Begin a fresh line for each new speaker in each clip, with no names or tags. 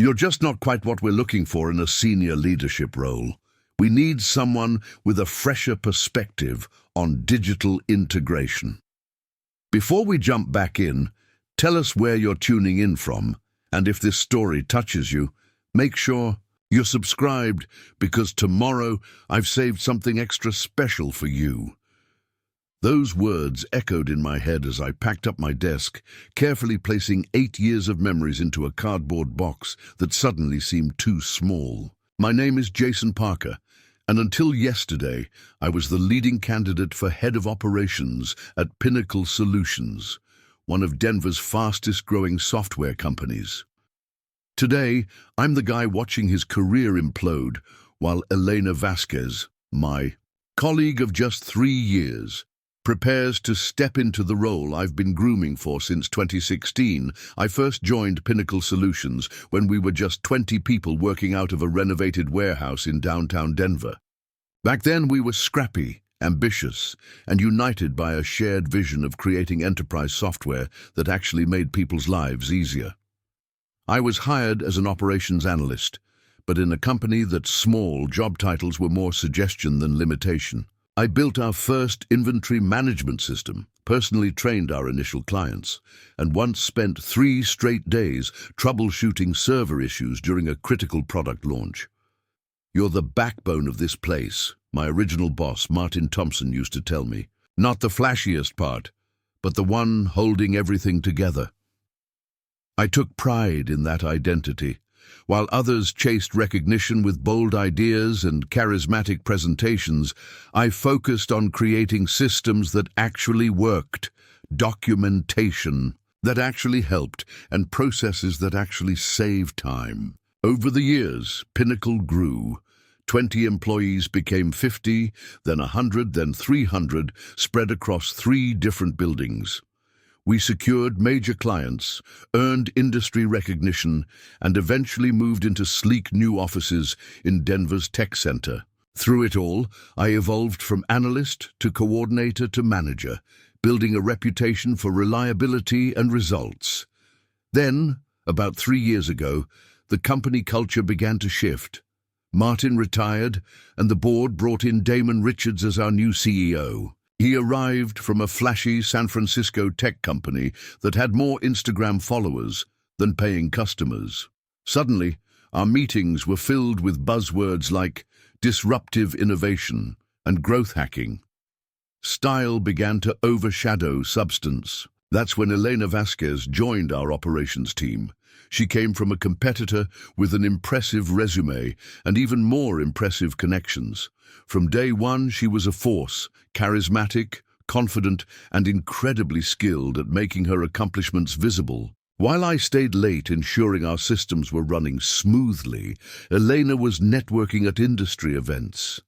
You're just not quite what we're looking for in a senior leadership role. We need someone with a fresher perspective on digital integration. Before we jump back in, tell us where you're tuning in from, and if this story touches you, make sure you're subscribed, because tomorrow I've saved something extra special for you. Those words echoed in my head as I packed up my desk, carefully placing 8 years of memories into a cardboard box that suddenly seemed too small. My name is Jason Parker, and until yesterday, I was the leading candidate for head of operations at Pinnacle Solutions, one of Denver's fastest-growing software companies. Today, I'm the guy watching his career implode, while Elena Vasquez, my colleague of just 3 years, prepares to step into the role I've been grooming for since 2016. I first joined Pinnacle Solutions when we were just 20 people working out of a renovated warehouse in downtown Denver. Back then, we were scrappy, ambitious, and united by a shared vision of creating enterprise software that actually made people's lives easier. I was hired as an Operations Analyst, but in a company that's small, job titles were more suggestion than limitation. I built our first inventory management system, personally trained our initial clients, and once spent 3 straight days troubleshooting server issues during a critical product launch. "You're the backbone of this place," my original boss, Martin Thompson, used to tell me. "Not the flashiest part, but the one holding everything together." I took pride in that identity. While others chased recognition with bold ideas and charismatic presentations, I focused on creating systems that actually worked, documentation that actually helped, and processes that actually saved time. Over the years, Pinnacle grew. 20 employees became 50, then 100, then 300, spread across 3 different buildings. We secured major clients, earned industry recognition, and eventually moved into sleek new offices in Denver's tech center. Through it all, I evolved from analyst to coordinator to manager, building a reputation for reliability and results. Then, about 3 years ago, the company culture began to shift. Martin retired, and the board brought in Damon Richards as our new CEO. He arrived from a flashy San Francisco tech company that had more Instagram followers than paying customers. Suddenly, our meetings were filled with buzzwords like disruptive innovation and growth hacking. Style began to overshadow substance. That's when Elena Vasquez joined our operations team. She came from a competitor with an impressive resume and even more impressive connections. From day one, she was a force, charismatic, confident, and incredibly skilled at making her accomplishments visible. While I stayed late ensuring our systems were running smoothly, Elena was networking at industry events.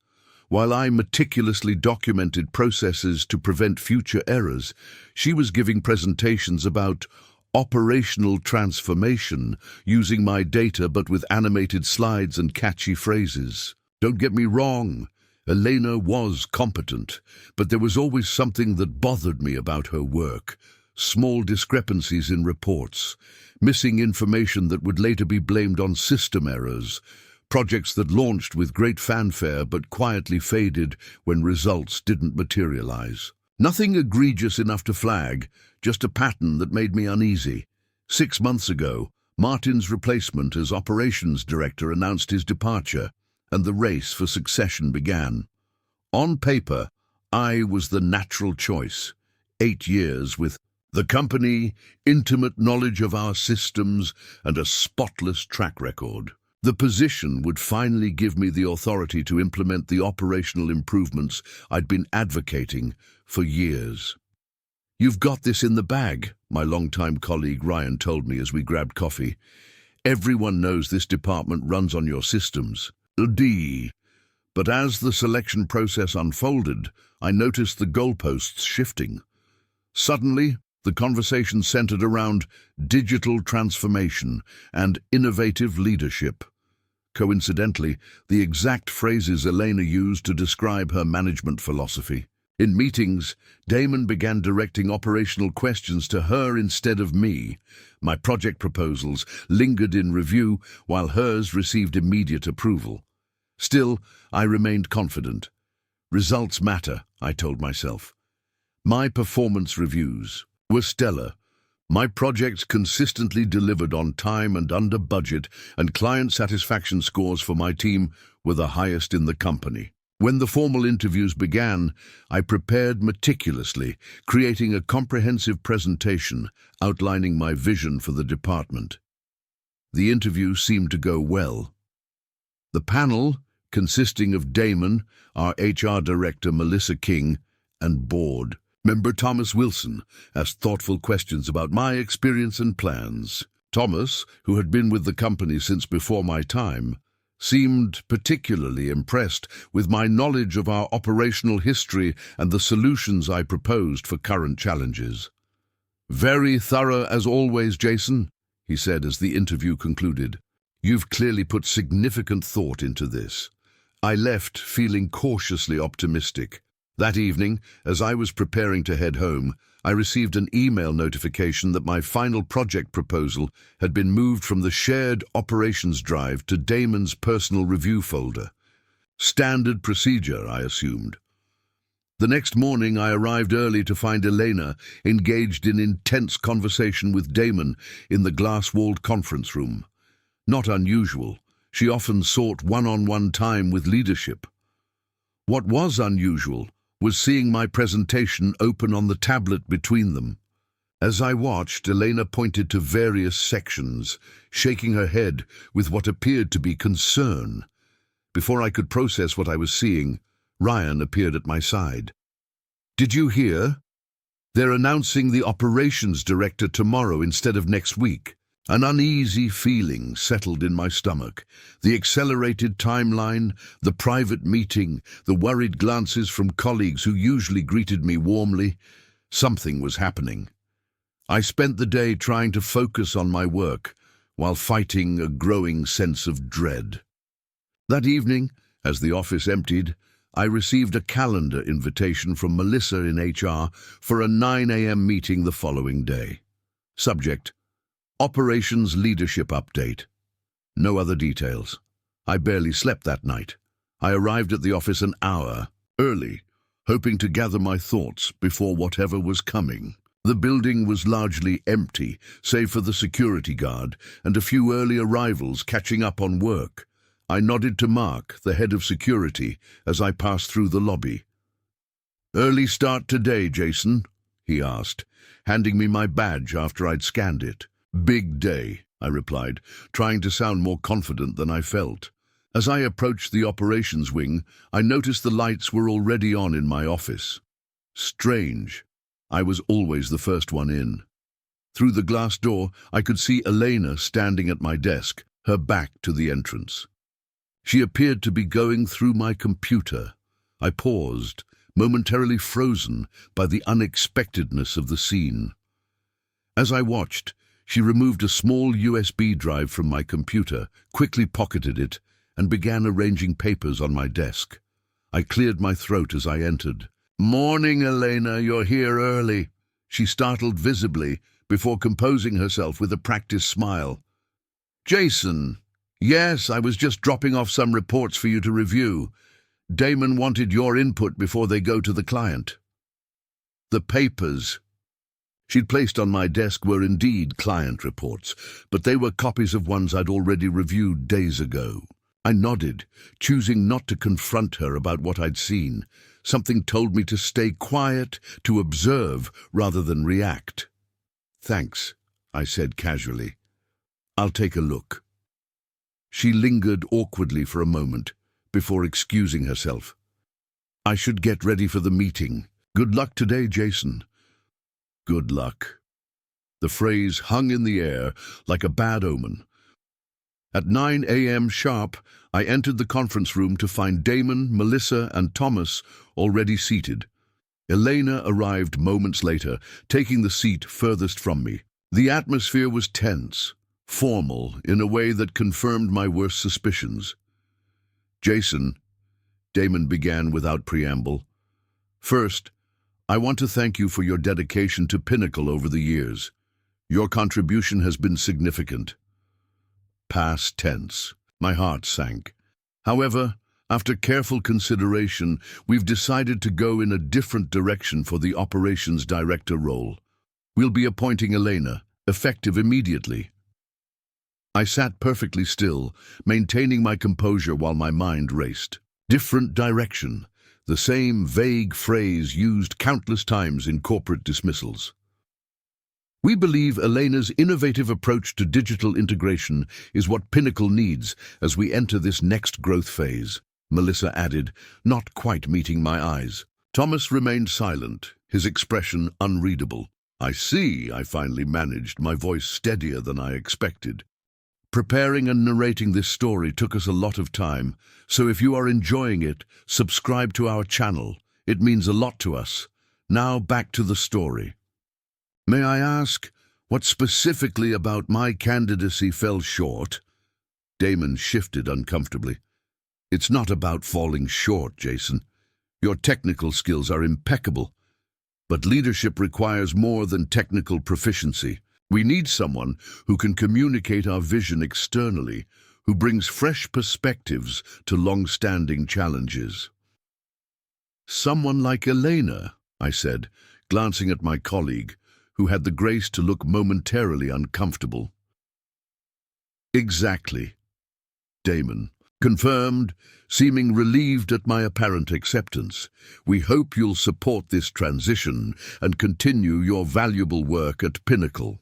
While I meticulously documented processes to prevent future errors, she was giving presentations about operational transformation, using my data but with animated slides and catchy phrases. Don't get me wrong, Elena was competent, but there was always something that bothered me about her work. Small discrepancies in reports, missing information that would later be blamed on system errors, projects that launched with great fanfare but quietly faded when results didn't materialize. Nothing egregious enough to flag, just a pattern that made me uneasy. 6 months ago, Martin's replacement as operations director announced his departure, and the race for succession began. On paper, I was the natural choice. 8 years with the company, intimate knowledge of our systems, and a spotless track record. The position would finally give me the authority to implement the operational improvements I'd been advocating for years. "You've got this in the bag," my longtime colleague Ryan told me as we grabbed coffee. "Everyone knows this department runs on your systems." But as the selection process unfolded, I noticed the goalposts shifting. Suddenly, the conversation centered around digital transformation and innovative leadership. Coincidentally, the exact phrases Elena used to describe her management philosophy. In meetings, Damon began directing operational questions to her instead of me. My project proposals lingered in review while hers received immediate approval. Still, I remained confident. Results matter, I told myself. My performance reviews were stellar. My projects consistently delivered on time and under budget, and client satisfaction scores for my team were the highest in the company. When the formal interviews began, I prepared meticulously, creating a comprehensive presentation outlining my vision for the department. The interview seemed to go well. The panel, consisting of Damon, our HR director Melissa King, and board member Thomas Wilson, asked thoughtful questions about my experience and plans. Thomas, who had been with the company since before my time, seemed particularly impressed with my knowledge of our operational history and the solutions I proposed for current challenges. "Very thorough as always, Jason," he said as the interview concluded. "You've clearly put significant thought into this." I left feeling cautiously optimistic. That evening, as I was preparing to head home, I received an email notification that my final project proposal had been moved from the shared operations drive to Damon's personal review folder. Standard procedure, I assumed. The next morning, I arrived early to find Elena engaged in intense conversation with Damon in the glass-walled conference room. Not unusual. She often sought one-on-one time with leadership. What was unusual was seeing my presentation open on the tablet between them. As I watched, Elena pointed to various sections, shaking her head with what appeared to be concern. Before I could process what I was seeing, Ryan appeared at my side. "Did you hear? They're announcing the operations director tomorrow instead of next week." An uneasy feeling settled in my stomach. The accelerated timeline, the private meeting, the worried glances from colleagues who usually greeted me warmly. Something was happening. I spent the day trying to focus on my work while fighting a growing sense of dread. That evening, as the office emptied, I received a calendar invitation from Melissa in HR for a 9 a.m. meeting the following day. Subject: Operations Leadership Update. No other details. I barely slept that night. I arrived at the office an hour early, hoping to gather my thoughts before whatever was coming. The building was largely empty, save for the security guard and a few early arrivals catching up on work. I nodded to Mark, the head of security, as I passed through the lobby. "Early start today, Jason?" he asked, handing me my badge after I'd scanned it. "Big day," I replied, trying to sound more confident than I felt. As I approached the operations wing, I noticed the lights were already on in my office. Strange. I was always the first one in. Through the glass door, I could see Elena standing at my desk, her back to the entrance. She appeared to be going through my computer. I paused, momentarily frozen by the unexpectedness of the scene. As I watched, she removed a small USB drive from my computer, quickly pocketed it, and began arranging papers on my desk. I cleared my throat as I entered. "Morning, Elena, you're here early." She startled visibly before composing herself with a practiced smile. "Jason, yes, I was just dropping off some reports for you to review. Damon wanted your input before they go to the client." The papers she'd placed on my desk were indeed client reports, but they were copies of ones I'd already reviewed days ago. I nodded, choosing not to confront her about what I'd seen. Something told me to stay quiet, to observe rather than react. "Thanks," I said casually. "I'll take a look." She lingered awkwardly for a moment before excusing herself. "I should get ready for the meeting. Good luck today, Jason." Good luck. The phrase hung in the air like a bad omen. At 9 a.m. sharp, I entered the conference room to find Damon, Melissa, and Thomas already seated. Elena arrived moments later, taking the seat furthest from me. The atmosphere was tense, formal, in a way that confirmed my worst suspicions. "Jason," Damon began without preamble, First, I want to thank you for your dedication to Pinnacle over the years. Your contribution has been significant. Past tense. My heart sank. However, after careful consideration, we've decided to go in a different direction for the Operations Director role. We'll be appointing Elena, effective immediately. I sat perfectly still, maintaining my composure while my mind raced. Different direction. The same vague phrase used countless times in corporate dismissals. We believe Elena's innovative approach to digital integration is what Pinnacle needs as we enter this next growth phase, Melissa added, not quite meeting my eyes. Thomas remained silent, his expression unreadable. I see, I finally managed, my voice steadier than I expected. Preparing and narrating this story took us a lot of time, so if you are enjoying it, subscribe to our channel. It means a lot to us. Now back to the story. May I ask, what specifically about my candidacy fell short? Damon shifted uncomfortably. It's not about falling short, Jason. Your technical skills are impeccable. But leadership requires more than technical proficiency. We need someone who can communicate our vision externally, who brings fresh perspectives to long-standing challenges. Someone like Elena, I said, glancing at my colleague, who had the grace to look momentarily uncomfortable. Exactly. Damon confirmed, seeming relieved at my apparent acceptance. We hope you'll support this transition and continue your valuable work at Pinnacle.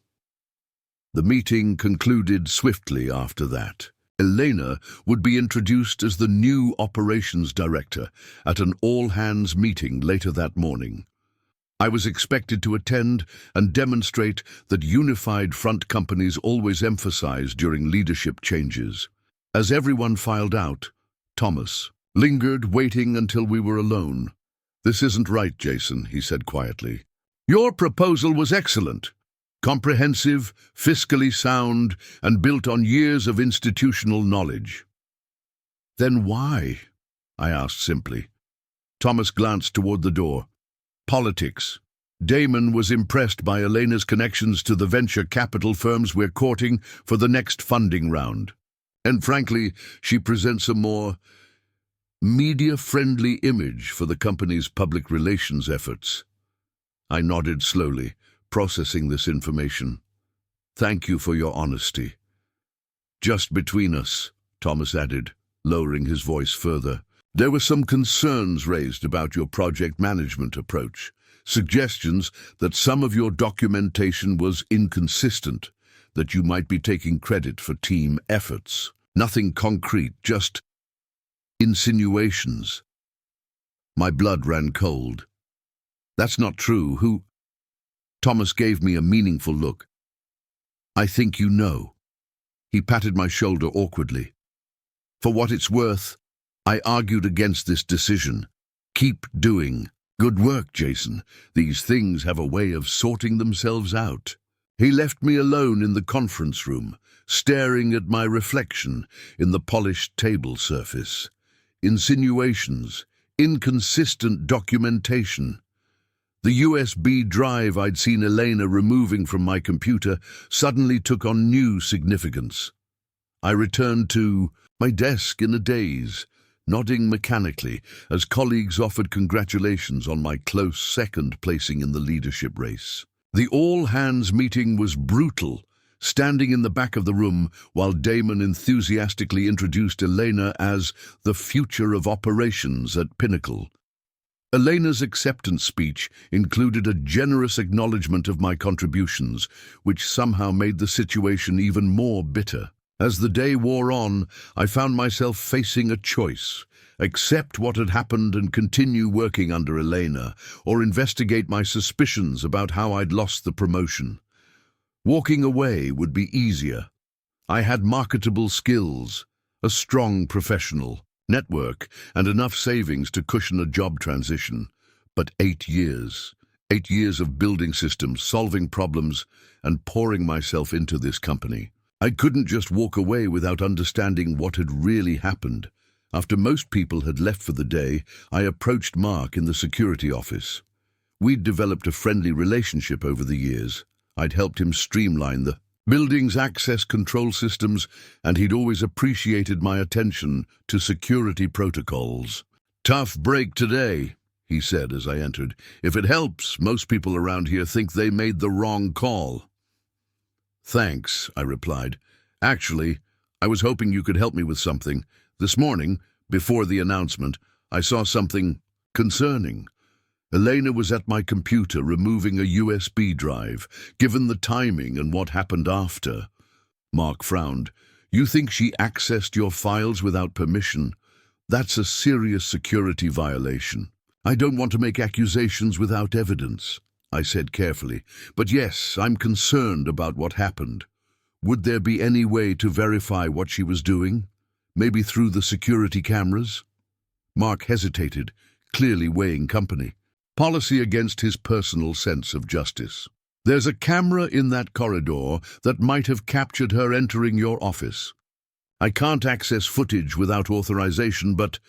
The meeting concluded swiftly after that. Elena would be introduced as the new Operations Director at an all-hands meeting later that morning. I was expected to attend and demonstrate that unified front companies always emphasize during leadership changes. As everyone filed out, Thomas lingered, waiting until we were alone. "This isn't right, Jason," he said quietly. "Your proposal was excellent. Comprehensive, fiscally sound, and built on years of institutional knowledge." "Then why?" I asked simply. Thomas glanced toward the door. "Politics. Damon was impressed by Elena's connections to the venture capital firms we're courting for the next funding round. And frankly, she presents a more media-friendly image for the company's public relations efforts." I nodded slowly, processing this information. "Thank you for your honesty." "Just between us," Thomas added, lowering his voice further, "there were some concerns raised about your project management approach, suggestions that some of your documentation was inconsistent, that you might be taking credit for team efforts. Nothing concrete, just insinuations." My blood ran cold. "That's not true. Who—" Thomas gave me a meaningful look. "I think you know." He patted my shoulder awkwardly. "For what it's worth, I argued against this decision. Keep doing good work, Jason. These things have a way of sorting themselves out." He left me alone in the conference room, staring at my reflection in the polished table surface. Insinuations, inconsistent documentation. The USB drive I'd seen Elena removing from my computer suddenly took on new significance. I returned to my desk in a daze, nodding mechanically as colleagues offered congratulations on my close second placing in the leadership race. The all-hands meeting was brutal, standing in the back of the room while Damon enthusiastically introduced Elena as the future of operations at Pinnacle. Elena's acceptance speech included a generous acknowledgement of my contributions, which somehow made the situation even more bitter. As the day wore on, I found myself facing a choice: accept what had happened and continue working under Elena, or investigate my suspicions about how I'd lost the promotion. Walking away would be easier. I had marketable skills, a strong professional network, and enough savings to cushion a job transition. But 8 years of building systems, solving problems, and pouring myself into this company. I couldn't just walk away without understanding what had really happened. After most people had left for the day, I approached Mark in the security office. We'd developed a friendly relationship over the years. I'd helped him streamline the building's access control systems, and he'd always appreciated my attention to security protocols. "Tough break today," he said as I entered. "If it helps, most people around here think they made the wrong call." "Thanks," I replied. "Actually, I was hoping you could help me with something. This morning, before the announcement, I saw something concerning. Elena was at my computer removing a USB drive. Given the timing and what happened after—" Mark frowned. "You think she accessed your files without permission? That's a serious security violation." "I don't want to make accusations without evidence," I said carefully. "But yes, I'm concerned about what happened. Would there be any way to verify what she was doing? Maybe through the security cameras?" Mark hesitated, clearly weighing company. Policy against his personal sense of justice. "There's a camera in that corridor that might have captured her entering your office. I can't access footage without authorization, but—"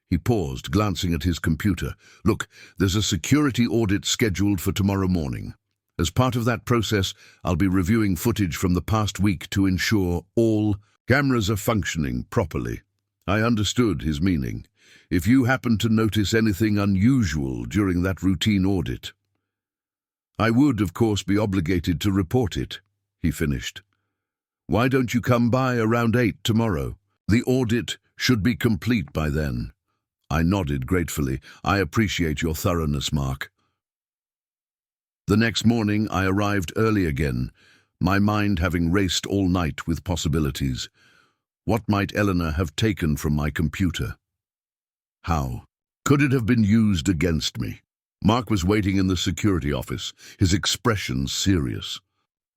He paused, glancing at his computer. "Look, there's a security audit scheduled for tomorrow morning. As part of that process, I'll be reviewing footage from the past week to ensure all cameras are functioning properly." I understood his meaning. "If you happen to notice anything unusual during that routine audit, I would, of course, be obligated to report it," he finished. "Why don't you come by around 8 tomorrow? The audit should be complete by then." I nodded gratefully. "I appreciate your thoroughness, Mark." The next morning I arrived early again, my mind having raced all night with possibilities. What might Elena have taken from my computer? How could it have been used against me? Mark was waiting in the security office, his expression serious.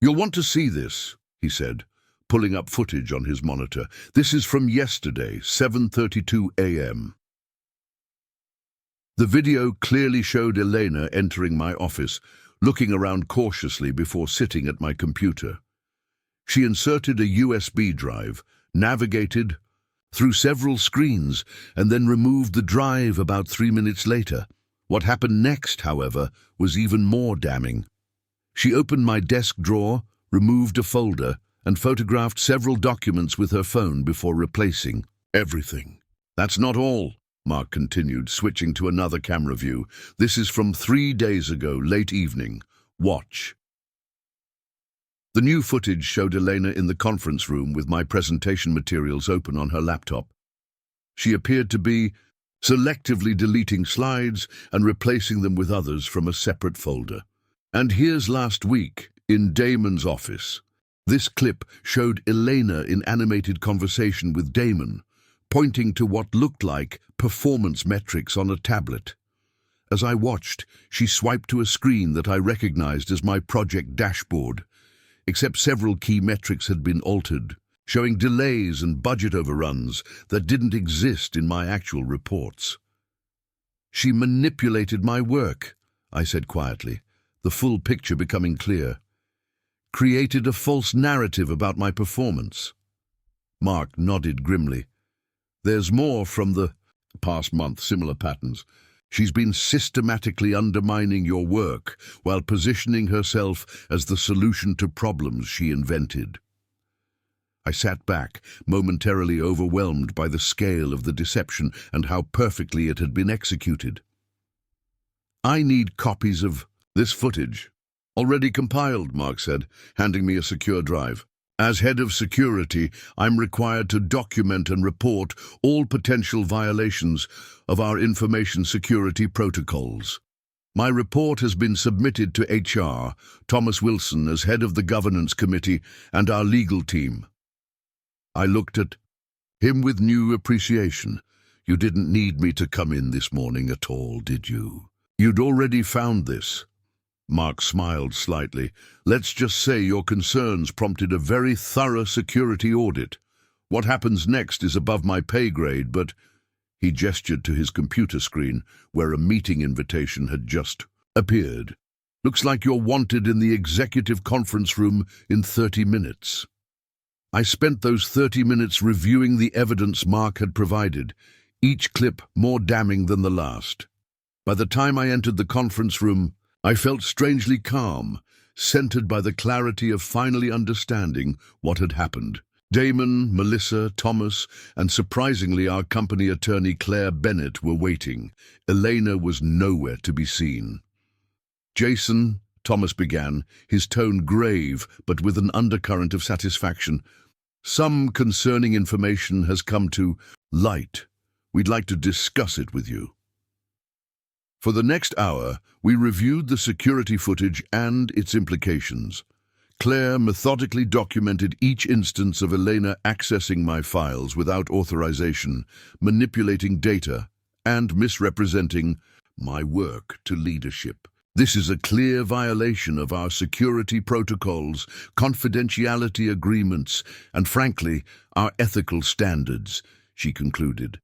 "You'll want to see this," he said, pulling up footage on his monitor. "This is from yesterday, 7:32 a.m. The video clearly showed Elena entering my office, looking around cautiously before sitting at my computer. She inserted a USB drive, navigated through several screens, and then removed the drive about 3 minutes later. What happened next, however, was even more damning. She opened my desk drawer, removed a folder, and photographed several documents with her phone before replacing everything. "That's not all," Mark continued, switching to another camera view. "This is from 3 days ago, late evening. Watch." The new footage showed Elena in the conference room with my presentation materials open on her laptop. She appeared to be selectively deleting slides and replacing them with others from a separate folder. And here's last week, in Damon's office. This clip showed Elena in animated conversation with Damon, pointing to what looked like performance metrics on a tablet. As I watched, she swiped to a screen that I recognized as my project dashboard, except several key metrics had been altered, showing delays and budget overruns that didn't exist in my actual reports. "She manipulated my work," I said quietly, the full picture becoming clear. "Created a false narrative about my performance." Mark nodded grimly. "There's more from the past month, similar patterns. She's been systematically undermining your work while positioning herself as the solution to problems she invented." I sat back, momentarily overwhelmed by the scale of the deception and how perfectly it had been executed. "I need copies of this footage." "Already compiled," Mark said, handing me a secure drive. "As head of security, I'm required to document and report all potential violations of our information security protocols. My report has been submitted to HR, Thomas Wilson as head of the governance committee, and our legal team." I looked at him with new appreciation. "You didn't need me to come in this morning at all, did you? You'd already found this." Mark smiled slightly. "Let's just say your concerns prompted a very thorough security audit. What happens next is above my pay grade, but—" He gestured to his computer screen, where a meeting invitation had just appeared. "Looks like you're wanted in the executive conference room in 30 minutes. I spent those 30 minutes reviewing the evidence Mark had provided, each clip more damning than the last. By the time I entered the conference room, I felt strangely calm, centered by the clarity of finally understanding what had happened. Damon, Melissa, Thomas, and surprisingly our company attorney Claire Bennett were waiting. Elena was nowhere to be seen. "Jason," Thomas began, his tone grave but with an undercurrent of satisfaction, "some concerning information has come to light. We'd like to discuss it with you." For the next hour, we reviewed the security footage and its implications. Claire methodically documented each instance of Elena accessing my files without authorization, manipulating data, and misrepresenting my work to leadership. "This is a clear violation of our security protocols, confidentiality agreements, and frankly, our ethical standards," she concluded.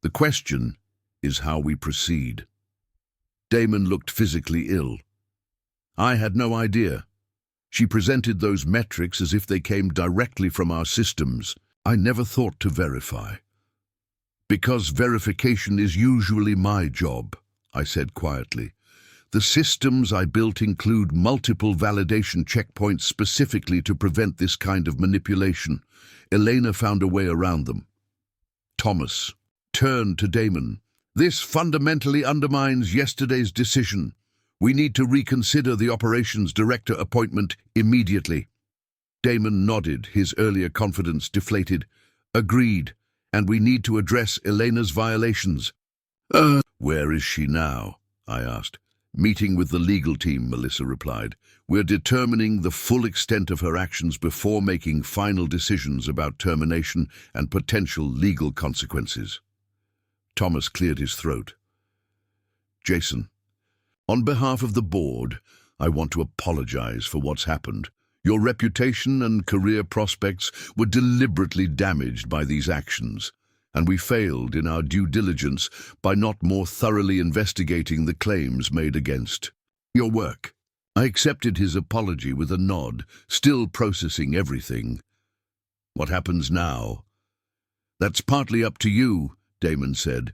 "The question is how we proceed." Damon looked physically ill. I had no idea. She presented those metrics as if they came directly from our systems. I never thought to verify. "Because verification is usually my job," I said quietly. "The systems I built include multiple validation checkpoints specifically to prevent this kind of manipulation. Elena found a way around them." Thomas turned to Damon. "This fundamentally undermines yesterday's decision. We need to reconsider the operations director appointment immediately." Damon nodded, his earlier confidence deflated. "Agreed, and we need to address Elena's violations." "Where is she now?" I asked. "Meeting with the legal team," Melissa replied. "We're determining the full extent of her actions before making final decisions about termination and potential legal consequences." Thomas cleared his throat. "Jason, on behalf of the board, I want to apologize for what's happened. Your reputation and career prospects were deliberately damaged by these actions, and we failed in our due diligence by not more thoroughly investigating the claims made against your work." I accepted his apology with a nod, still processing everything. "What happens now?" "That's partly up to you," Damon said.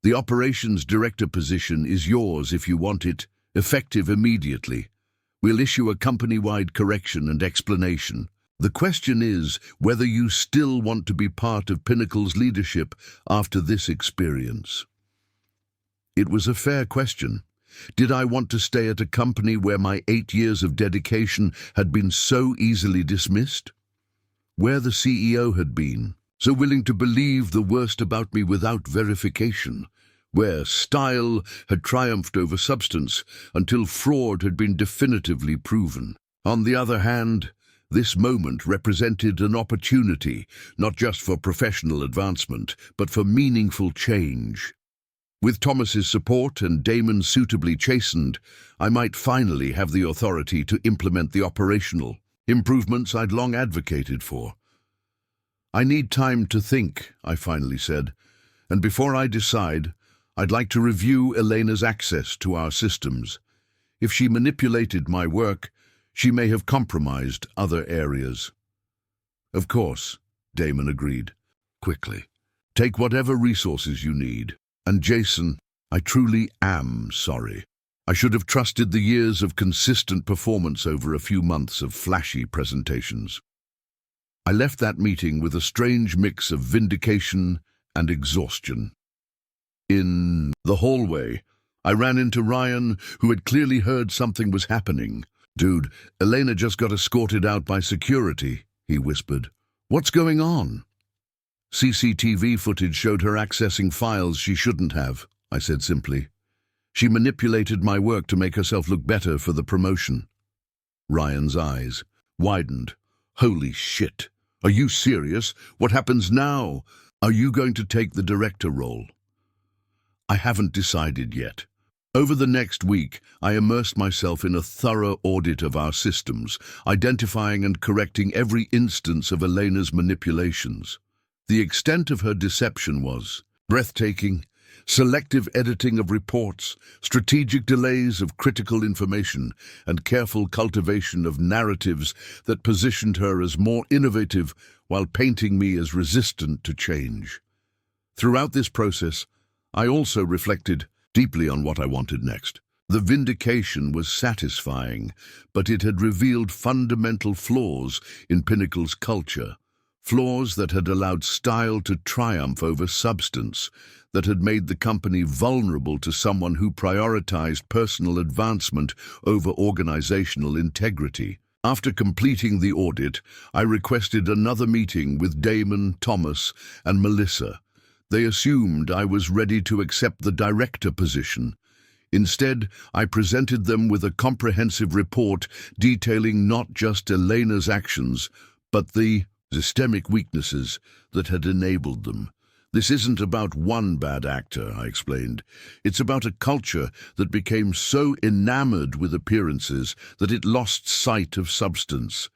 "The operations director position is yours if you want it, effective immediately. We'll issue a company-wide correction and explanation. The question is whether you still want to be part of Pinnacle's leadership after this experience." It was a fair question. Did I want to stay at a company where my 8 years of dedication had been so easily dismissed? Where the CEO had been, so willing to believe the worst about me without verification, where style had triumphed over substance until fraud had been definitively proven. On the other hand, this moment represented an opportunity, not just for professional advancement, but for meaningful change. With Thomas's support and Damon suitably chastened, I might finally have the authority to implement the operational improvements I'd long advocated for. "I need time to think," I finally said, "and before I decide, I'd like to review Elena's access to our systems. If she manipulated my work, she may have compromised other areas." "Of course," Damon agreed, quickly. "Take whatever resources you need. And Jason, I truly am sorry. I should have trusted the years of consistent performance over a few months of flashy presentations." I left that meeting with a strange mix of vindication and exhaustion. In the hallway, I ran into Ryan, who had clearly heard something was happening. "Dude, Elena just got escorted out by security," he whispered. "What's going on?" "CCTV footage showed her accessing files she shouldn't have," I said simply. "She manipulated my work to make herself look better for the promotion." Ryan's eyes widened. "Holy shit! Are you serious? What happens now? Are you going to take the director role?" "I haven't decided yet. Over the next week, I immersed myself in a thorough audit of our systems, identifying and correcting every instance of Elena's manipulations. The extent of her deception was breathtaking, selective editing of reports, strategic delays of critical information, and careful cultivation of narratives that positioned her as more innovative while painting me as resistant to change. Throughout this process, I also reflected deeply on what I wanted next. The vindication was satisfying, but it had revealed fundamental flaws in Pinnacle's culture, flaws that had allowed style to triumph over substance, that had made the company vulnerable to someone who prioritized personal advancement over organizational integrity. After completing the audit, I requested another meeting with Damon, Thomas, and Melissa. They assumed I was ready to accept the director position. Instead, I presented them with a comprehensive report detailing not just Elena's actions, but the systemic weaknesses that had enabled them. This isn't about one bad actor, I explained. It's about a culture that became so enamored with appearances that it lost sight of substance.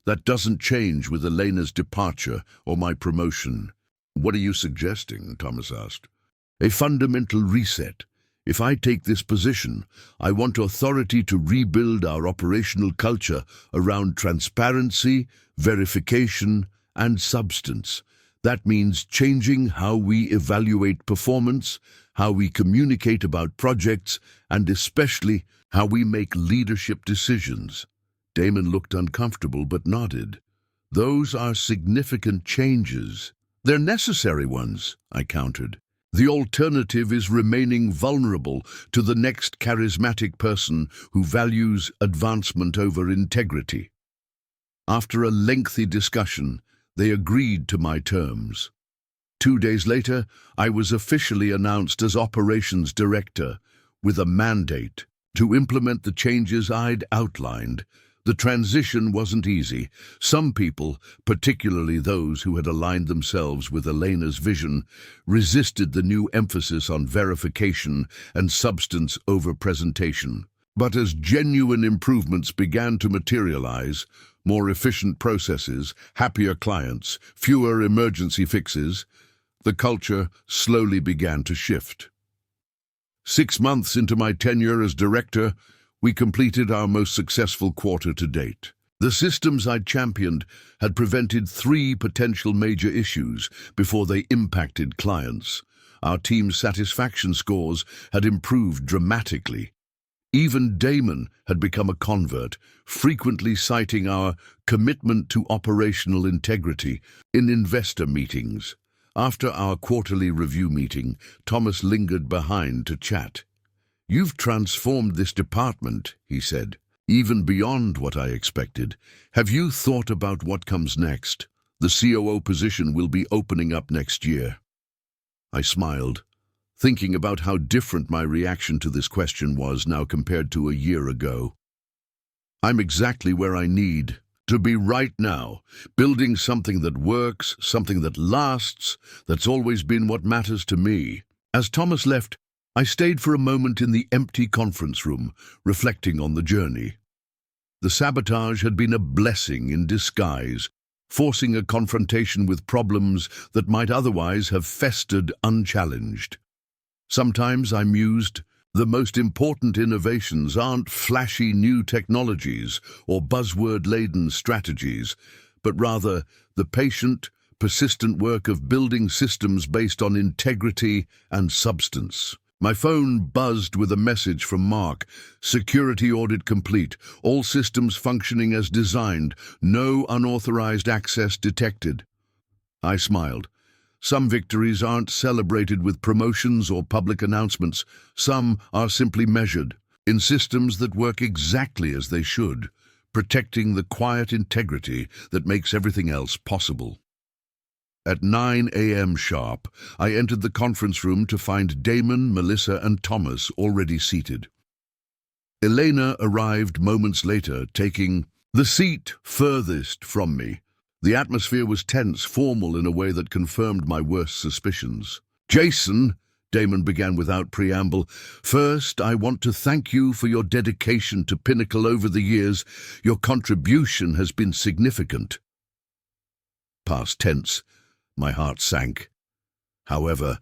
That doesn't change with Elena's departure or my promotion. What are you suggesting? Thomas asked. A fundamental reset. If I take this position, I want authority to rebuild our operational culture around transparency, verification, and substance. That means changing how we evaluate performance, how we communicate about projects, and especially how we make leadership decisions. Damon looked uncomfortable but nodded. Those are significant changes. They're necessary ones, I countered. The alternative is remaining vulnerable to the next charismatic person who values advancement over integrity. After a lengthy discussion, they agreed to my terms. 2 days later, I was officially announced as Operations Director, with a mandate to implement the changes I'd outlined. The transition wasn't easy. Some people, particularly those who had aligned themselves with Elena's vision, resisted the new emphasis on verification and substance over presentation. But as genuine improvements began to materialize, more efficient processes, happier clients, fewer emergency fixes, the culture slowly began to shift. 6 months into my tenure as director, we completed our most successful quarter to date. The systems I'd championed had prevented 3 potential major issues before they impacted clients. Our team's satisfaction scores had improved dramatically. Even Damon had become a convert, frequently citing our commitment to operational integrity in investor meetings. After our quarterly review meeting, Thomas lingered behind to chat. "You've transformed this department," he said, "even beyond what I expected. Have you thought about what comes next? The COO position will be opening up next year." I smiled, thinking about how different my reaction to this question was now compared to a year ago. I'm exactly where I need to be right now, building something that works, something that lasts. That's always been what matters to me. As Thomas left, I stayed for a moment in the empty conference room, reflecting on the journey. The sabotage had been a blessing in disguise, forcing a confrontation with problems that might otherwise have festered unchallenged. Sometimes I mused, the most important innovations aren't flashy new technologies or buzzword-laden strategies, but rather the patient, persistent work of building systems based on integrity and substance. My phone buzzed with a message from Mark. "Security audit complete. All systems functioning as designed. No unauthorized access detected." I smiled. Some victories aren't celebrated with promotions or public announcements. Some are simply measured in systems that work exactly as they should, protecting the quiet integrity that makes everything else possible. At 9 a.m. sharp, I entered the conference room to find Damon, Melissa, and Thomas already seated. Elena arrived moments later, taking the seat furthest from me. The atmosphere was tense, formal in a way that confirmed my worst suspicions. "Jason," Damon began without preamble, "first, I want to thank you for your dedication to Pinnacle over the years. Your contribution has been significant." Past tense. My heart sank. However,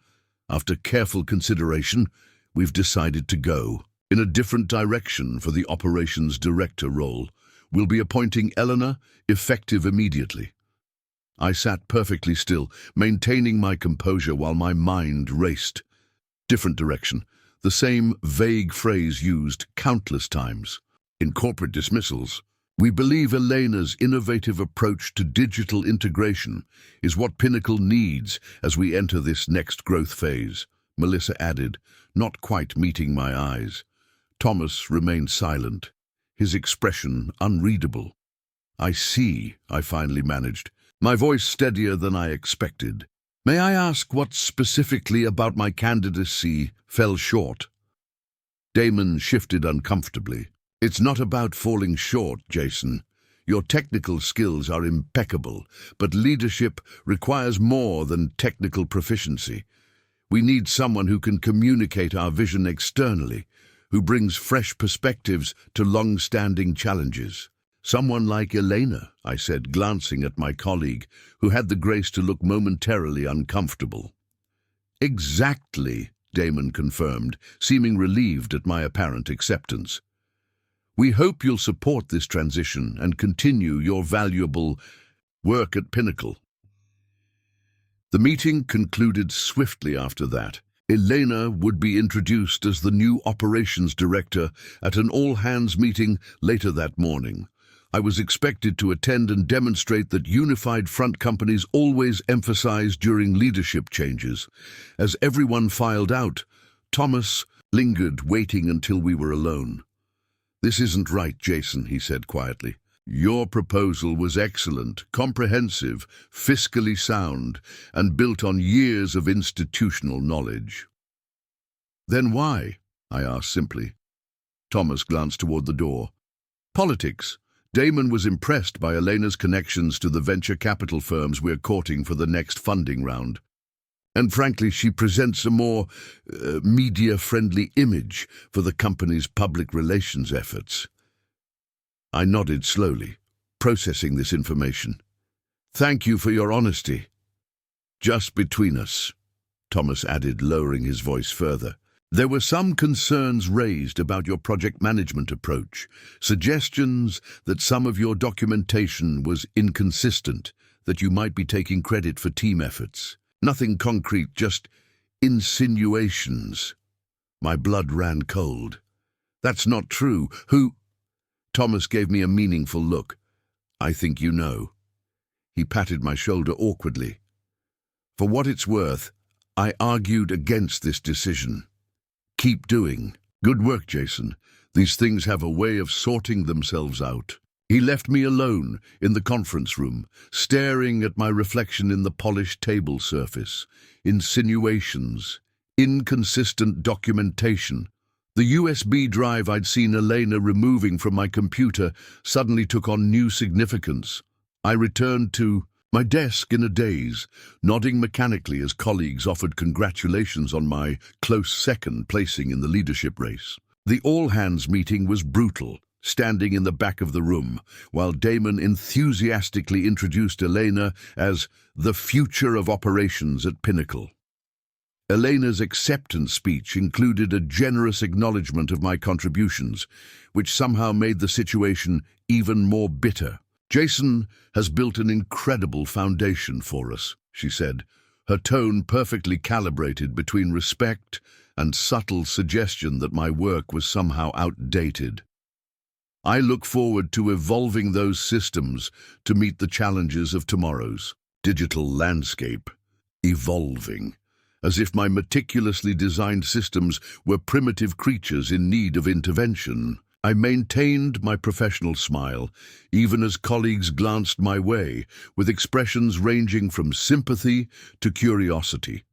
After careful consideration, we've decided to go in a different direction for the Operations Director role. We'll be appointing Elena, effective immediately. I sat perfectly still, maintaining my composure while my mind raced. Different direction. The same vague phrase used countless times. In corporate dismissals, we believe Elena's innovative approach to digital integration is what Pinnacle needs as we enter this next growth phase, Melissa added, not quite meeting my eyes. Thomas remained silent, his expression unreadable. I see, I finally managed, my voice steadier than I expected. May I ask what specifically about my candidacy fell short? Damon shifted uncomfortably. It's not about falling short, Jason. Your technical skills are impeccable, but leadership requires more than technical proficiency. We need someone who can communicate our vision externally, who brings fresh perspectives to long-standing challenges. Someone like Elena, I said, glancing at my colleague, who had the grace to look momentarily uncomfortable. Exactly, Damon confirmed, seeming relieved at my apparent acceptance. We hope you'll support this transition and continue your valuable work at Pinnacle. The meeting concluded swiftly after that. Elena would be introduced as the new operations director at an all-hands meeting later that morning. I was expected to attend and demonstrate that unified front companies always emphasize during leadership changes. As everyone filed out, Thomas lingered, waiting until we were alone. "This isn't right, Jason," he said quietly. "Your proposal was excellent, comprehensive, fiscally sound, and built on years of institutional knowledge." "Then why?" I asked simply. Thomas glanced toward the door. "Politics." Damon was impressed by Elena's connections to the venture capital firms we're courting for the next funding round. And frankly, she presents a more media-friendly image for the company's public relations efforts. I nodded slowly, processing this information. "Thank you for your honesty." "Just between us," Thomas added, lowering his voice further. "There were some concerns raised about your project management approach, suggestions that some of your documentation was inconsistent, that you might be taking credit for team efforts. Nothing concrete, just insinuations." My blood ran cold. "That's not true. Who—" Thomas gave me a meaningful look. "I think you know." He patted my shoulder awkwardly. "For what it's worth, I argued against this decision." "Keep doing. Good work, Jason. These things have a way of sorting themselves out." He left me alone in the conference room, staring at my reflection in the polished table surface. Insinuations, inconsistent documentation. The USB drive I'd seen Elena removing from my computer suddenly took on new significance. I returned to my desk in a daze, nodding mechanically as colleagues offered congratulations on my close second placing in the leadership race. The all-hands meeting was brutal. Standing in the back of the room, while Damon enthusiastically introduced Elena as the future of operations at Pinnacle. Elena's acceptance speech included a generous acknowledgement of my contributions, which somehow made the situation even more bitter. "Jason has built an incredible foundation for us," she said, her tone perfectly calibrated between respect and subtle suggestion that my work was somehow outdated. "I look forward to evolving those systems to meet the challenges of tomorrow's digital landscape." Evolving, as if my meticulously designed systems were primitive creatures in need of intervention. I maintained my professional smile, even as colleagues glanced my way, with expressions ranging from sympathy to curiosity.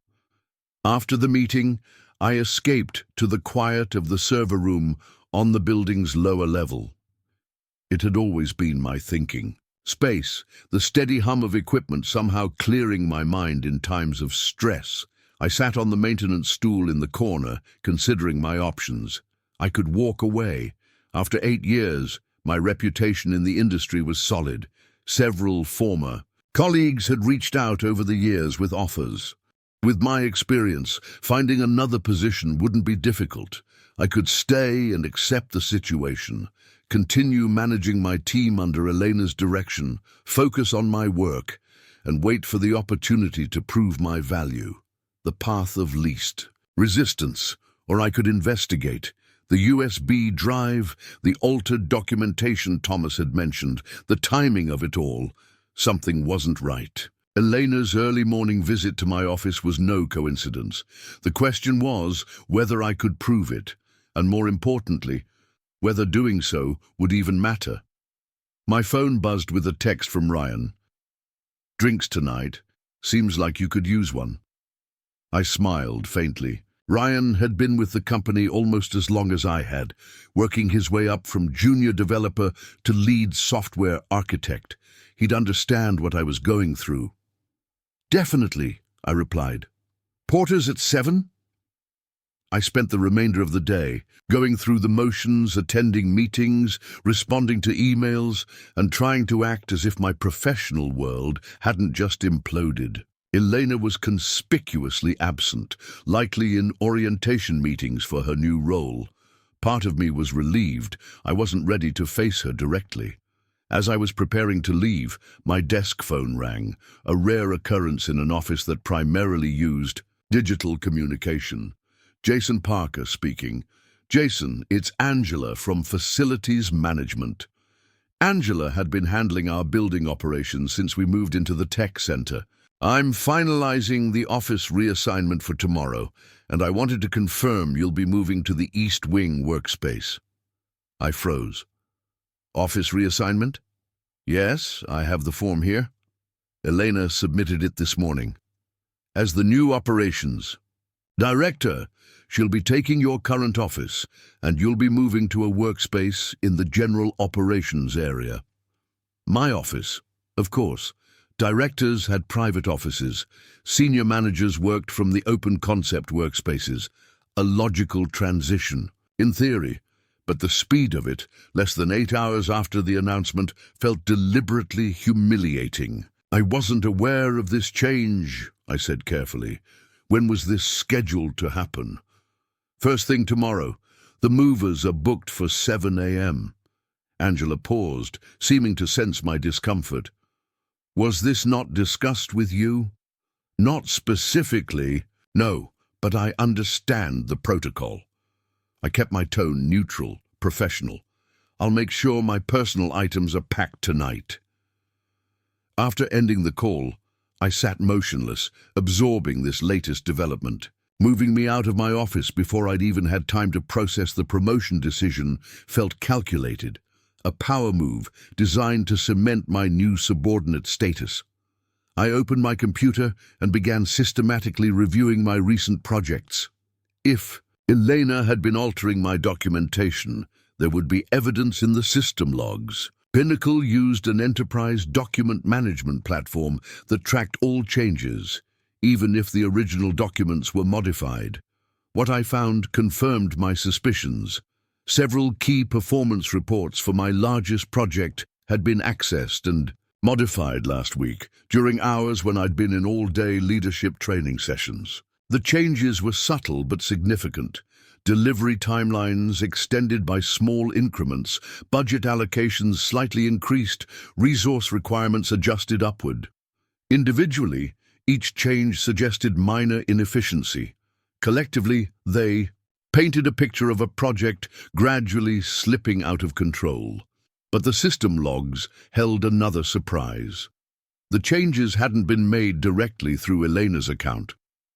After the meeting, I escaped to the quiet of the server room on the building's lower level. It had always been my thinking. Space, the steady hum of equipment somehow clearing my mind in times of stress. I sat on the maintenance stool in the corner, considering my options. I could walk away. After 8 years, my reputation in the industry was solid. Several former colleagues had reached out over the years with offers. With my experience, finding another position wouldn't be difficult. I could stay and accept the situation, continue managing my team under Elena's direction, focus on my work, and wait for the opportunity to prove my value. The path of least resistance, or I could investigate. The USB drive, the altered documentation Thomas had mentioned, the timing of it all. Something wasn't right. Elena's early morning visit to my office was no coincidence. The question was whether I could prove it, and more importantly, whether doing so would even matter. My phone buzzed with a text from Ryan. "Drinks tonight. Seems like you could use one." I smiled faintly. Ryan had been with the company almost as long as I had, working his way up from junior developer to lead software architect. He'd understand what I was going through. "Definitely," I replied. "Porter's at 7?" I spent the remainder of the day going through the motions, attending meetings, responding to emails, and trying to act as if my professional world hadn't just imploded. Elena was conspicuously absent, likely in orientation meetings for her new role. Part of me was relieved. I wasn't ready to face her directly. As I was preparing to leave, my desk phone rang, a rare occurrence in an office that primarily used digital communication. Jason Parker speaking. "Jason, it's Angela from Facilities Management." Angela had been handling our building operations since we moved into the tech center. "I'm finalizing the office reassignment for tomorrow, and I wanted to confirm you'll be moving to the East Wing workspace." I froze. "Office reassignment?" "Yes, I have the form here." Elena submitted it this morning. "As the new operations director, she'll be taking your current office, and you'll be moving to a workspace in the general operations area." My office, of course. Directors had private offices. Senior managers worked from the open concept workspaces. A logical transition, in theory. But the speed of it, less than 8 hours after the announcement, felt deliberately humiliating. "I wasn't aware of this change," I said carefully. "When was this scheduled to happen?" "First thing tomorrow. The movers are booked for 7 a.m. Angela paused, seeming to sense my discomfort. "Was this not discussed with you?" "Not specifically, no, but I understand the protocol." I kept my tone neutral, professional. "I'll make sure my personal items are packed tonight." After ending the call, I sat motionless, absorbing this latest development. Moving me out of my office before I'd even had time to process the promotion decision felt calculated, a power move designed to cement my new subordinate status. I opened my computer and began systematically reviewing my recent projects. If Elena had been altering my documentation, there would be evidence in the system logs. Pinnacle used an enterprise document management platform that tracked all changes, even if the original documents were modified. What I found confirmed my suspicions. Several key performance reports for my largest project had been accessed and modified last week, during hours when I'd been in all-day leadership training sessions. The changes were subtle but significant. Delivery timelines extended by small increments, budget allocations slightly increased, resource requirements adjusted upward. Individually, each change suggested minor inefficiency. Collectively, they painted a picture of a project gradually slipping out of control. But the system logs held another surprise. The changes hadn't been made directly through Elena's account.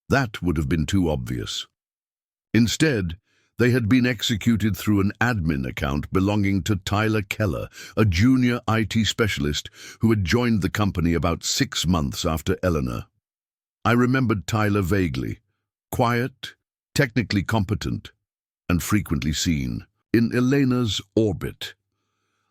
That would have been too obvious. Instead, they had been executed through an admin account belonging to Tyler Keller, a junior IT specialist who had joined the company about 6 months after Elena. I remembered Tyler vaguely. Quiet, technically competent, and frequently seen in Elena's orbit.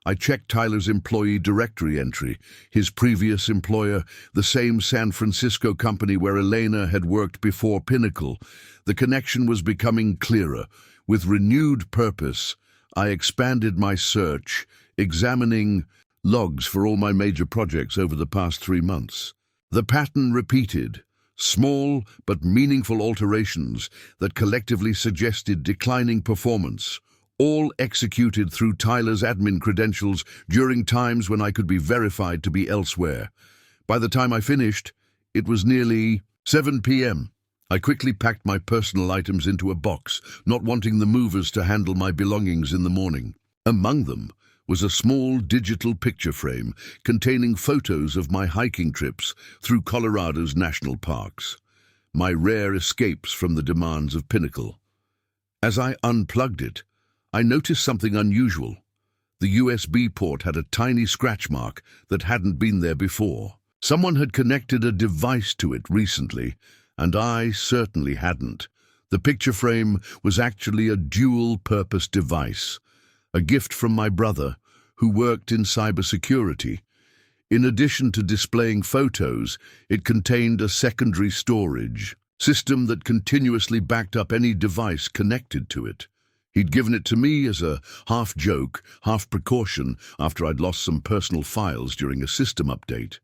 I checked Tyler's employee directory entry, his previous employer, the same San Francisco company where Elena had worked before Pinnacle. The connection was becoming clearer. With renewed purpose, I expanded my search, examining logs for all my major projects over the past 3 months. The pattern repeated. Small but meaningful alterations that collectively suggested declining performance, all executed through Tyler's admin credentials during times when I could be verified to be elsewhere. By the time I finished, it was nearly 7 p.m. I quickly packed my personal items into a box, not wanting the movers to handle my belongings in the morning. Among them was a small digital picture frame containing photos of my hiking trips through Colorado's national parks, my rare escapes from the demands of Pinnacle. As I unplugged it, I noticed something unusual. The USB port had a tiny scratch mark that hadn't been there before. Someone had connected a device to it recently, and I certainly hadn't. The picture frame was actually a dual-purpose device, a gift from my brother, who worked in cybersecurity. In addition to displaying photos, it contained a secondary storage system that continuously backed up any device connected to it. He'd given it to me as a half-joke, half-precaution after I'd lost some personal files during a system update.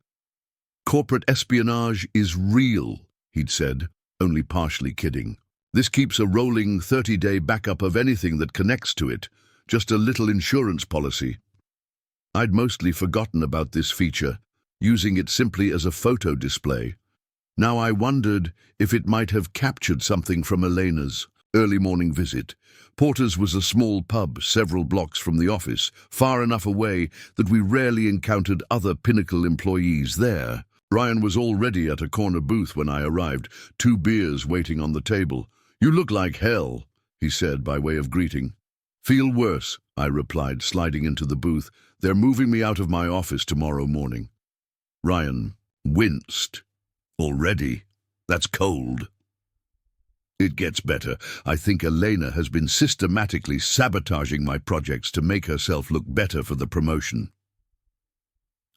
"Corporate espionage is real," he'd said, only partially kidding. "This keeps a rolling 30-day backup of anything that connects to it, just a little insurance policy." I'd mostly forgotten about this feature, using it simply as a photo display. Now I wondered if it might have captured something from Elena's early morning visit. Porter's was a small pub several blocks from the office, far enough away that we rarely encountered other Pinnacle employees there. Ryan was already at a corner booth when I arrived, 2 beers waiting on the table. "You look like hell," he said by way of greeting. "Feel worse," I replied, sliding into the booth. "They're moving me out of my office tomorrow morning." Ryan winced. "Already? That's cold." "It gets better. I think Elena has been systematically sabotaging my projects to make herself look better for the promotion."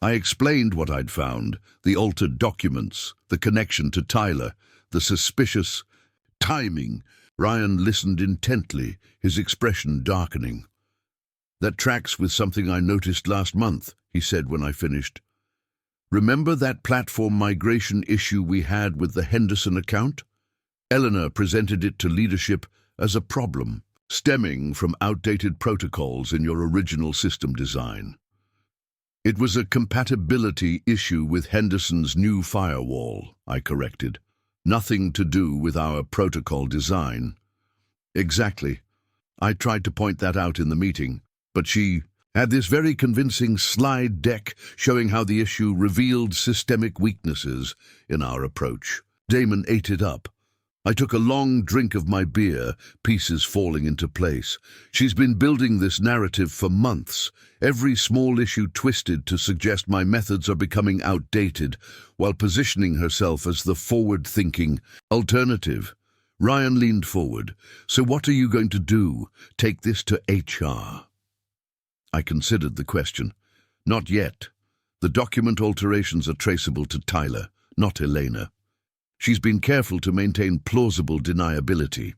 I explained what I'd found, the altered documents, the connection to Tyler, the suspicious timing. Ryan listened intently, his expression darkening. "That tracks with something I noticed last month," he said when I finished. "Remember that platform migration issue we had with the Henderson account? Elena presented it to leadership as a problem, stemming from outdated protocols in your original system design. It was a compatibility issue with Henderson's new firewall," I corrected. "Nothing to do with our protocol design." "Exactly. I tried to point that out in the meeting, but she had this very convincing slide deck showing how the issue revealed systemic weaknesses in our approach." Damon ate it up. I took a long drink of my beer, pieces falling into place. "She's been building this narrative for months, every small issue twisted to suggest my methods are becoming outdated, while positioning herself as the forward-thinking alternative." Ryan leaned forward. "So what are you going to do? Take this to HR?" I considered the question. "Not yet. The document alterations are traceable to Tyler, not Elena. She's been careful to maintain plausible deniability.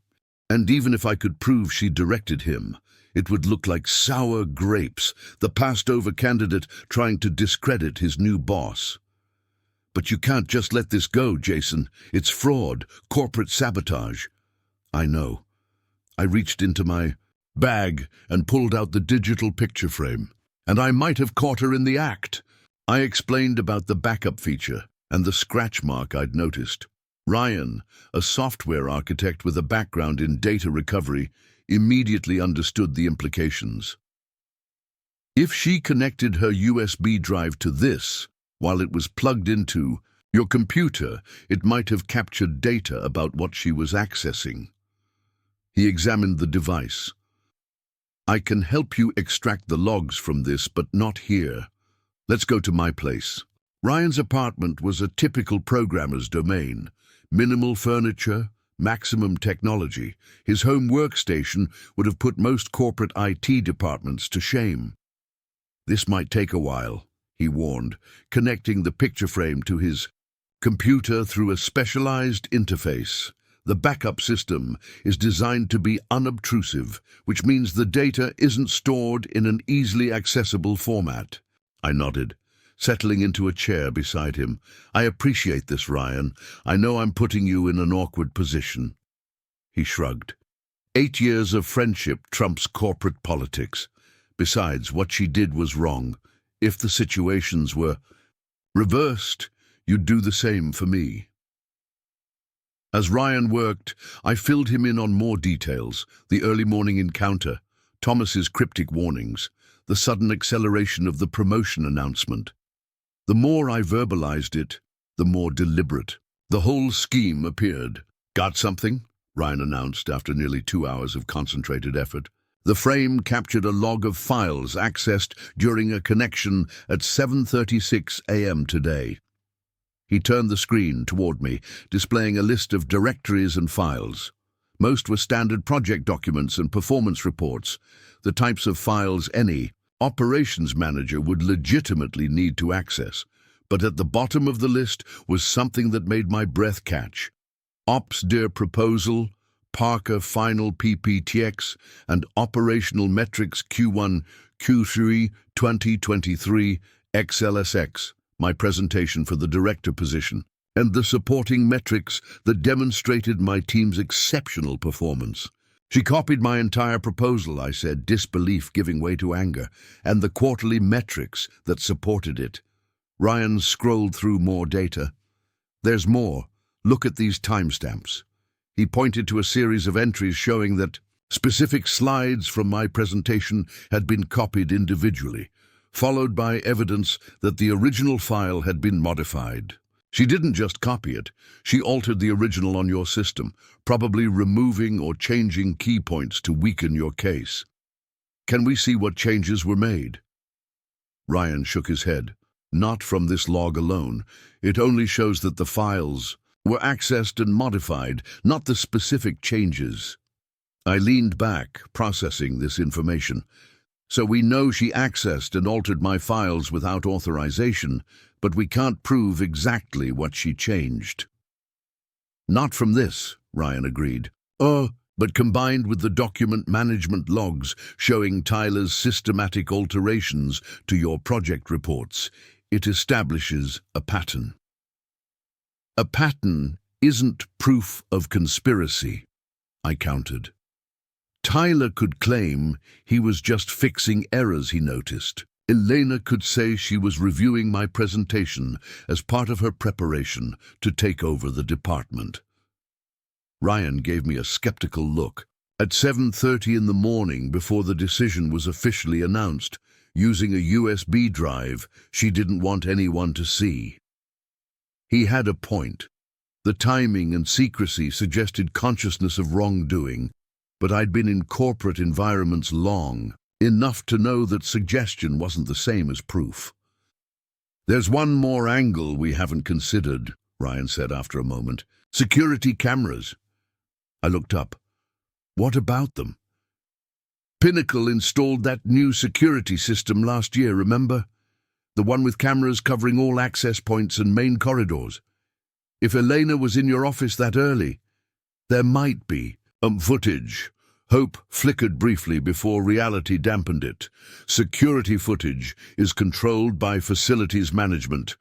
And even if I could prove she directed him, it would look like sour grapes, the passed-over candidate trying to discredit his new boss." "But you can't just let this go, Jason. It's fraud, corporate sabotage." "I know." I reached into my bag and pulled out the digital picture frame. "And I might have caught her in the act." I explained about the backup feature and the scratch mark I'd noticed. Ryan, a software architect with a background in data recovery, immediately understood the implications. "If she connected her USB drive to this, while it was plugged into your computer, it might have captured data about what she was accessing." He examined the device. "I can help you extract the logs from this, but not here. Let's go to my place." Ryan's apartment was a typical programmer's domain. Minimal furniture, maximum technology. His home workstation would have put most corporate IT departments to shame. "This might take a while," he warned, connecting the picture frame to his computer through a specialized interface. The backup system is designed to be unobtrusive, which means the data isn't stored in an easily accessible format. I nodded. settling into a chair beside him. "I appreciate this, Ryan. I know I'm putting you in an awkward position." He shrugged. 8 years of friendship trumps corporate politics. Besides, what she did was wrong. If the situations were reversed, you'd do the same for me. As Ryan worked, I filled him in on more details: the early morning encounter, Thomas's cryptic warnings, the sudden acceleration of the promotion announcement. The more I verbalized it, the more deliberate the whole scheme appeared. "Got something?" Ryan announced after nearly 2 hours of concentrated effort. The frame captured a log of files accessed during a connection at 7:36 a.m. today. He turned the screen toward me, displaying a list of directories and files. Most were standard project documents and performance reports, the types of files any operations manager would legitimately need to access. But at the bottom of the list was something that made my breath catch: Ops Dear Proposal, Parker Final PPTX, and Operational Metrics Q1, Q3, 2023, XLSX, my presentation for the director position, and the supporting metrics that demonstrated my team's exceptional performance. "She copied my entire proposal," I said, disbelief giving way to anger, "and the quarterly metrics that supported it." Ryan scrolled through more data. "There's more. Look at these timestamps." He pointed to a series of entries showing that specific slides from my presentation had been copied individually, followed by evidence that the original file had been modified. "She didn't just copy it, she altered the original on your system, probably removing or changing key points to weaken your case. Can we see what changes were made?" Ryan shook his head. "Not from this log alone. It only shows that the files were accessed and modified, not the specific changes." I leaned back, processing this information. "So we know she accessed and altered my files without authorization, but we can't prove exactly what she changed." "Not from this," Ryan agreed. But combined with the document management logs showing Tyler's systematic alterations to your project reports, it establishes a pattern." "A pattern isn't proof of conspiracy," I countered. "Tyler could claim he was just fixing errors he noticed. Elena could say she was reviewing my presentation as part of her preparation to take over the department." Ryan gave me a skeptical look. "At 7:30 in the morning, before the decision was officially announced, using a USB drive she didn't want anyone to see." He had a point. The timing and secrecy suggested consciousness of wrongdoing, but I'd been in corporate environments long enough to know that suggestion wasn't the same as proof. "There's one more angle we haven't considered," Ryan said after a moment. "Security cameras." I looked up. "What about them?" "Pinnacle installed that new security system last year, remember? The one with cameras covering all access points and main corridors. If Elena was in your office that early, there might be footage." Hope flickered briefly before reality dampened it. "Security footage is controlled by facilities management.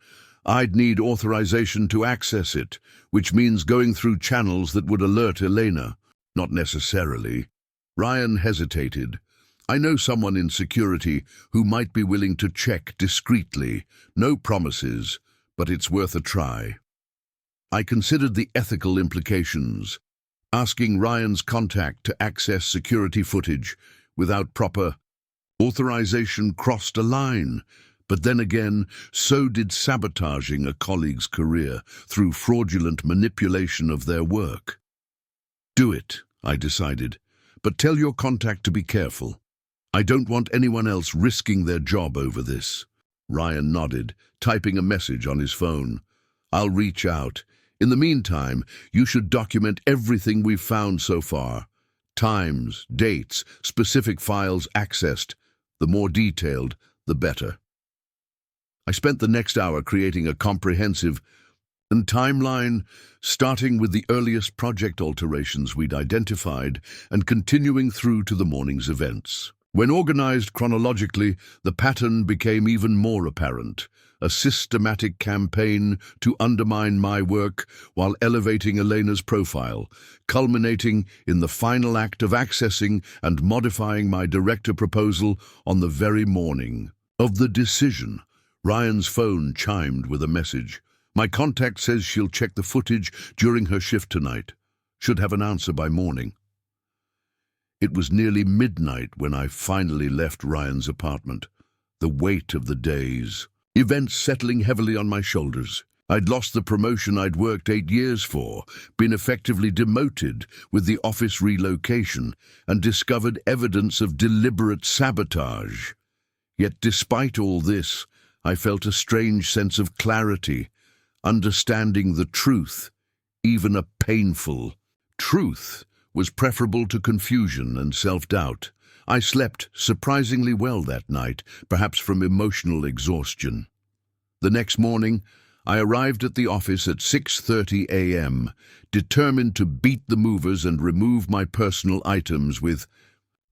I'd need authorization to access it, which means going through channels that would alert Elena." "Not necessarily." Ryan hesitated. "I know someone in security who might be willing to check discreetly. No promises, but it's worth a try." I considered the ethical implications. Asking Ryan's contact to access security footage without proper authorization crossed a line. But then again, so did sabotaging a colleague's career through fraudulent manipulation of their work. "Do it," I decided, "but tell your contact to be careful. I don't want anyone else risking their job over this." Ryan nodded, typing a message on his phone. "I'll reach out. In the meantime, you should document everything we've found so far. Times, dates, specific files accessed. The more detailed, the better." I spent the next hour creating a comprehensive timeline, starting with the earliest project alterations we'd identified and continuing through to the morning's events. When organized chronologically, the pattern became even more apparent. A systematic campaign to undermine my work while elevating Elena's profile, culminating in the final act of accessing and modifying my director proposal on the very morning of the decision. Ryan's phone chimed with a message. My contact says she'll check the footage during her shift tonight. Should have an answer by morning. It was nearly midnight when I finally left Ryan's apartment. The weight of the days, events settling heavily on my shoulders. I'd lost the promotion I'd worked 8 years for, been effectively demoted with the office relocation, and discovered evidence of deliberate sabotage. Yet despite all this, I felt a strange sense of clarity, understanding the truth, even a painful truth, was preferable to confusion and self-doubt. I slept surprisingly well that night, perhaps from emotional exhaustion. The next morning, I arrived at the office at 6:30 a.m., determined to beat the movers and remove my personal items with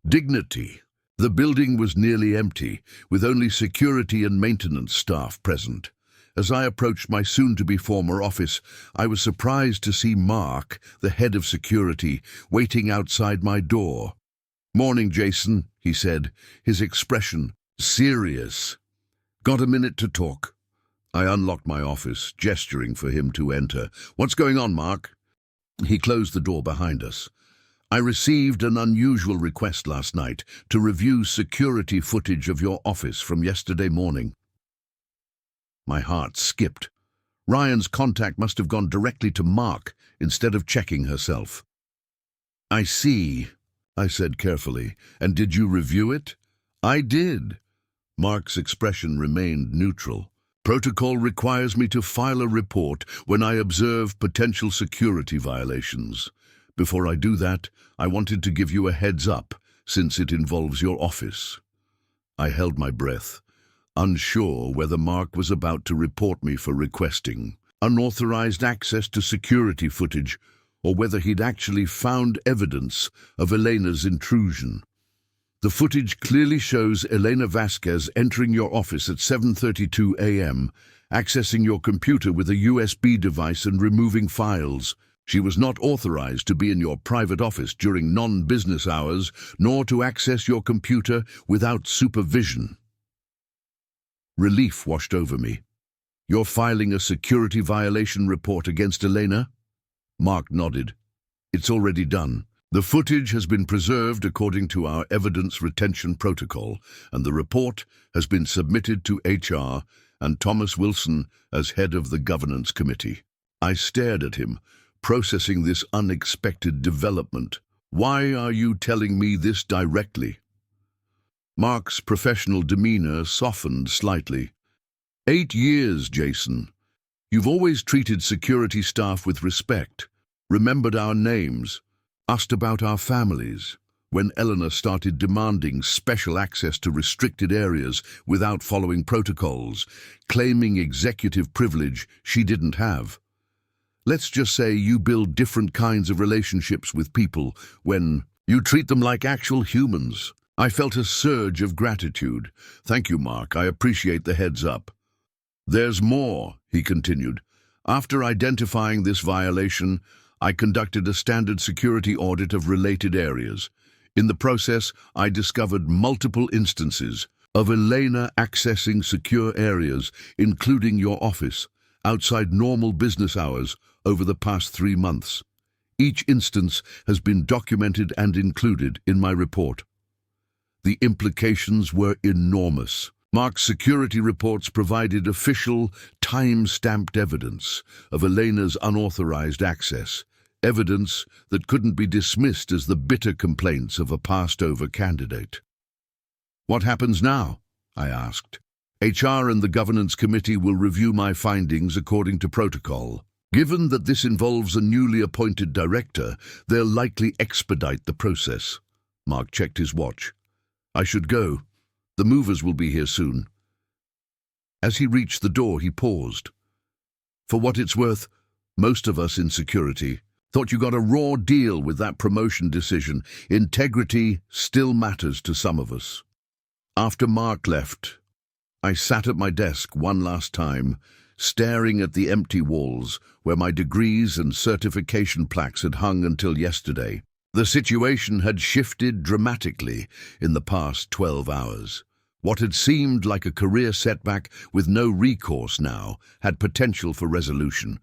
dignity. The building was nearly empty, with only security and maintenance staff present. As I approached my soon-to-be former office, I was surprised to see Mark, the head of security, waiting outside my door. "Morning, Jason," he said, his expression serious. "Got a minute to talk?" I unlocked my office, gesturing for him to enter. "What's going on, Mark?" He closed the door behind us. "I received an unusual request last night to review security footage of your office from yesterday morning." My heart skipped. Ryan's contact must have gone directly to Mark instead of checking herself. "I see," I said carefully. "And did you review it?" "I did." Mark's expression remained neutral. "Protocol requires me to file a report when I observe potential security violations. Before I do that, I wanted to give you a heads up, since it involves your office." I held my breath, unsure whether Mark was about to report me for requesting unauthorized access to security footage, or whether he'd actually found evidence of Elena's intrusion. The footage clearly shows Elena Vasquez entering your office at 7:32 a.m., accessing your computer with a USB device and removing files. She was not authorized to be in your private office during non-business hours, nor to access your computer without supervision. Relief washed over me. "You're filing a security violation report against Elena?" Mark nodded. "It's already done. The footage has been preserved according to our evidence retention protocol, and the report has been submitted to HR and Thomas Wilson as head of the governance committee." I stared at him, processing this unexpected development. "Why are you telling me this directly?" Mark's professional demeanor softened slightly. 8 years, Jason. You've always treated security staff with respect, remembered our names, asked about our families. When Elena started demanding special access to restricted areas without following protocols, claiming executive privilege she didn't have. Let's just say you build different kinds of relationships with people when you treat them like actual humans. I felt a surge of gratitude. "Thank you, Mark. I appreciate the heads up." "There's more," he continued. "After identifying this violation, I conducted a standard security audit of related areas. In the process, I discovered multiple instances of Elena accessing secure areas, including your office, outside normal business hours over the past 3 months. Each instance has been documented and included in my report. The implications were enormous. Mark's security reports provided official, time-stamped evidence of Elena's unauthorized access, evidence that couldn't be dismissed as the bitter complaints of a passed-over candidate. "What happens now?" I asked. "HR and the governance committee will review my findings according to protocol. Given that this involves a newly appointed director, they'll likely expedite the process." Mark checked his watch. "I should go. The movers will be here soon." As he reached the door, he paused. "For what it's worth, most of us in security Thought you got a raw deal with that promotion decision. Integrity still matters to some of us. After Mark left, I sat at my desk one last time, staring at the empty walls where my degrees and certification plaques had hung until yesterday. The situation had shifted dramatically in the past 12 hours. What had seemed like a career setback with no recourse now had potential for resolution,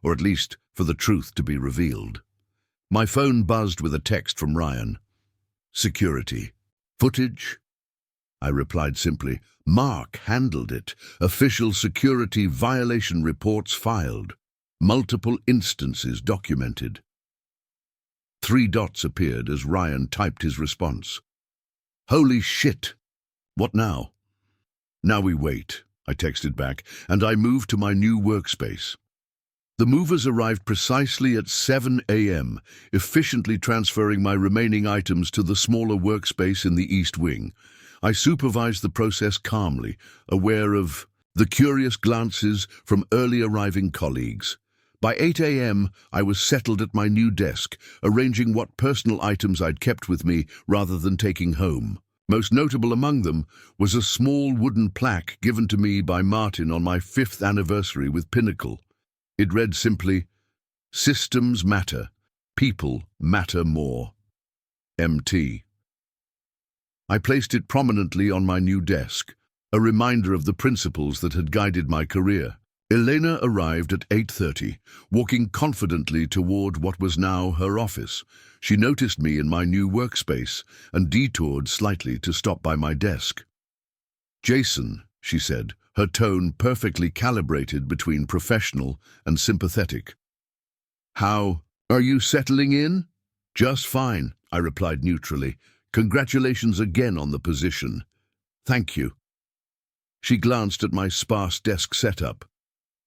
or at least for the truth to be revealed. My phone buzzed with a text from Ryan. Security. Footage? I replied simply. Mark handled it. Official security violation reports filed. Multiple instances documented. 3 dots appeared as Ryan typed his response. Holy shit! What now? Now we wait, I texted back, and I moved to my new workspace. The movers arrived precisely at 7 a.m., efficiently transferring my remaining items to the smaller workspace in the East Wing. I supervised the process calmly, aware of the curious glances from early arriving colleagues. By 8 a.m., I was settled at my new desk, arranging what personal items I'd kept with me rather than taking home. Most notable among them was a small wooden plaque given to me by Martin on my 5th anniversary with Pinnacle. It read simply, "Systems matter, people matter more. MT." I placed it prominently on my new desk, a reminder of the principles that had guided my career. Elena arrived at 8:30, walking confidently toward what was now her office. She noticed me in my new workspace and detoured slightly to stop by my desk. "Jason," she said, her tone perfectly calibrated between professional and sympathetic. "How are you settling in?" "Just fine," I replied neutrally. "Congratulations again on the position." "Thank you." She glanced at my sparse desk setup.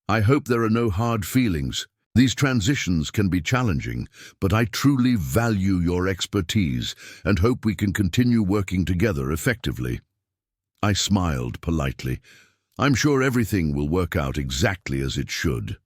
"I hope there are no hard feelings. These transitions can be challenging, but I truly value your expertise and hope we can continue working together effectively." I smiled politely. "I'm sure everything will work out exactly as it should."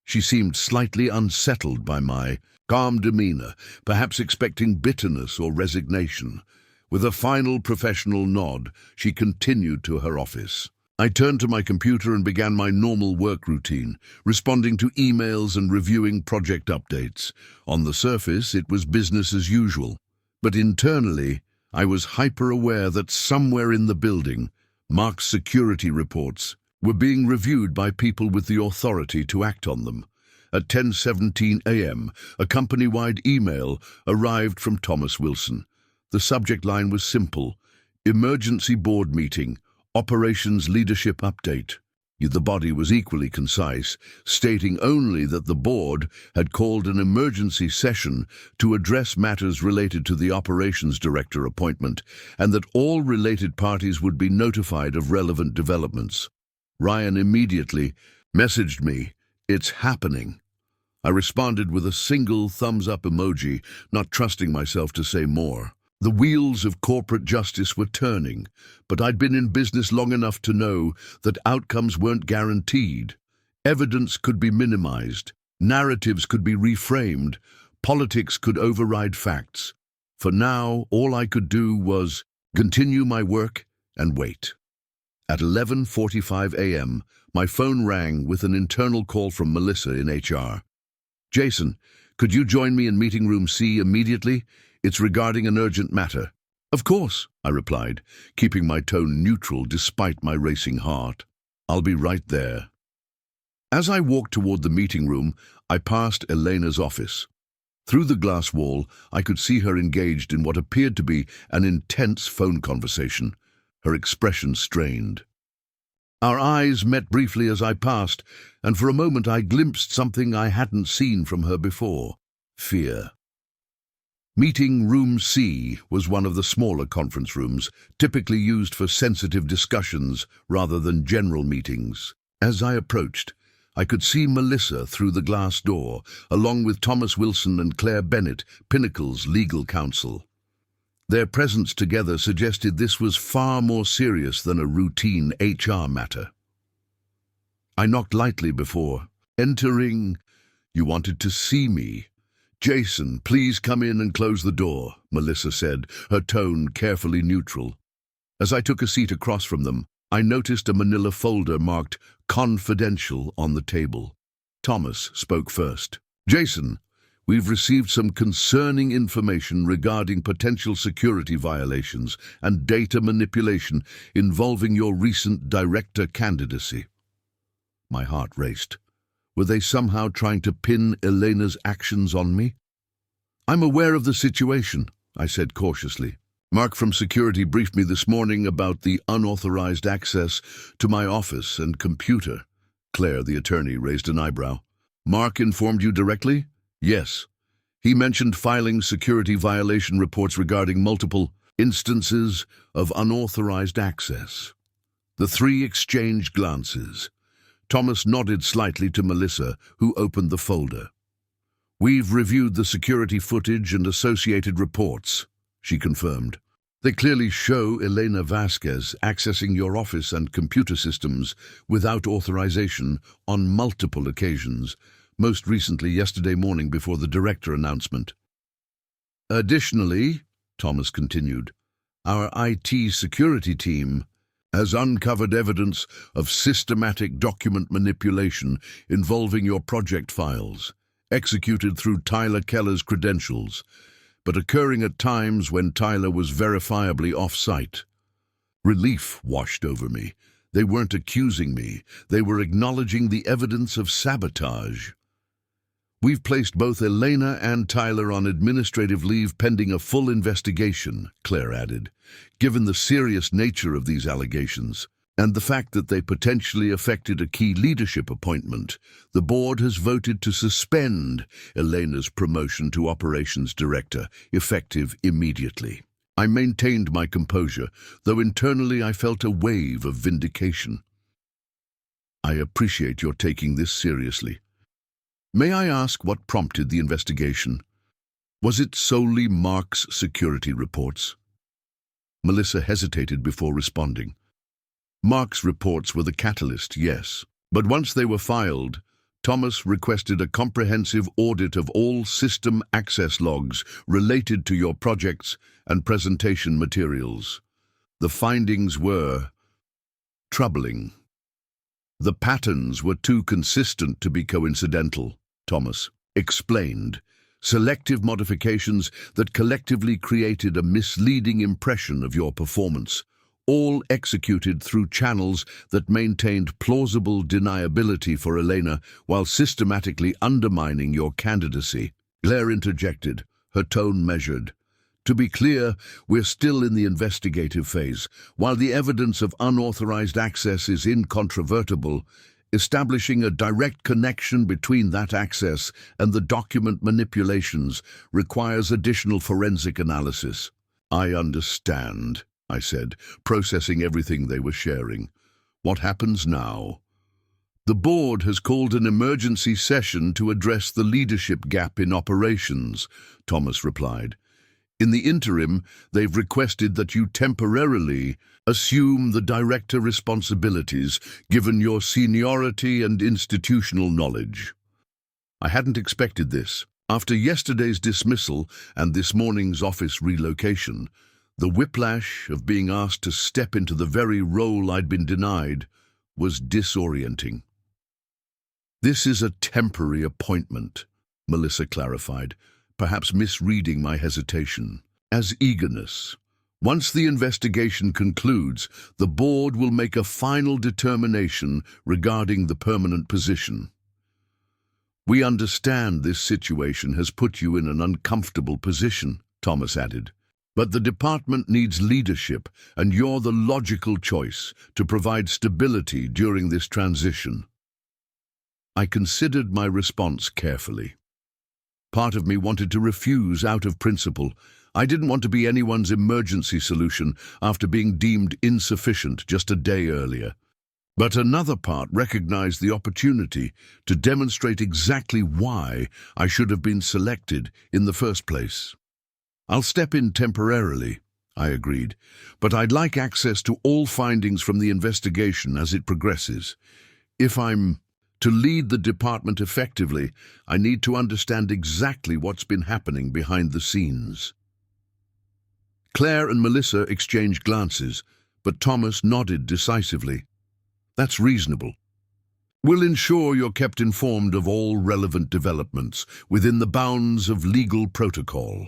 She seemed slightly unsettled by my calm demeanor, perhaps expecting bitterness or resignation. With a final professional nod, she continued to her office. I turned to my computer and began my normal work routine, responding to emails and reviewing project updates. On the surface, it was business as usual, but internally, I was hyper-aware that somewhere in the building, Mark's security reports were being reviewed by people with the authority to act on them. At 10:17 a.m., a company-wide email arrived from Thomas Wilson. The subject line was simple: Emergency Board Meeting, Operations Leadership Update. The body was equally concise, stating only that the board had called an emergency session to address matters related to the operations director appointment, and that all related parties would be notified of relevant developments. Ryan immediately messaged me, "It's happening." I responded with a single thumbs-up emoji, not trusting myself to say more. The wheels of corporate justice were turning, but I'd been in business long enough to know that outcomes weren't guaranteed. Evidence could be minimized, narratives could be reframed, politics could override facts. For now, all I could do was continue my work and wait. At 11:45 a.m., my phone rang with an internal call from Melissa in HR. "Jason, could you join me in meeting room C immediately? It's regarding an urgent matter." "Of course," I replied, keeping my tone neutral despite my racing heart. "I'll be right there." As I walked toward the meeting room, I passed Elena's office. Through the glass wall, I could see her engaged in what appeared to be an intense phone conversation, her expression strained. Our eyes met briefly as I passed, and for a moment I glimpsed something I hadn't seen from her before: fear. Meeting Room C was one of the smaller conference rooms, typically used for sensitive discussions rather than general meetings. As I approached, I could see Melissa through the glass door, along with Thomas Wilson and Claire Bennett, Pinnacle's legal counsel. Their presence together suggested this was far more serious than a routine HR matter. I knocked lightly before entering. "You wanted to see me," "Jason, please come in and close the door," Melissa said, her tone carefully neutral. As I took a seat across from them, I noticed a manila folder marked "Confidential" on the table. Thomas spoke first. "Jason, we've received some concerning information regarding potential security violations and data manipulation involving your recent director candidacy." My heart raced. Were they somehow trying to pin Elena's actions on me? "I'm aware of the situation," I said cautiously. "Mark from security briefed me this morning about the unauthorized access to my office and computer." Claire, the attorney, raised an eyebrow. "Mark informed you directly?" "Yes. He mentioned filing security violation reports regarding multiple instances of unauthorized access." The three exchanged glances. Thomas nodded slightly to Melissa, who opened the folder. "We've reviewed the security footage and associated reports," she confirmed. "They clearly show Elena Vasquez accessing your office and computer systems without authorization on multiple occasions, most recently yesterday morning before the director announcement. Additionally," Thomas continued, "our IT security team has uncovered evidence of systematic document manipulation involving your project files, executed through Tyler Keller's credentials, but occurring at times when Tyler was verifiably off-site." Relief washed over me. They weren't accusing me. They were acknowledging the evidence of sabotage. "We've placed both Elena and Tyler on administrative leave pending a full investigation," Claire added. "Given the serious nature of these allegations and the fact that they potentially affected a key leadership appointment, the board has voted to suspend Elena's promotion to operations director, effective immediately." I maintained my composure, though internally I felt a wave of vindication. "I appreciate your taking this seriously. May I ask what prompted the investigation? Was it solely Mark's security reports?" Melissa hesitated before responding. "Mark's reports were the catalyst, yes. But once they were filed, Thomas requested a comprehensive audit of all system access logs related to your projects and presentation materials. The findings were troubling. The patterns were too consistent to be coincidental," Thomas explained. "Selective modifications that collectively created a misleading impression of your performance, all executed through channels that maintained plausible deniability for Elena while systematically undermining your candidacy." Claire interjected, her tone measured. "To be clear, we're still in the investigative phase. While the evidence of unauthorized access is incontrovertible, establishing a direct connection between that access and the document manipulations requires additional forensic analysis." "I understand," I said, processing everything they were sharing. "What happens now?" "The board has called an emergency session to address the leadership gap in operations," Thomas replied. "In the interim, they've requested that you temporarily assume the director responsibilities, given your seniority and institutional knowledge." I hadn't expected this. After yesterday's dismissal and this morning's office relocation, the whiplash of being asked to step into the very role I'd been denied was disorienting. "This is a temporary appointment," Melissa clarified, perhaps misreading my hesitation as eagerness. "Once the investigation concludes, the board will make a final determination regarding the permanent position." "We understand this situation has put you in an uncomfortable position," Thomas added. "But the department needs leadership, and you're the logical choice to provide stability during this transition." I considered my response carefully. Part of me wanted to refuse out of principle. I didn't want to be anyone's emergency solution after being deemed insufficient just a day earlier. But another part recognized the opportunity to demonstrate exactly why I should have been selected in the first place. "I'll step in temporarily," I agreed, "but I'd like access to all findings from the investigation as it progresses. If I'm To lead the department effectively, I need to understand exactly what's been happening behind the scenes. Claire and Melissa exchanged glances, but Thomas nodded decisively. That's reasonable. We'll ensure you're kept informed of all relevant developments within the bounds of legal protocol.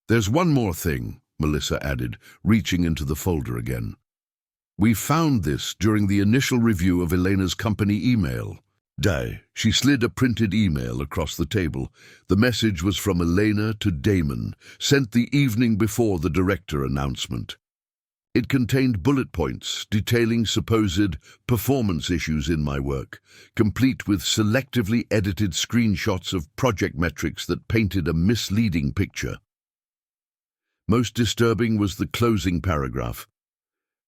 There's one more thing, Melissa added, reaching into the folder again. We found this during the initial review of Elena's company email. She slid a printed email across the table. The message was from Elena to Damon, sent the evening before the director announcement. It contained bullet points detailing supposed performance issues in my work, complete with selectively edited screenshots of project metrics that painted a misleading picture. Most disturbing was the closing paragraph.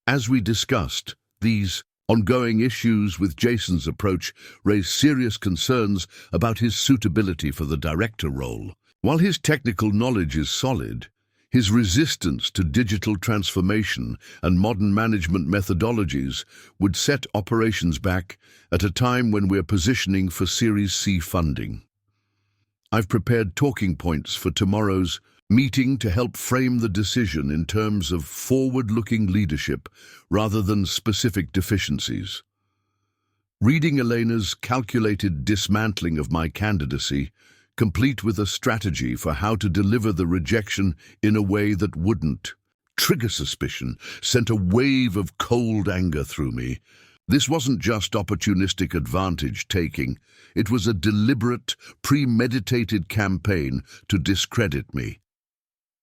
As we discussed, these ongoing issues with Jason's approach raised serious concerns about his suitability for the director role. While his technical knowledge is solid, his resistance to digital transformation and modern management methodologies would set operations back at a time when we're positioning for Series C funding. I've prepared talking points for tomorrow's meeting to help frame the decision in terms of forward-looking leadership rather than specific deficiencies. Reading Elena's calculated dismantling of my candidacy, complete with a strategy for how to deliver the rejection in a way that wouldn't trigger suspicion, sent a wave of cold anger through me. This wasn't just opportunistic advantage-taking, it was a deliberate, premeditated campaign to discredit me.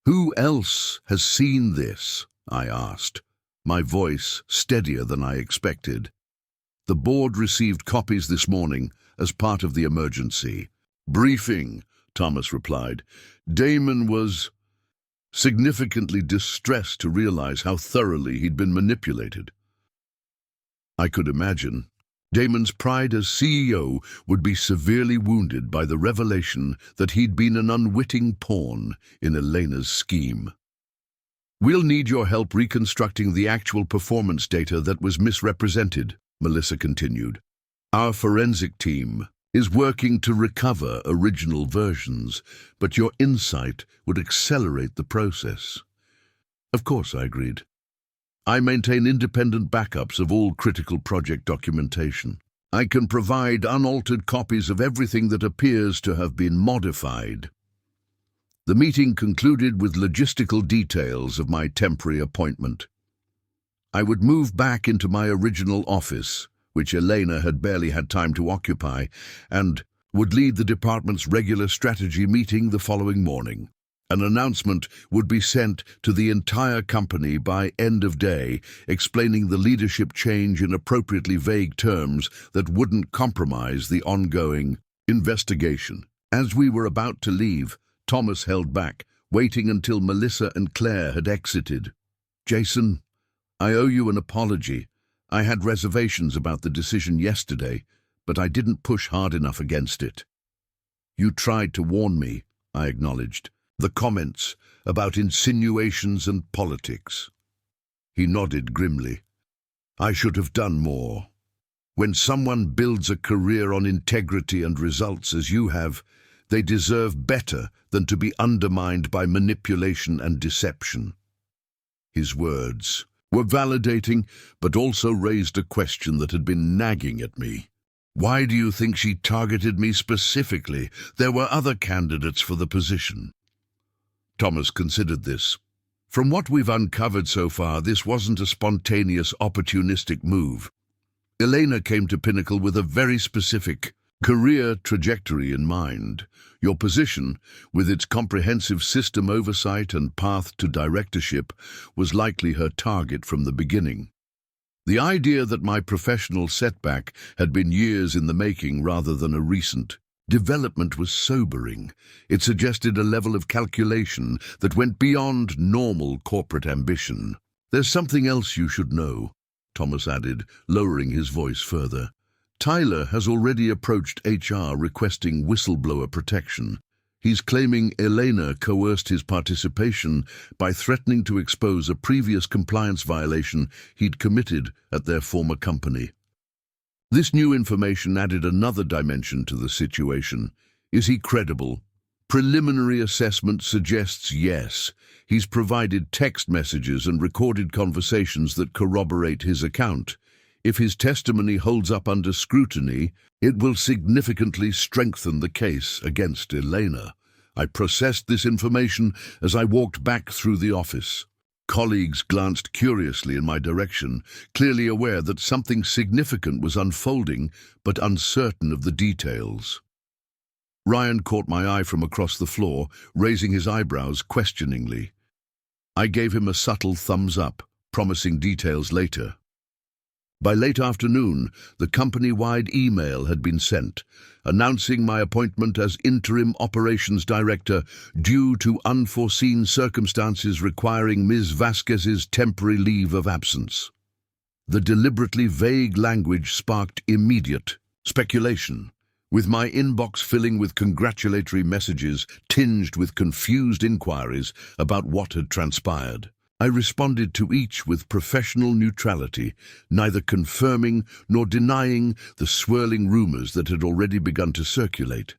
Who else has seen this? I asked, my voice steadier than I expected. The board received copies this morning as part of the emergency briefing, Thomas replied. Damon was significantly distressed to realize how thoroughly he'd been manipulated. I could imagine. Damon's pride as CEO would be severely wounded by the revelation that he'd been an unwitting pawn in Elena's scheme. We'll need your help reconstructing the actual performance data that was misrepresented, Melissa continued. Our forensic team is working to recover original versions, but your insight would accelerate the process. Of course, I agreed. I maintain independent backups of all critical project documentation. I can provide unaltered copies of everything that appears to have been modified. The meeting concluded with logistical details of my temporary appointment. I would move back into my original office, which Elena had barely had time to occupy, and would lead the department's regular strategy meeting the following morning. An announcement would be sent to the entire company by end of day, explaining the leadership change in appropriately vague terms that wouldn't compromise the ongoing investigation. As we were about to leave, Thomas held back, waiting until Melissa and Claire had exited. Jason, I owe you an apology. I had reservations about the decision yesterday, but I didn't push hard enough against it. You tried to warn me, I acknowledged. The comments about insinuations and politics. He nodded grimly. I should have done more. When someone builds a career on integrity and results as you have, they deserve better than to be undermined by manipulation and deception. His words were validating, but also raised a question that had been nagging at me. Why do you think she targeted me specifically? There were other candidates for the position. Thomas considered this. From what we've uncovered so far, this wasn't a spontaneous, opportunistic move. Elena came to Pinnacle with a very specific career trajectory in mind. Your position, with its comprehensive system oversight and path to directorship, was likely her target from the beginning. The idea that my professional setback had been years in the making rather than a recent development was sobering. It suggested a level of calculation that went beyond normal corporate ambition. There's something else you should know, Thomas added, lowering his voice further. Tyler has already approached HR requesting whistleblower protection. He's claiming Elena coerced his participation by threatening to expose a previous compliance violation he'd committed at their former company. This new information added another dimension to the situation. Is he credible? Preliminary assessment suggests yes. He's provided text messages and recorded conversations that corroborate his account. If his testimony holds up under scrutiny, it will significantly strengthen the case against Elena. I processed this information as I walked back through the office. Colleagues glanced curiously in my direction, clearly aware that something significant was unfolding, but uncertain of the details. Ryan caught my eye from across the floor, raising his eyebrows questioningly. I gave him a subtle thumbs up, promising details later. By late afternoon, the company-wide email had been sent, announcing my appointment as interim operations director due to unforeseen circumstances requiring Ms. Vasquez's temporary leave of absence. The deliberately vague language sparked immediate speculation, with my inbox filling with congratulatory messages tinged with confused inquiries about what had transpired. I responded to each with professional neutrality, neither confirming nor denying the swirling rumors that had already begun to circulate.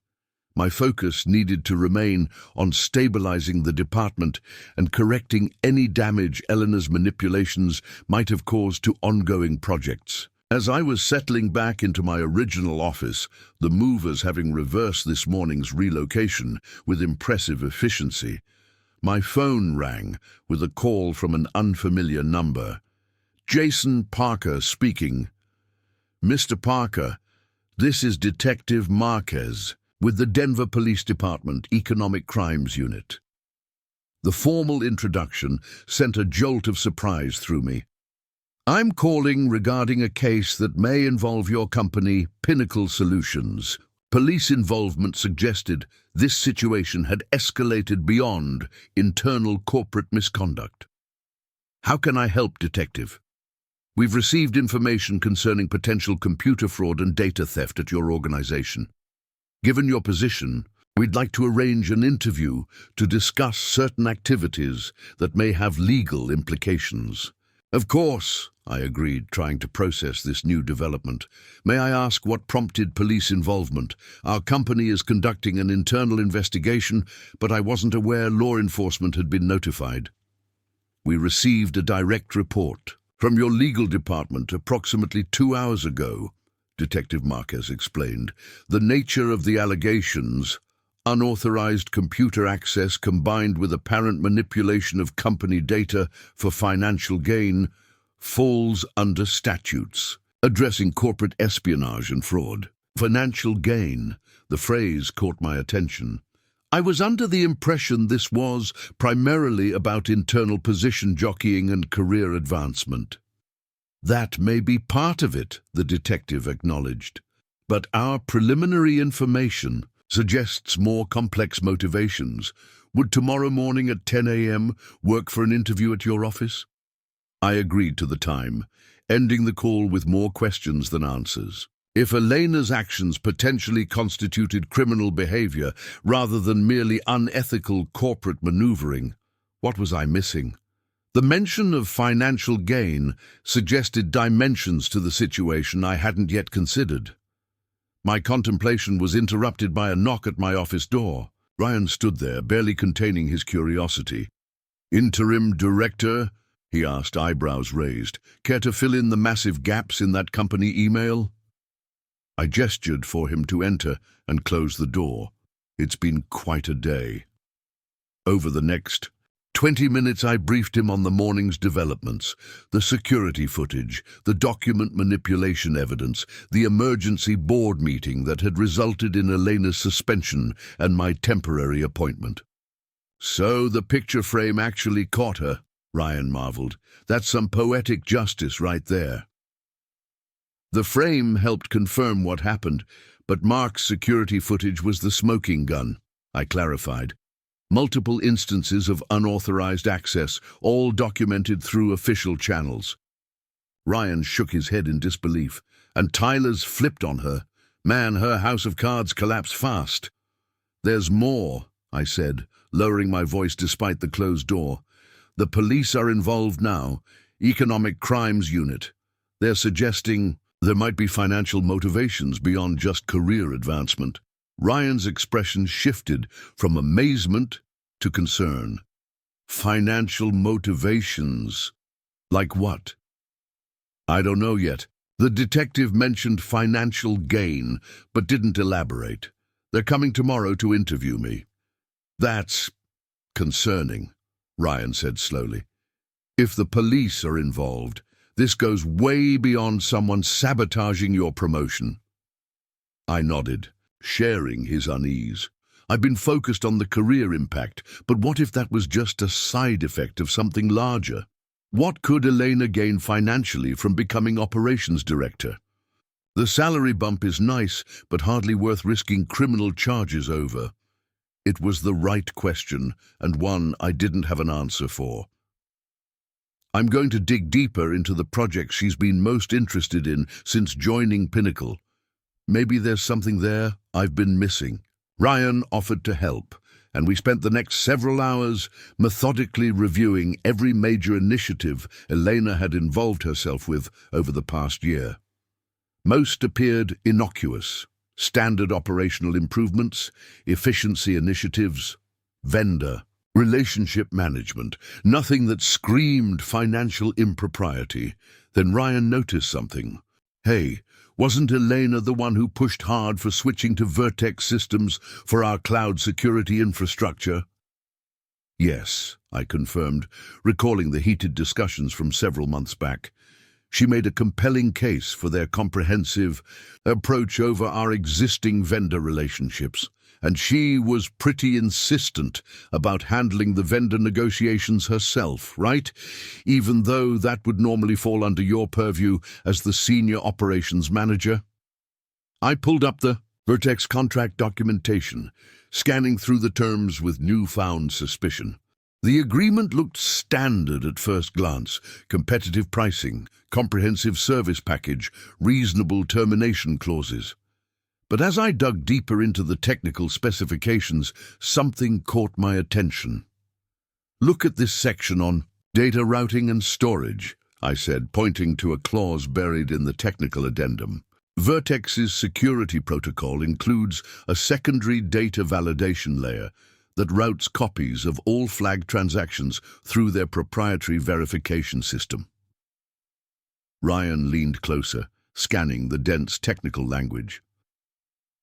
My focus needed to remain on stabilizing the department and correcting any damage Elena's manipulations might have caused to ongoing projects. As I was settling back into my original office, the movers having reversed this morning's relocation with impressive efficiency, my phone rang with a call from an unfamiliar number. Jason Parker speaking. Mr. Parker, this is Detective Marquez with the Denver Police Department Economic Crimes Unit. The formal introduction sent a jolt of surprise through me. I'm calling regarding a case that may involve your company, Pinnacle Solutions. Police involvement suggested this situation had escalated beyond internal corporate misconduct. How can I help, Detective? We've received information concerning potential computer fraud and data theft at your organization. Given your position, we'd like to arrange an interview to discuss certain activities that may have legal implications. Of course, I agreed, trying to process this new development. May I ask what prompted police involvement? Our company is conducting an internal investigation, but I wasn't aware law enforcement had been notified. We received a direct report from your legal department approximately 2 hours ago, Detective Marquez explained. The nature of the allegations, unauthorized computer access combined with apparent manipulation of company data for financial gain, falls under statutes addressing corporate espionage and fraud. Financial gain, the phrase caught my attention. I was under the impression this was primarily about internal position jockeying and career advancement. That may be part of it, the detective acknowledged, but our preliminary information suggests more complex motivations. Would tomorrow morning at 10 a.m. work for an interview at your office? I agreed to the time, ending the call with more questions than answers. If Elena's actions potentially constituted criminal behavior rather than merely unethical corporate maneuvering, what was I missing? The mention of financial gain suggested dimensions to the situation I hadn't yet considered. My contemplation was interrupted by a knock at my office door. Ryan stood there, barely containing his curiosity. "Interim director?" he asked, eyebrows raised. "Care to fill in the massive gaps in that company email?" I gestured for him to enter and close the door. It's been quite a day. Over the next 20 minutes I briefed him on the morning's developments, the security footage, the document manipulation evidence, the emergency board meeting that had resulted in Elena's suspension and my temporary appointment. "So the picture frame actually caught her," Ryan marveled. "That's some poetic justice right there." The frame helped confirm what happened, but Mark's security footage was the smoking gun, I clarified. Multiple instances of unauthorized access, all documented through official channels. Ryan shook his head in disbelief, and Tyler's flipped on her. Man, her house of cards collapsed fast. "There's more," I said, lowering my voice despite the closed door. "The police are involved now. Economic Crimes Unit. They're suggesting There might be financial motivations beyond just career advancement. Ryan's expression shifted from amazement to concern. Financial motivations? Like what? I don't know yet. The detective mentioned financial gain, but didn't elaborate. They're coming tomorrow to interview me. That's concerning, Ryan said slowly. If the police are involved, this goes way beyond someone sabotaging your promotion. I nodded, sharing his unease. I've been focused on the career impact, but what if that was just a side effect of something larger? What could Elena gain financially from becoming operations director? The salary bump is nice, but hardly worth risking criminal charges over. It was the right question, and one I didn't have an answer for. I'm going to dig deeper into the project she's been most interested in since joining Pinnacle. Maybe there's something there I've been missing. Ryan offered to help, and we spent the next several hours methodically reviewing every major initiative Elena had involved herself with over the past year. Most appeared innocuous: standard operational improvements, efficiency initiatives, vendor, relationship management, nothing that screamed financial impropriety. Then Ryan noticed something. Hey, wasn't Elena the one who pushed hard for switching to Vertex systems for our cloud security infrastructure? Yes, I confirmed, recalling the heated discussions from several months back. She made a compelling case for their comprehensive approach over our existing vendor relationships, and she was pretty insistent about handling the vendor negotiations herself, right? Even though that would normally fall under your purview as the senior operations manager. I pulled up the Vertex contract documentation, scanning through the terms with newfound suspicion. The agreement looked standard at first glance: competitive pricing, comprehensive service package, reasonable termination clauses. But as I dug deeper into the technical specifications, something caught my attention. Look at this section on data routing and storage, I said, pointing to a clause buried in the technical addendum. Vertex's security protocol includes a secondary data validation layer that routes copies of all flagged transactions through their proprietary verification system. Ryan leaned closer, scanning the dense technical language.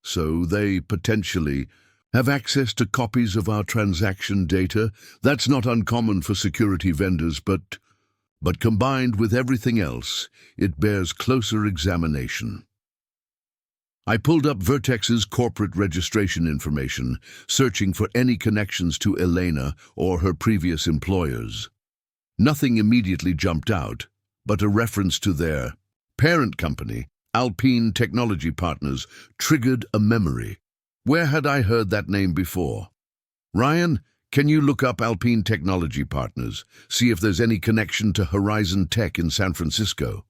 So they potentially have access to copies of our transaction data? That's not uncommon for security vendors, but combined with everything else, it bears closer examination. I pulled up Vertex's corporate registration information, searching for any connections to Elena or her previous employers. Nothing immediately jumped out, but a reference to their parent company, Alpine Technology Partners, triggered a memory. Where had I heard that name before? Ryan, can you look up Alpine Technology Partners, see if there's any connection to Horizon Tech in San Francisco?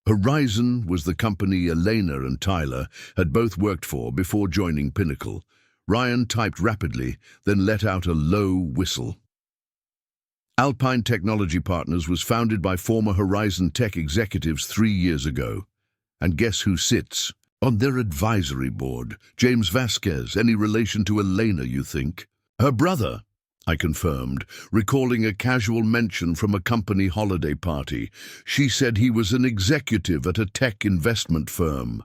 Horizon was the company Elena and Tyler had both worked for before joining Pinnacle. Ryan typed rapidly, then let out a low whistle. Alpine Technology Partners was founded by former Horizon Tech executives 3 years ago. And guess who sits on their advisory board? James Vasquez. Any relation to Elena, you think? Her brother, I confirmed, recalling a casual mention from a company holiday party. She said he was an executive at a tech investment firm.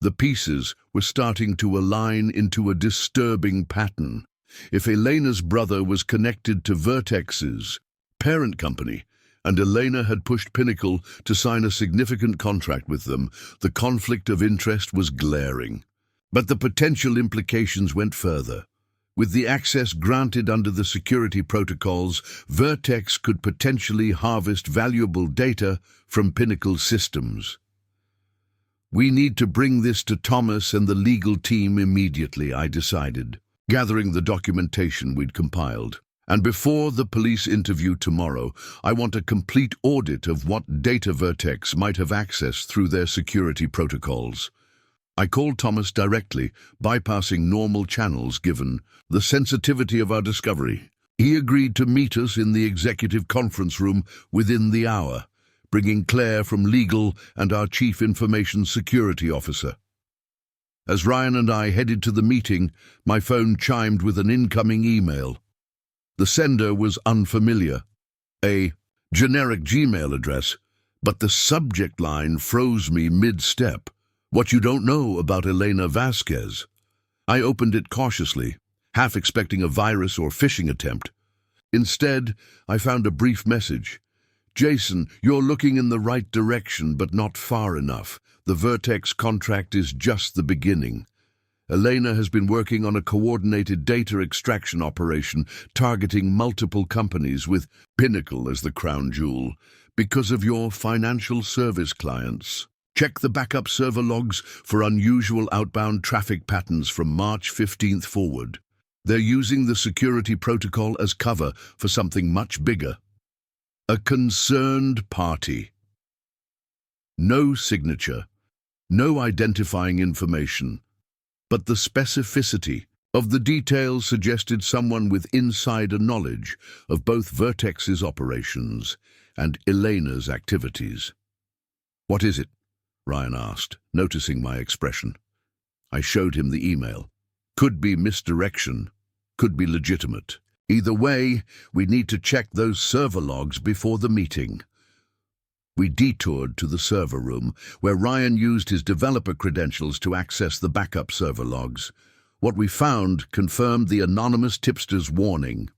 The pieces were starting to align into a disturbing pattern. If Elena's brother was connected to Vertex's parent company, and Elena had pushed Pinnacle to sign a significant contract with them, the conflict of interest was glaring. But the potential implications went further. With the access granted under the security protocols, Vertex could potentially harvest valuable data from Pinnacle systems. We need to bring this to Thomas and the legal team immediately, I decided, gathering the documentation we'd compiled. And before the police interview tomorrow, I want a complete audit of what data Vertex might have accessed through their security protocols. I called Thomas directly, bypassing normal channels given the sensitivity of our discovery. He agreed to meet us in the executive conference room within the hour, bringing Claire from legal and our Chief Information Security Officer. As Ryan and I headed to the meeting, my phone chimed with an incoming email. The sender was unfamiliar, a generic Gmail address, but the subject line froze me mid-step. What you don't know about Elena Vasquez. I opened it cautiously, half expecting a virus or phishing attempt. Instead, I found a brief message. Jason, you're looking in the right direction, but not far enough. The Vertex contract is just the beginning. Elena has been working on a coordinated data extraction operation targeting multiple companies with Pinnacle as the crown jewel because of your financial service clients. Check the backup server logs for unusual outbound traffic patterns from March 15th forward. They're using the security protocol as cover for something much bigger. A concerned party. No signature, no identifying information, but the specificity of the details suggested someone with insider knowledge of both Vertex's operations and Elena's activities. What is it? Ryan asked, noticing my expression. I showed him the email. Could be misdirection, could be legitimate. Either way, we need to check those server logs before the meeting. We detoured to the server room, where Ryan used his developer credentials to access the backup server logs. What we found confirmed the anonymous tipster's warning.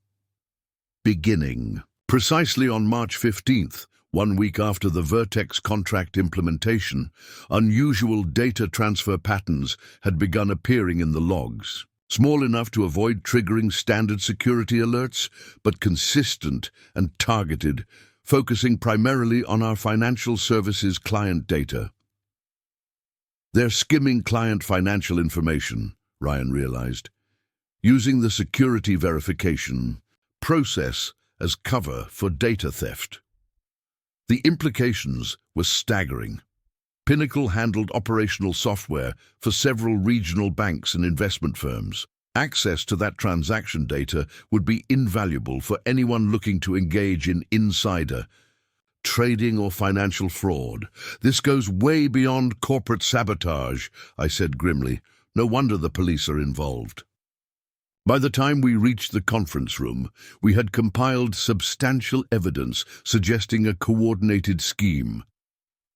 Beginning. Precisely on March 15th, 1 week after the Vertex contract implementation, unusual data transfer patterns had begun appearing in the logs. Small enough to avoid triggering standard security alerts, but consistent and targeted, focusing primarily on our financial services client data. They're skimming client financial information, Ryan realized, using the security verification process as cover for data theft. The implications were staggering. Pinnacle handled operational software for several regional banks and investment firms. Access to that transaction data would be invaluable for anyone looking to engage in insider trading or financial fraud. This goes way beyond corporate sabotage, I said grimly. No wonder the police are involved. By the time we reached the conference room, we had compiled substantial evidence suggesting a coordinated scheme.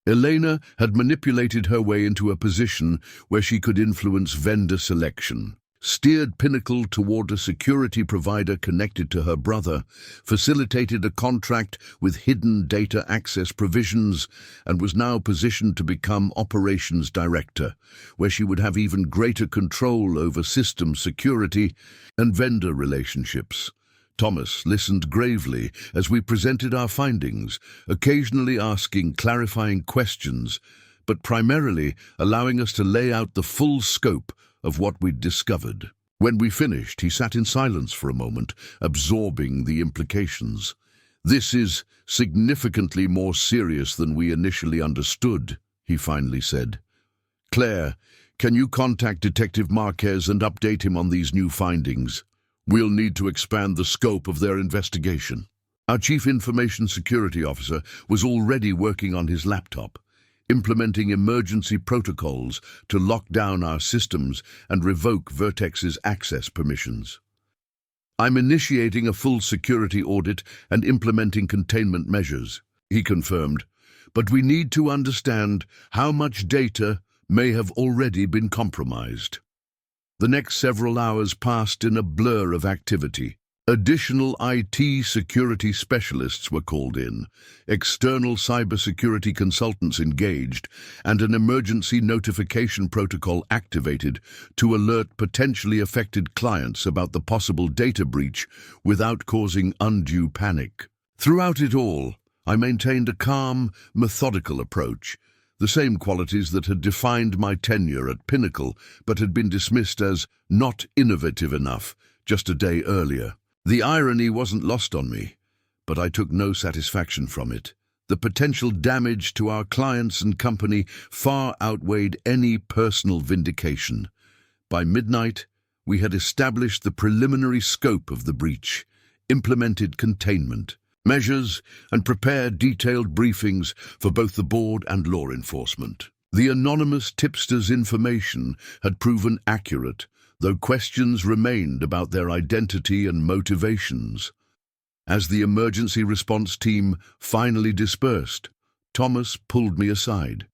Elena had manipulated her way into a position where she could influence vendor selection, steered Pinnacle toward a security provider connected to her brother, facilitated a contract with hidden data access provisions, and was now positioned to become operations director, where she would have even greater control over system security and vendor relationships. Thomas listened gravely as we presented our findings, occasionally asking clarifying questions, but primarily allowing us to lay out the full scope of what we'd discovered. When we finished, he sat in silence for a moment, absorbing the implications. This is significantly more serious than we initially understood, he finally said. Claire, can you contact Detective Marquez and update him on these new findings? We'll need to expand the scope of their investigation. Our Chief Information Security Officer was already working on his laptop, implementing emergency protocols to lock down our systems and revoke Vertex's access permissions. I'm initiating a full security audit and implementing containment measures, he confirmed, but we need to understand how much data may have already been compromised. The next several hours passed in a blur of activity. Additional IT security specialists were called in, external cybersecurity consultants engaged, and an emergency notification protocol activated to alert potentially affected clients about the possible data breach without causing undue panic. Throughout it all, I maintained a calm, methodical approach, the same qualities that had defined my tenure at Pinnacle but had been dismissed as not innovative enough just a day earlier. The irony wasn't lost on me, but I took no satisfaction from it. The potential damage to our clients and company far outweighed any personal vindication. By midnight, we had established the preliminary scope of the breach, implemented containment, measures and prepare detailed briefings for both the board and law enforcement. The anonymous tipster's information had proven accurate, though questions remained about their identity and motivations. As the emergency response team finally dispersed, Thomas pulled me aside.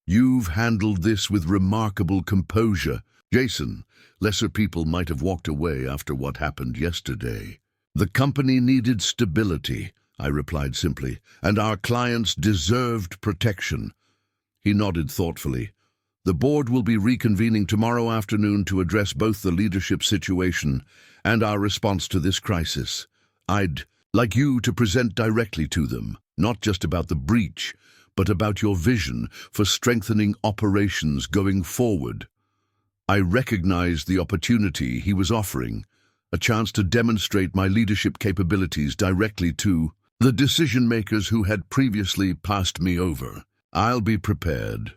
"You've handled this with remarkable composure. Jason, lesser people might have walked away after what happened yesterday." "The company needed stability," I replied simply, "and our clients deserved protection." He nodded thoughtfully. "The board will be reconvening tomorrow afternoon to address both the leadership situation and our response to this crisis. I'd like you to present directly to them, not just about the breach, but about your vision for strengthening operations going forward." I recognized the opportunity he was offering, a chance to demonstrate my leadership capabilities directly to the decision-makers who had previously passed me over. I'll be prepared.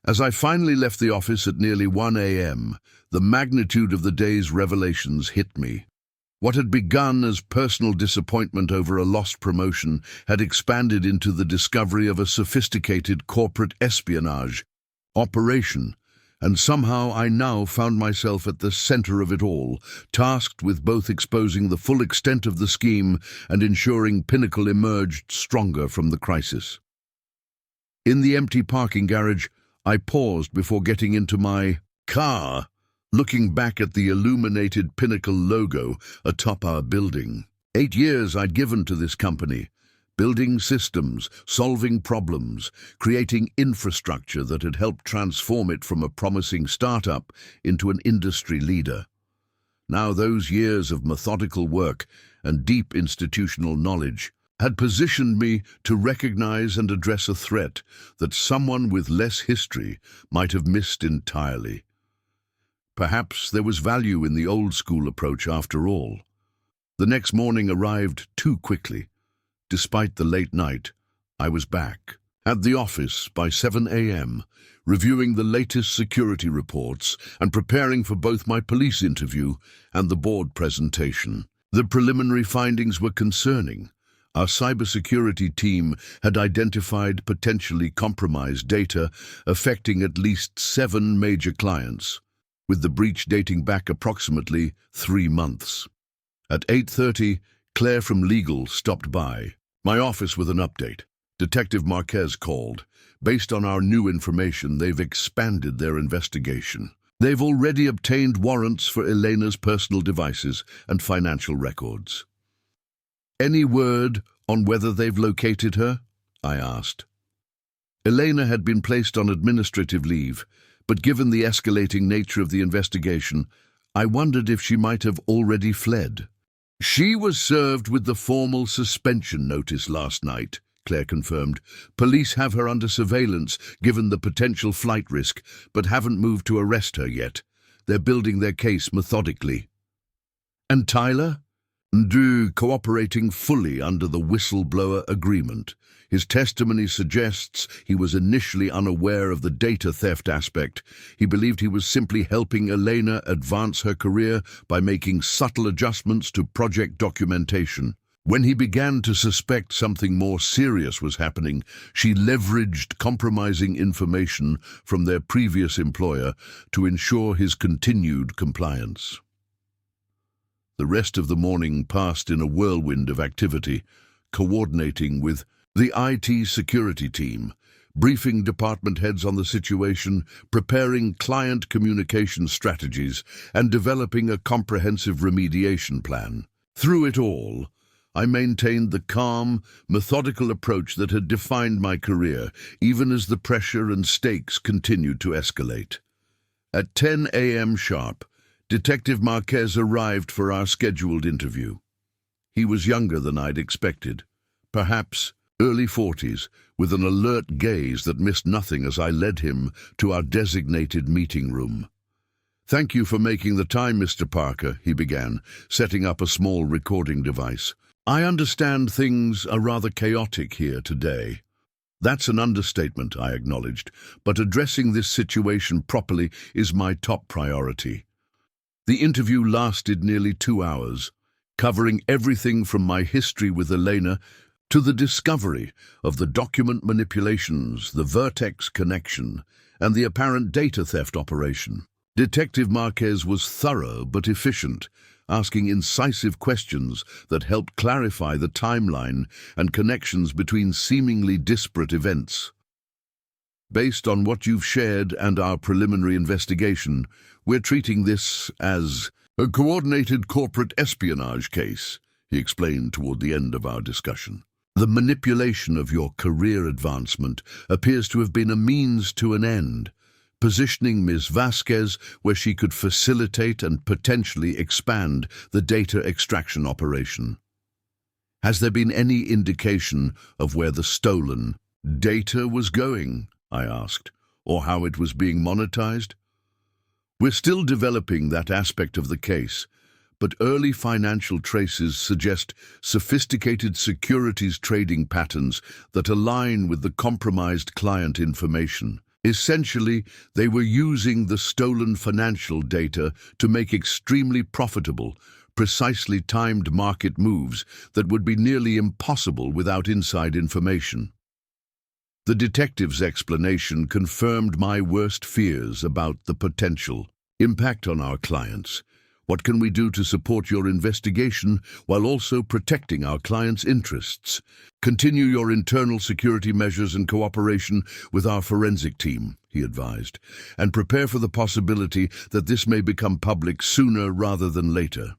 As I finally left the office at nearly 1 a.m., the magnitude of the day's revelations hit me. What had begun as personal disappointment over a lost promotion had expanded into the discovery of a sophisticated corporate espionage operation, and somehow I now found myself at the center of it all, tasked with both exposing the full extent of the scheme and ensuring Pinnacle emerged stronger from the crisis. In the empty parking garage, I paused before getting into my car, looking back at the illuminated Pinnacle logo atop our building. 8 years I'd given to this company, building systems, solving problems, creating infrastructure that had helped transform it from a promising startup into an industry leader. Now those years of methodical work and deep institutional knowledge had positioned me to recognize and address a threat that someone with less history might have missed entirely. Perhaps there was value in the old-school approach after all. The next morning arrived too quickly. Despite the late night, I was back at the office by 7 a.m., reviewing the latest security reports and preparing for both my police interview and the board presentation. The preliminary findings were concerning. Our cybersecurity team had identified potentially compromised data affecting at least 7 major clients, with the breach dating back approximately 3 months. At 8:30, Claire from legal stopped by my office with an update. Detective Marquez called. Based on our new information, they've expanded their investigation. They've already obtained warrants for Elena's personal devices and financial records. "Any word on whether they've located her?" I asked. Elena had been placed on administrative leave, but given the escalating nature of the investigation, I wondered if she might have already fled. "She was served with the formal suspension notice last night," Claire confirmed. "Police have her under surveillance given the potential flight risk, but haven't moved to arrest her yet. They're building their case methodically." "And Tyler?" "Ndu cooperating fully under the whistleblower agreement. His testimony suggests he was initially unaware of the data theft aspect. He believed he was simply helping Elena advance her career by making subtle adjustments to project documentation. When he began to suspect something more serious was happening, she leveraged compromising information from their previous employer to ensure his continued compliance." The rest of the morning passed in a whirlwind of activity, coordinating with the IT security team, briefing department heads on the situation, preparing client communication strategies, and developing a comprehensive remediation plan. Through it all, I maintained the calm, methodical approach that had defined my career, even as the pressure and stakes continued to escalate. At 10 a.m. sharp, Detective Marquez arrived for our scheduled interview. He was younger than I'd expected, perhaps early 40s, with an alert gaze that missed nothing as I led him to our designated meeting room. "Thank you for making the time, Mr. Parker," he began, setting up a small recording device. "I understand things are rather chaotic here today." "That's an understatement," I acknowledged, "but addressing this situation properly is my top priority." The interview lasted nearly 2 hours. covering everything from my history with Elena to the discovery of the document manipulations, the Vertex connection, and the apparent data theft operation. Detective Marquez was thorough but efficient, asking incisive questions that helped clarify the timeline and connections between seemingly disparate events. Based on what you've shared and our preliminary investigation, we're treating this as a coordinated corporate espionage case, he explained toward the end of our discussion. The manipulation of your career advancement appears to have been a means to an end, positioning Ms. Vasquez where she could facilitate and potentially expand the data extraction operation. Has there been any indication of where the stolen data was going, I asked, or how it was being monetized? We're still developing that aspect of the case, but early financial traces suggest sophisticated securities trading patterns that align with the compromised client information. Essentially, they were using the stolen financial data to make extremely profitable, precisely timed market moves that would be nearly impossible without inside information. The detective's explanation confirmed my worst fears about the potential impact on our clients. What can we do to support your investigation while also protecting our clients' interests? Continue your internal security measures and cooperation with our forensic team, he advised, and prepare for the possibility that this may become public sooner rather than later.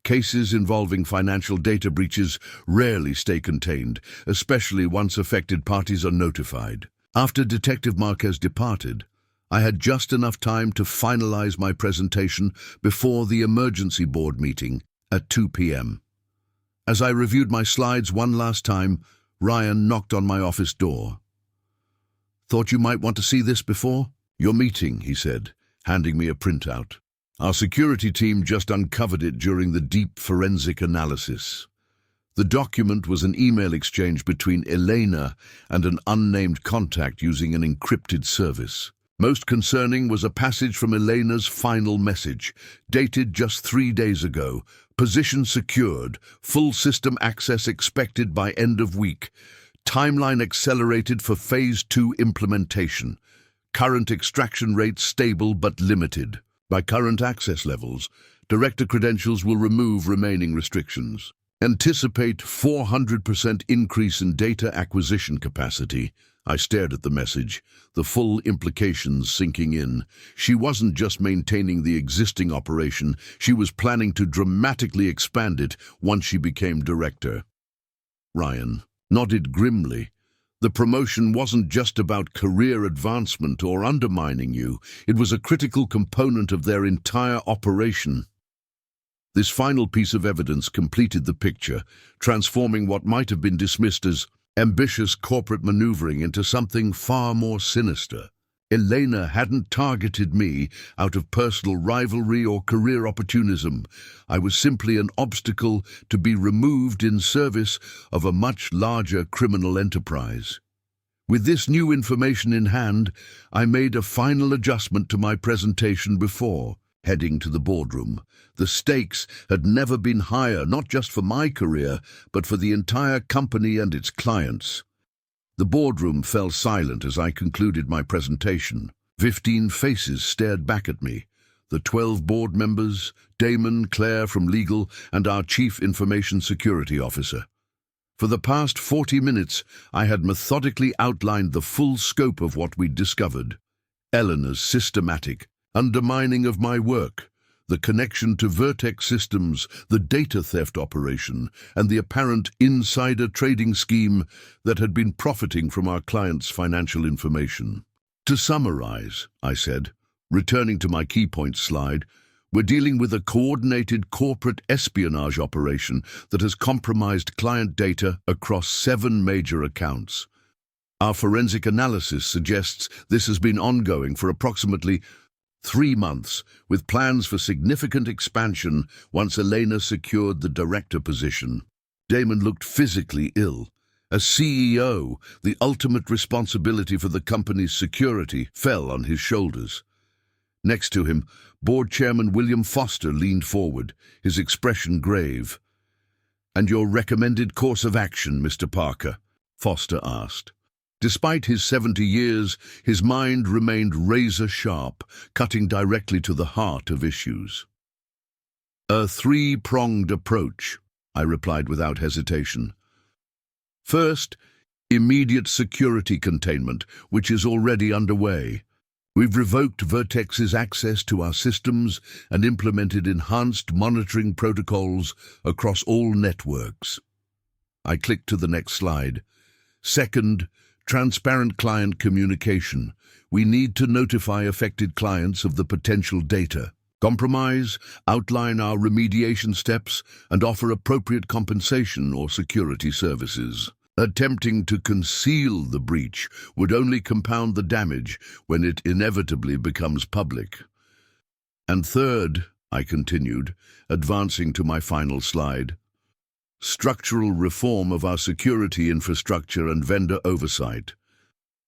Cases involving financial data breaches rarely stay contained, especially once affected parties are notified. After Detective Marquez departed, I had just enough time to finalize my presentation before the emergency board meeting at 2 p.m. As I reviewed my slides one last time, Ryan knocked on my office door. "Thought you might want to see this before?" "Your meeting," he said, handing me a printout. "Our security team just uncovered it during the deep forensic analysis." The document was an email exchange between Elena and an unnamed contact using an encrypted service. Most concerning was a passage from Elena's final message, dated just 3 days ago. "Position secured, full system access expected by end of week. Timeline accelerated for Phase 2 implementation. Current extraction rate stable but limited. By current access levels, director credentials will remove remaining restrictions. Anticipate 400% increase in data acquisition capacity." I stared at the message, the full implications sinking in. She wasn't just maintaining the existing operation, she was planning to dramatically expand it once she became director. Ryan nodded grimly. The promotion wasn't just about career advancement or undermining you, it was a critical component of their entire operation. This final piece of evidence completed the picture, transforming what might have been dismissed as ambitious corporate maneuvering into something far more sinister. Elena hadn't targeted me out of personal rivalry or career opportunism. I was simply an obstacle to be removed in service of a much larger criminal enterprise. With this new information in hand, I made a final adjustment to my presentation before heading to the boardroom. The stakes had never been higher, not just for my career, but for the entire company and its clients. The boardroom fell silent as I concluded my presentation. 15 faces stared back at me. The 12 board members, Damon, Claire from legal, and our Chief Information Security Officer. For the past 40 minutes, I had methodically outlined the full scope of what we'd discovered. Elena's systematic undermining of my work, the connection to Vertex systems, the data theft operation, and the apparent insider trading scheme that had been profiting from our clients' financial information. To summarize, I said, returning to my key points slide, we're dealing with a coordinated corporate espionage operation that has compromised client data across 7 major accounts. Our forensic analysis suggests this has been ongoing for approximately 3 months, with plans for significant expansion once Elena secured the director position. Damon looked physically ill. As CEO, the ultimate responsibility for the company's security fell on his shoulders. Next to him, board chairman William Foster leaned forward, his expression grave. "And your recommended course of action, Mr. Parker?" Foster asked. Despite his 70 years, his mind remained razor-sharp, cutting directly to the heart of issues. "A three-pronged approach," I replied without hesitation. "First, immediate security containment, which is already underway. We've revoked Vertex's access to our systems and implemented enhanced monitoring protocols across all networks." I clicked to the next slide. "Second, transparent client communication. We need to notify affected clients of the potential data compromise, outline our remediation steps, and offer appropriate compensation or security services. Attempting to conceal the breach would only compound the damage when it inevitably becomes public." "And third," I continued, advancing to my final slide, "structural reform of our security infrastructure and vendor oversight.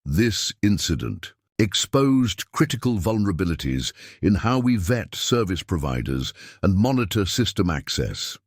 This incident exposed critical vulnerabilities in how we vet service providers and monitor system access.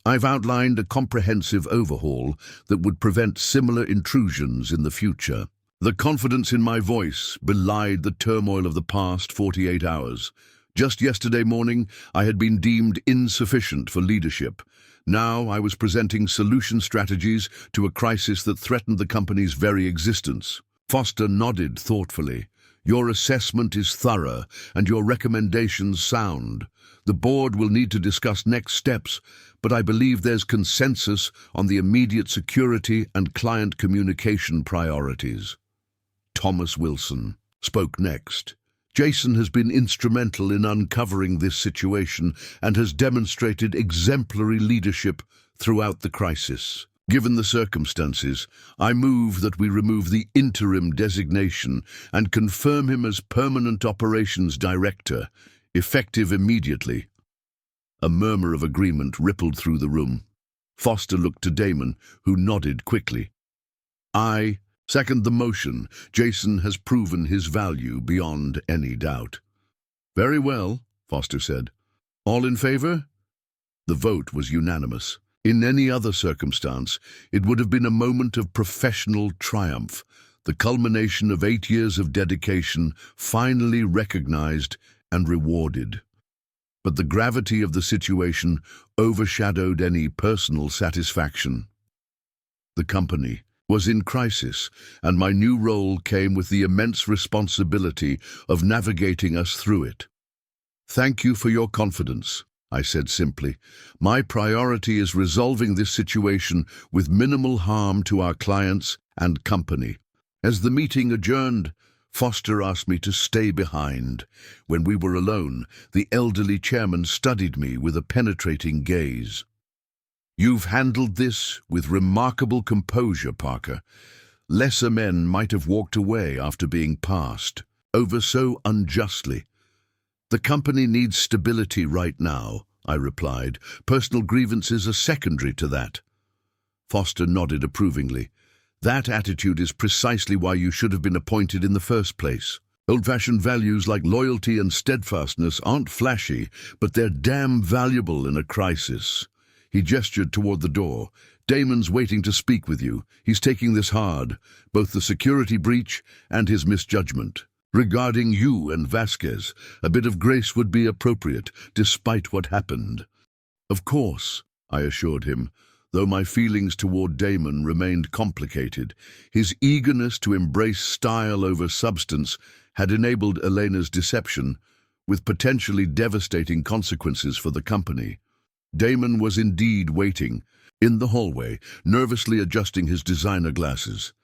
I've outlined a comprehensive overhaul that would prevent similar intrusions in the future." The confidence in my voice belied the turmoil of the past 48 hours. Just yesterday morning, I had been deemed insufficient for leadership. Now I was presenting solution strategies to a crisis that threatened the company's very existence. Foster nodded thoughtfully. "Your assessment is thorough and your recommendations sound. The board will need to discuss next steps, but I believe there's consensus on the immediate security and client communication priorities." Thomas Wilson spoke next. "Jason has been instrumental in uncovering this situation and has demonstrated exemplary leadership throughout the crisis. Given the circumstances, I move that we remove the interim designation and confirm him as permanent operations director, effective immediately." A murmur of agreement rippled through the room. Foster looked to Damon, who nodded quickly. "I second the motion. Jason has proven his value beyond any doubt." "Very well," Foster said. "All in favor?" The vote was unanimous. In any other circumstance, it would have been a moment of professional triumph, the culmination of 8 years of dedication finally recognized and rewarded. But the gravity of the situation overshadowed any personal satisfaction. The company was in crisis, and my new role came with the immense responsibility of navigating us through it. "Thank you for your confidence," I said simply. "My priority is resolving this situation with minimal harm to our clients and company." As the meeting adjourned, Foster asked me to stay behind. When we were alone, the elderly chairman studied me with a penetrating gaze. "You've handled this with remarkable composure, Parker. Lesser men might have walked away after being passed over so unjustly." "The company needs stability right now," I replied. "Personal grievances are secondary to that." Foster nodded approvingly. "That attitude is precisely why you should have been appointed in the first place. Old-fashioned values like loyalty and steadfastness aren't flashy, but they're damn valuable in a crisis." He gestured toward the door. "Damon's waiting to speak with you. He's taking this hard, both the security breach and his misjudgment. Regarding you and Vasquez, a bit of grace would be appropriate, despite what happened." "Of course," I assured him, though my feelings toward Damon remained complicated. His eagerness to embrace style over substance had enabled Elena's deception, with potentially devastating consequences for the company. Damon was indeed waiting, in the hallway, nervously adjusting his designer glasses.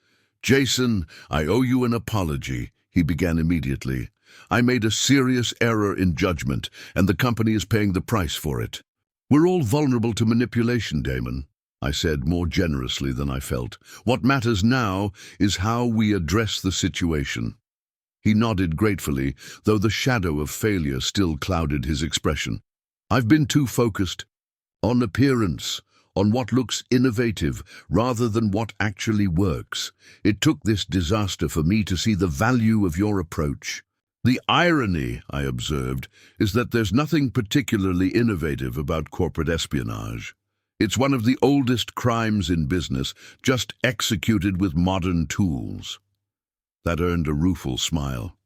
"Jason, I owe you an apology," he began immediately. "I made a serious error in judgment, and the company is paying the price for it." "We're all vulnerable to manipulation, Damon," I said more generously than I felt. "What matters now is how we address the situation." He nodded gratefully, though the shadow of failure still clouded his expression. "I've been too focused on appearance, on what looks innovative, rather than what actually works. It took this disaster for me to see the value of your approach." "The irony," I observed, "is that there's nothing particularly innovative about corporate espionage." It's one of the oldest crimes in business, just executed with modern tools. That earned a rueful smile.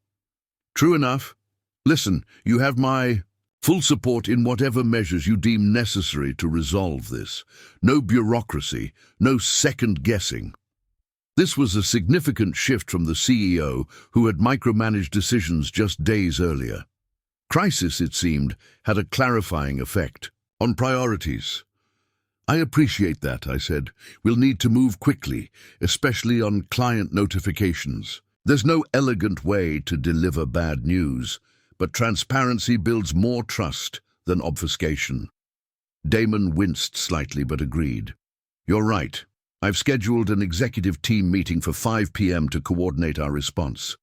True enough. Listen, you have my full support in whatever measures you deem necessary to resolve this. No bureaucracy, no second-guessing. This was a significant shift from the CEO who had micromanaged decisions just days earlier. Crisis, it seemed, had a clarifying effect on priorities. I appreciate that, I said. We'll need to move quickly, especially on client notifications. There's no elegant way to deliver bad news, but transparency builds more trust than obfuscation. Damon winced slightly but agreed. You're right. I've scheduled an executive team meeting for 5 p.m. to coordinate our response.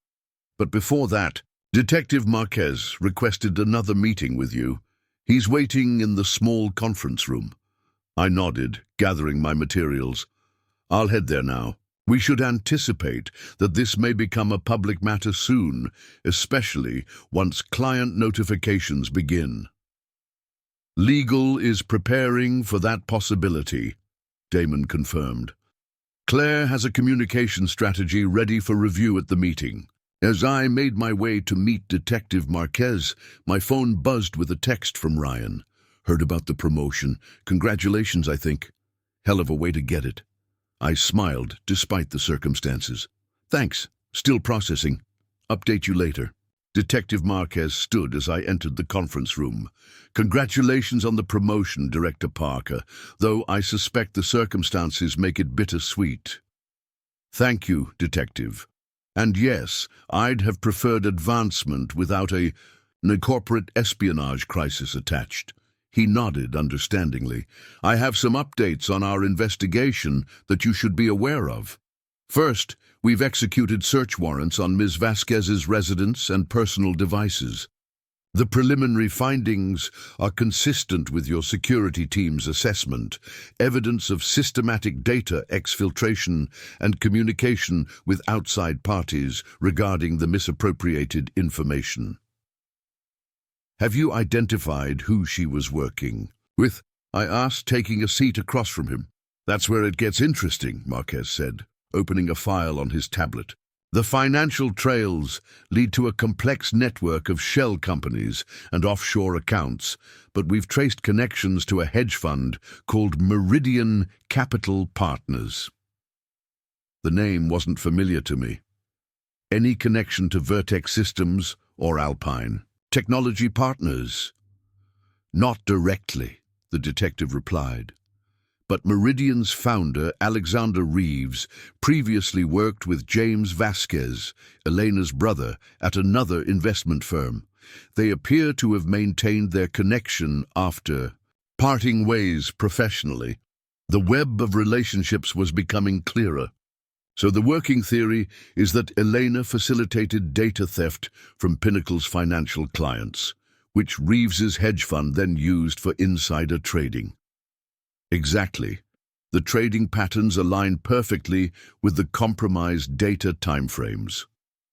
But before that, Detective Marquez requested another meeting with you. He's waiting in the small conference room. I nodded, gathering my materials. I'll head there now. We should anticipate that this may become a public matter soon, especially once client notifications begin. Legal is preparing for that possibility, Damon confirmed. Claire has a communication strategy ready for review at the meeting. As I made my way to meet Detective Marquez, my phone buzzed with a text from Ryan. Heard about the promotion. Congratulations, I think. Hell of a way to get it. I smiled, despite the circumstances. Thanks. Still processing. Update you later. Detective Marquez stood as I entered the conference room. Congratulations on the promotion, Director Parker, though I suspect the circumstances make it bittersweet. Thank you, Detective. And yes, I'd have preferred advancement without a corporate espionage crisis attached. He nodded understandingly. I have some updates on our investigation that you should be aware of. First, we've executed search warrants on Ms. Vasquez's residence and personal devices. The preliminary findings are consistent with your security team's assessment, evidence of systematic data exfiltration and communication with outside parties regarding the misappropriated information. Have you identified who she was working with? I asked, taking a seat across from him. That's where it gets interesting, Marquez said, opening a file on his tablet. The financial trails lead to a complex network of shell companies and offshore accounts, but we've traced connections to a hedge fund called Meridian Capital Partners. The name wasn't familiar to me. Any connection to Vertex Systems or Alpine Technology Partners? Not directly, the detective replied. But Meridian's founder, Alexander Reeves, previously worked with James Vasquez, Elena's brother, at another investment firm. They appear to have maintained their connection after parting ways professionally. The web of relationships was becoming clearer. So the working theory is that Elena facilitated data theft from Pinnacle's financial clients, which Reeves's hedge fund then used for insider trading. Exactly. The trading patterns align perfectly with the compromised data timeframes.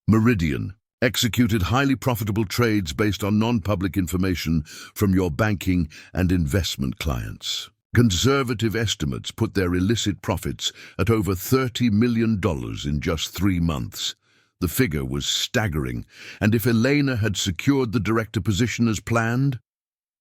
Meridian executed highly profitable trades based on non-public information from your banking and investment clients. Conservative estimates put their illicit profits at over $30 million in just 3 months. The figure was staggering, and if Elena had secured the director position as planned,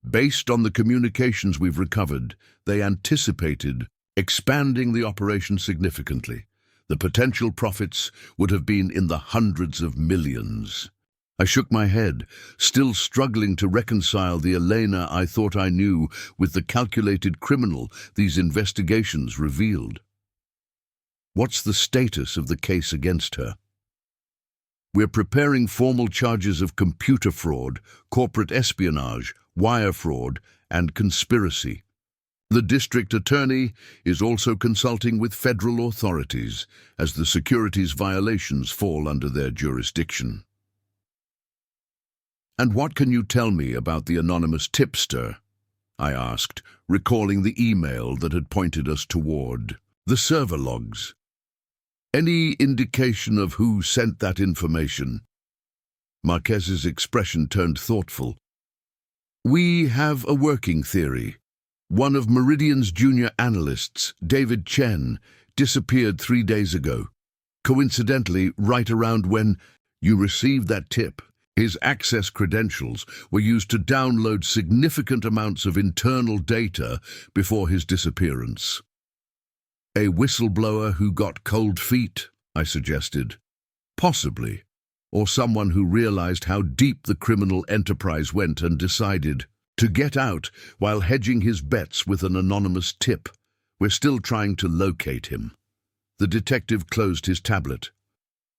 based on the communications we've recovered, they anticipated expanding the operation significantly. The potential profits would have been in the hundreds of millions. I shook my head, still struggling to reconcile the Elena I thought I knew with the calculated criminal these investigations revealed. What's the status of the case against her? We're preparing formal charges of computer fraud, corporate espionage, wire fraud, and conspiracy. The district attorney is also consulting with federal authorities as the securities violations fall under their jurisdiction. And what can you tell me about the anonymous tipster? I asked, recalling the email that had pointed us toward the server logs. Any indication of who sent that information? Marquez's expression turned thoughtful. We have a working theory. One of Meridian's junior analysts, David Chen, disappeared 3 days ago. Coincidentally, right around when you received that tip, his access credentials were used to download significant amounts of internal data before his disappearance. A whistleblower who got cold feet, I suggested. Possibly. Or someone who realized how deep the criminal enterprise went and decided to get out while hedging his bets with an anonymous tip. We're still trying to locate him. The detective closed his tablet.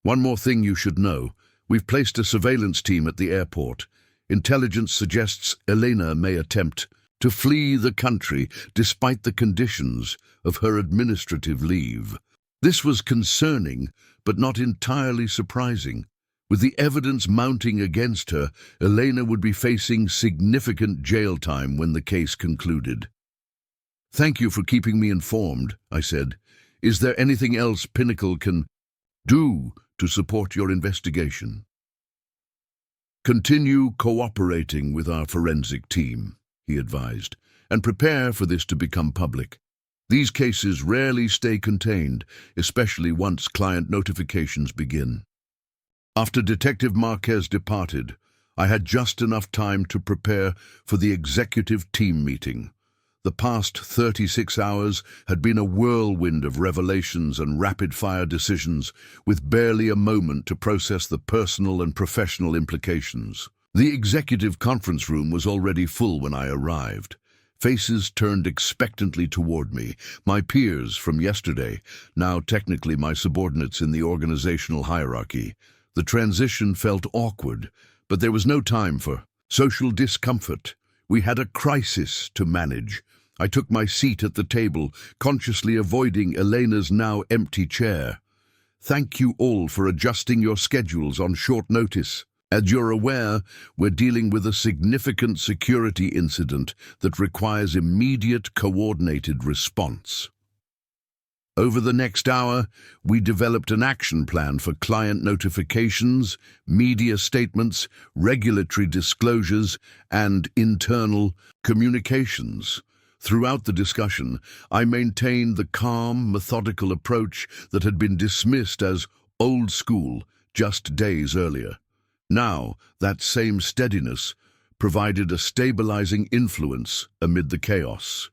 One more thing you should know. We've placed a surveillance team at the airport. Intelligence suggests Elena may attempt to flee the country despite the conditions of her administrative leave. This was concerning, but not entirely surprising. With the evidence mounting against her, Elena would be facing significant jail time when the case concluded. "Thank you for keeping me informed," I said. "Is there anything else Pinnacle can do to support your investigation?" "Continue cooperating with our forensic team," he advised, "and prepare for this to become public. These cases rarely stay contained, especially once client notifications begin." After Detective Marquez departed, I had just enough time to prepare for the executive team meeting. The past 36 hours had been a whirlwind of revelations and rapid-fire decisions, with barely a moment to process the personal and professional implications. The executive conference room was already full when I arrived. Faces turned expectantly toward me, my peers from yesterday, now technically my subordinates in the organizational hierarchy. The transition felt awkward, but there was no time for social discomfort. We had a crisis to manage. I took my seat at the table, consciously avoiding Elena's now empty chair. "Thank you all for adjusting your schedules on short notice. As you're aware, we're dealing with a significant security incident that requires immediate, coordinated response." Over the next hour, we developed an action plan for client notifications, media statements, regulatory disclosures, and internal communications. Throughout the discussion, I maintained the calm, methodical approach that had been dismissed as old school just days earlier. Now, that same steadiness provided a stabilizing influence amid the chaos.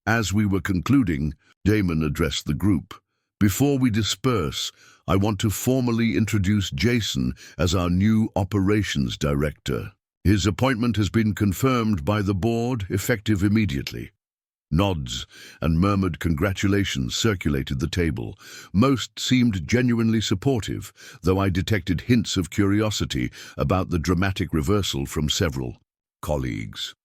As we were concluding, Damon addressed the group. "Before we disperse, I want to formally introduce Jason as our new Operations Director. His appointment has been confirmed by the board, effective immediately." Nods and murmured congratulations circulated the table. Most seemed genuinely supportive, though I detected hints of curiosity about the dramatic reversal from several colleagues.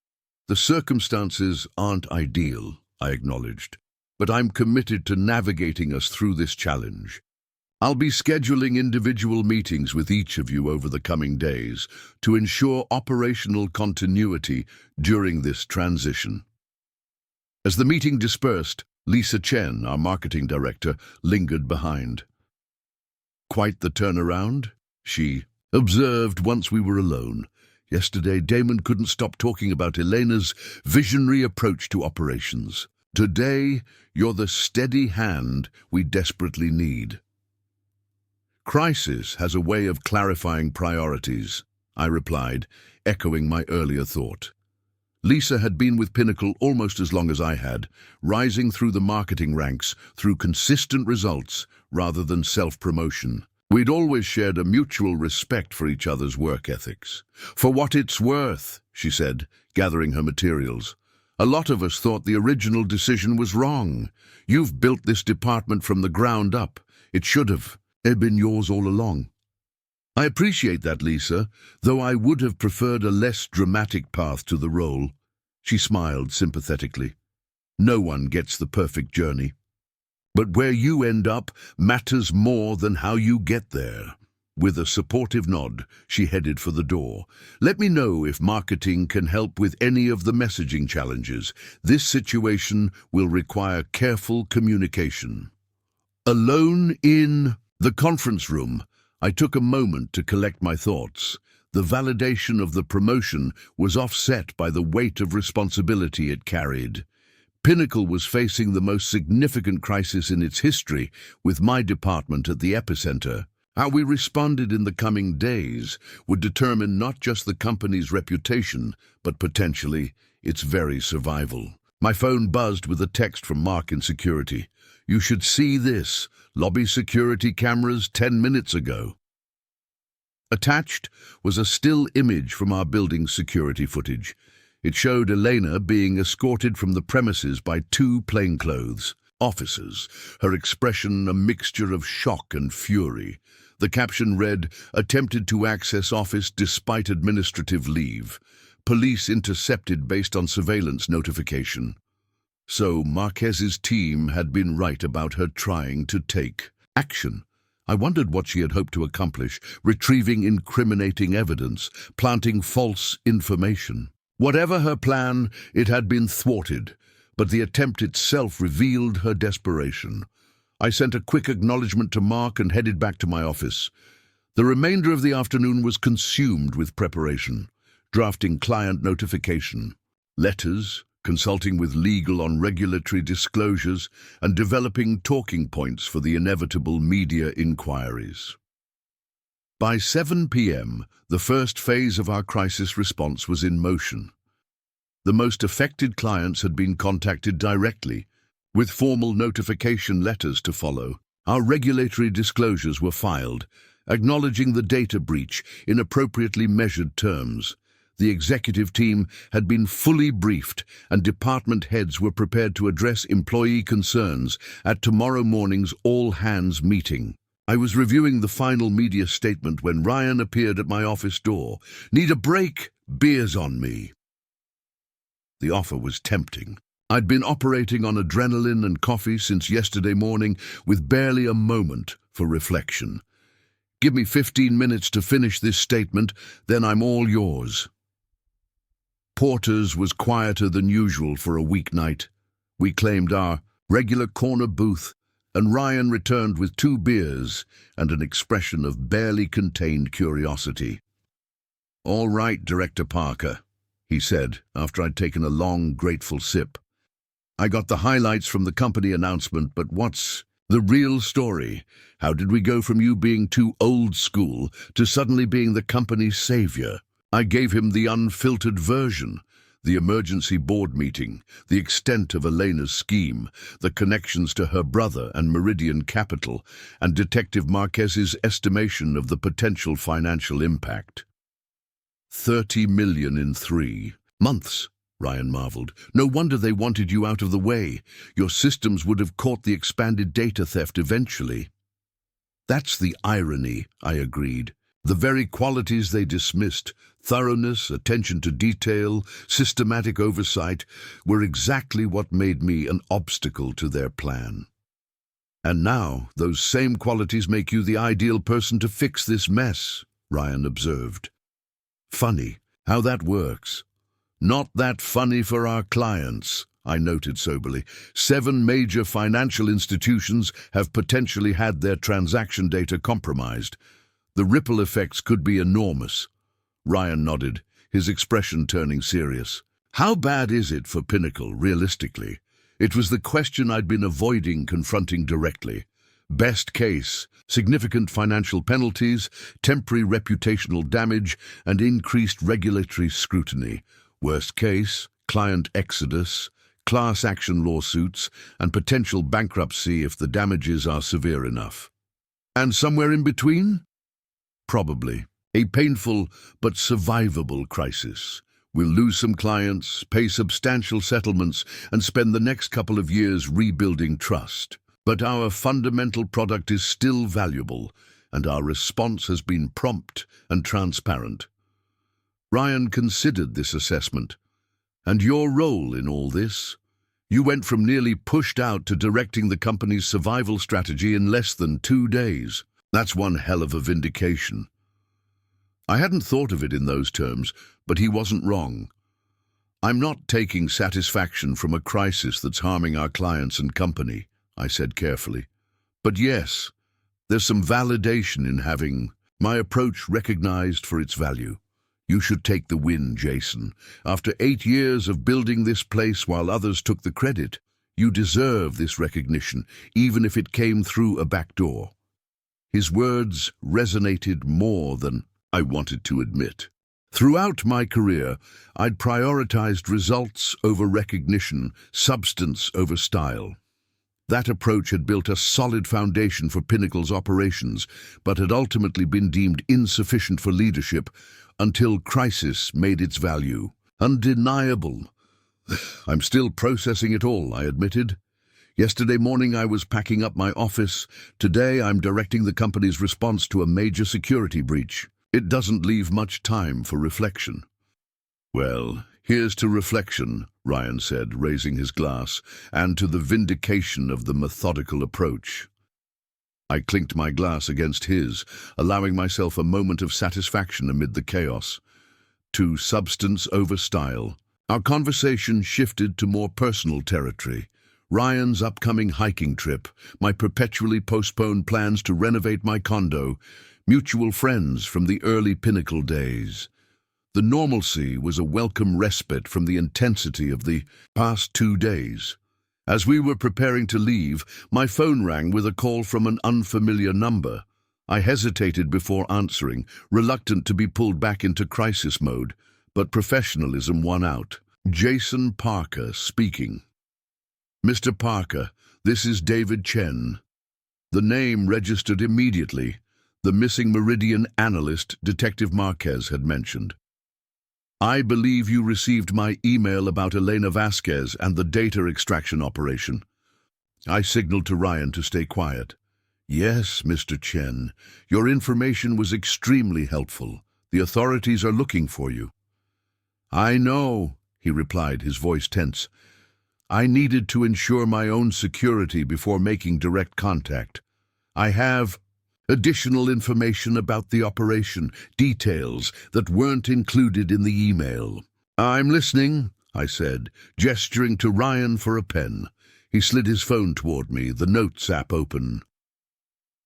"The circumstances aren't ideal," I acknowledged, "but I'm committed to navigating us through this challenge. I'll be scheduling individual meetings with each of you over the coming days to ensure operational continuity during this transition." As the meeting dispersed, Lisa Chen, our marketing director, lingered behind. "Quite the turnaround," she observed once we were alone. "Yesterday, Damon couldn't stop talking about Elena's visionary approach to operations. Today, you're the steady hand we desperately need." "Crisis has a way of clarifying priorities," I replied, echoing my earlier thought. Lisa had been with Pinnacle almost as long as I had, rising through the marketing ranks through consistent results rather than self-promotion. We'd always shared a mutual respect for each other's work ethics. "For what it's worth," she said, gathering her materials, "a lot of us thought the original decision was wrong. You've built this department from the ground up. It should have been yours all along." "I appreciate that, Lisa, though I would have preferred a less dramatic path to the role." She smiled sympathetically. "No one gets the perfect journey. But where you end up matters more than how you get there." With a supportive nod, she headed for the door. "Let me know if marketing can help with any of the messaging challenges. This situation will require careful communication." Alone in the conference room, I took a moment to collect my thoughts. The validation of the promotion was offset by the weight of responsibility it carried. Pinnacle was facing the most significant crisis in its history, with my department at the epicenter. How we responded in the coming days would determine not just the company's reputation, but potentially its very survival. My phone buzzed with a text from Mark in security. "You should see this. Lobby security cameras 10 minutes ago." Attached was a still image from our building's security footage. It showed Elena being escorted from the premises by 2 plainclothes officers, her expression a mixture of shock and fury. The caption read, "Attempted to access office despite administrative leave. Police intercepted based on surveillance notification." So Marquez's team had been right about her trying to take action. I wondered what she had hoped to accomplish, retrieving incriminating evidence, planting false information. Whatever her plan, it had been thwarted, but the attempt itself revealed her desperation. I sent a quick acknowledgement to Mark and headed back to my office. The remainder of the afternoon was consumed with preparation, drafting client notification, letters, consulting with legal on regulatory disclosures, and developing talking points for the inevitable media inquiries. By 7 p.m., the first phase of our crisis response was in motion. The most affected clients had been contacted directly, with formal notification letters to follow. Our regulatory disclosures were filed, acknowledging the data breach in appropriately measured terms. The executive team had been fully briefed, and department heads were prepared to address employee concerns at tomorrow morning's all-hands meeting. I was reviewing the final media statement when Ryan appeared at my office door. "Need a break? Beers on me." The offer was tempting. I'd been operating on adrenaline and coffee since yesterday morning, with barely a moment for reflection. "Give me 15 minutes to finish this statement, then I'm all yours." Porter's was quieter than usual for a weeknight. We claimed our regular corner booth, and Ryan returned with 2 beers and an expression of barely contained curiosity. "All right, Director Parker," he said, after I'd taken a long, grateful sip. "I got the highlights from the company announcement, but what's the real story? How did we go from you being too old school to suddenly being the company's savior?" I gave him the unfiltered version, the emergency board meeting, the extent of Elena's scheme, the connections to her brother and Meridian Capital, and Detective Marquez's estimation of the potential financial impact. 30 million in 3 months, Ryan marveled. "No wonder they wanted you out of the way. Your systems would have caught the expanded data theft eventually." "That's the irony," I agreed. "The very qualities they dismissed, thoroughness, attention to detail, systematic oversight, were exactly what made me an obstacle to their plan. And now, those same qualities make you the ideal person to fix this mess," Ryan observed. "Funny how that works." "Not that funny for our clients," I noted soberly. 7 major financial institutions have potentially had their transaction data compromised. The ripple effects could be enormous." Ryan nodded, his expression turning serious. "How bad is it for Pinnacle, realistically?" It was the question I'd been avoiding confronting directly. Best case, significant financial penalties, temporary reputational damage, and increased regulatory scrutiny. Worst case, client exodus, class action lawsuits, and potential bankruptcy if the damages are severe enough. And somewhere in between? Probably. A painful but survivable crisis. We'll lose some clients, pay substantial settlements, and spend the next couple of years rebuilding trust. But our fundamental product is still valuable, and our response has been prompt and transparent. Ryan considered this assessment. "And your role in all this? You went from nearly pushed out to directing the company's survival strategy in less than 2 days. That's one hell of a vindication." I hadn't thought of it in those terms, but he wasn't wrong. "I'm not taking satisfaction from a crisis that's harming our clients and company," I said carefully. "But yes, there's some validation in having my approach recognized for its value. You should take the win, Jason. After 8 years of building this place while others took the credit, you deserve this recognition, even if it came through a back door. His words resonated more than I wanted to admit. Throughout my career, I'd prioritized results over recognition, substance over style. That approach had built a solid foundation for Pinnacle's operations, but had ultimately been deemed insufficient for leadership until crisis made its value undeniable. I'm still processing it all, I admitted. Yesterday morning I was packing up my office. Today I'm directing the company's response to a major security breach. It doesn't leave much time for reflection. Well, here's to reflection, Ryan said, raising his glass, and to the vindication of the methodical approach. I clinked my glass against his, allowing myself a moment of satisfaction amid the chaos. To substance over style. Our conversation shifted to more personal territory. Ryan's upcoming hiking trip, my perpetually postponed plans to renovate my condo, mutual friends from the early Pinnacle days. The normalcy was a welcome respite from the intensity of the past 2 days. As we were preparing to leave, my phone rang with a call from an unfamiliar number. I hesitated before answering, reluctant to be pulled back into crisis mode, but professionalism won out. Jason Parker speaking. Mr. Parker, this is David Chen. The name registered immediately. The missing Meridian analyst Detective Marquez had mentioned. I believe you received my email about Elena Vasquez and the data extraction operation. I signaled to Ryan to stay quiet. Yes, Mr. Chen, your information was extremely helpful. The authorities are looking for you. I know, he replied, his voice tense. I needed to ensure my own security before making direct contact. I have additional information about the operation, details that weren't included in the email. I'm listening, I said, gesturing to Ryan for a pen. He slid his phone toward me, the notes app open.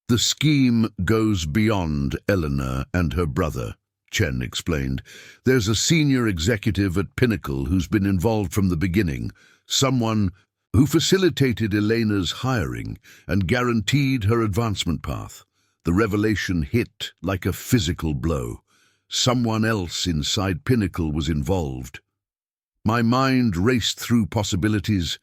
The scheme goes beyond Elena and her brother, Chen explained. There's a senior executive at Pinnacle who's been involved from the beginning, someone who facilitated Elena's hiring and guaranteed her advancement path. The revelation hit like a physical blow. Someone else inside Pinnacle was involved. My mind raced through possibilities.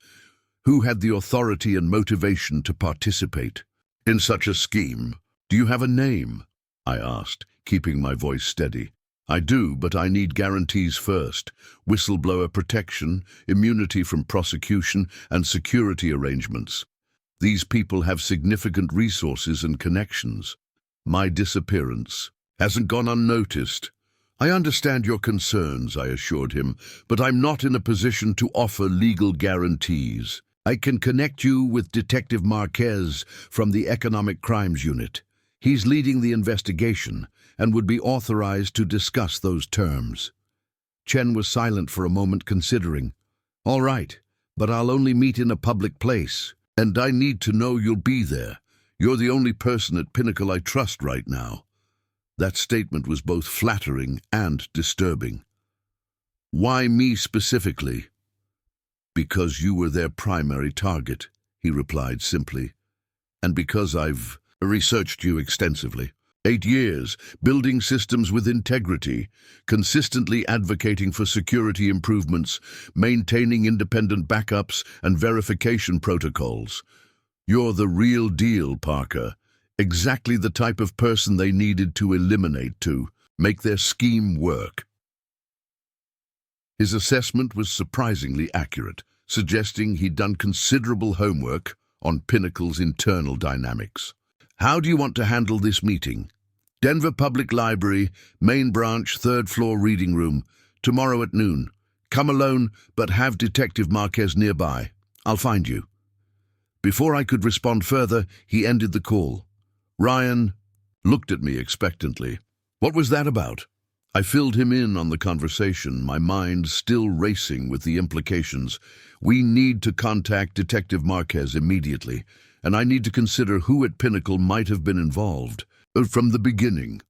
Who had the authority and motivation to participate in such a scheme? Do you have a name? I asked, keeping my voice steady. I do, but I need guarantees first. Whistleblower protection, immunity from prosecution, and security arrangements. These people have significant resources and connections. My disappearance hasn't gone unnoticed. I understand your concerns, I assured him, but I'm not in a position to offer legal guarantees. I can connect you with Detective Marquez from the Economic Crimes Unit. He's leading the investigation and would be authorized to discuss those terms. Chen was silent for a moment, considering. All right, but I'll only meet in a public place. And I need to know you'll be there. You're the only person at Pinnacle I trust right now. That statement was both flattering and disturbing. Why me specifically? Because you were their primary target, he replied simply. And because I've researched you extensively. 8 years, building systems with integrity, consistently advocating for security improvements, maintaining independent backups and verification protocols. You're the real deal, Parker. Exactly the type of person they needed to eliminate to make their scheme work. His assessment was surprisingly accurate, suggesting he'd done considerable homework on Pinnacle's internal dynamics. How do you want to handle this meeting? Denver Public Library, main branch, 3rd floor reading room, tomorrow at noon. Come alone, but have Detective Marquez nearby. I'll find you. Before I could respond further, he ended the call. Ryan looked at me expectantly. What was that about? I filled him in on the conversation, my mind still racing with the implications. We need to contact Detective Marquez immediately, and I need to consider who at Pinnacle might have been involved. From the beginning.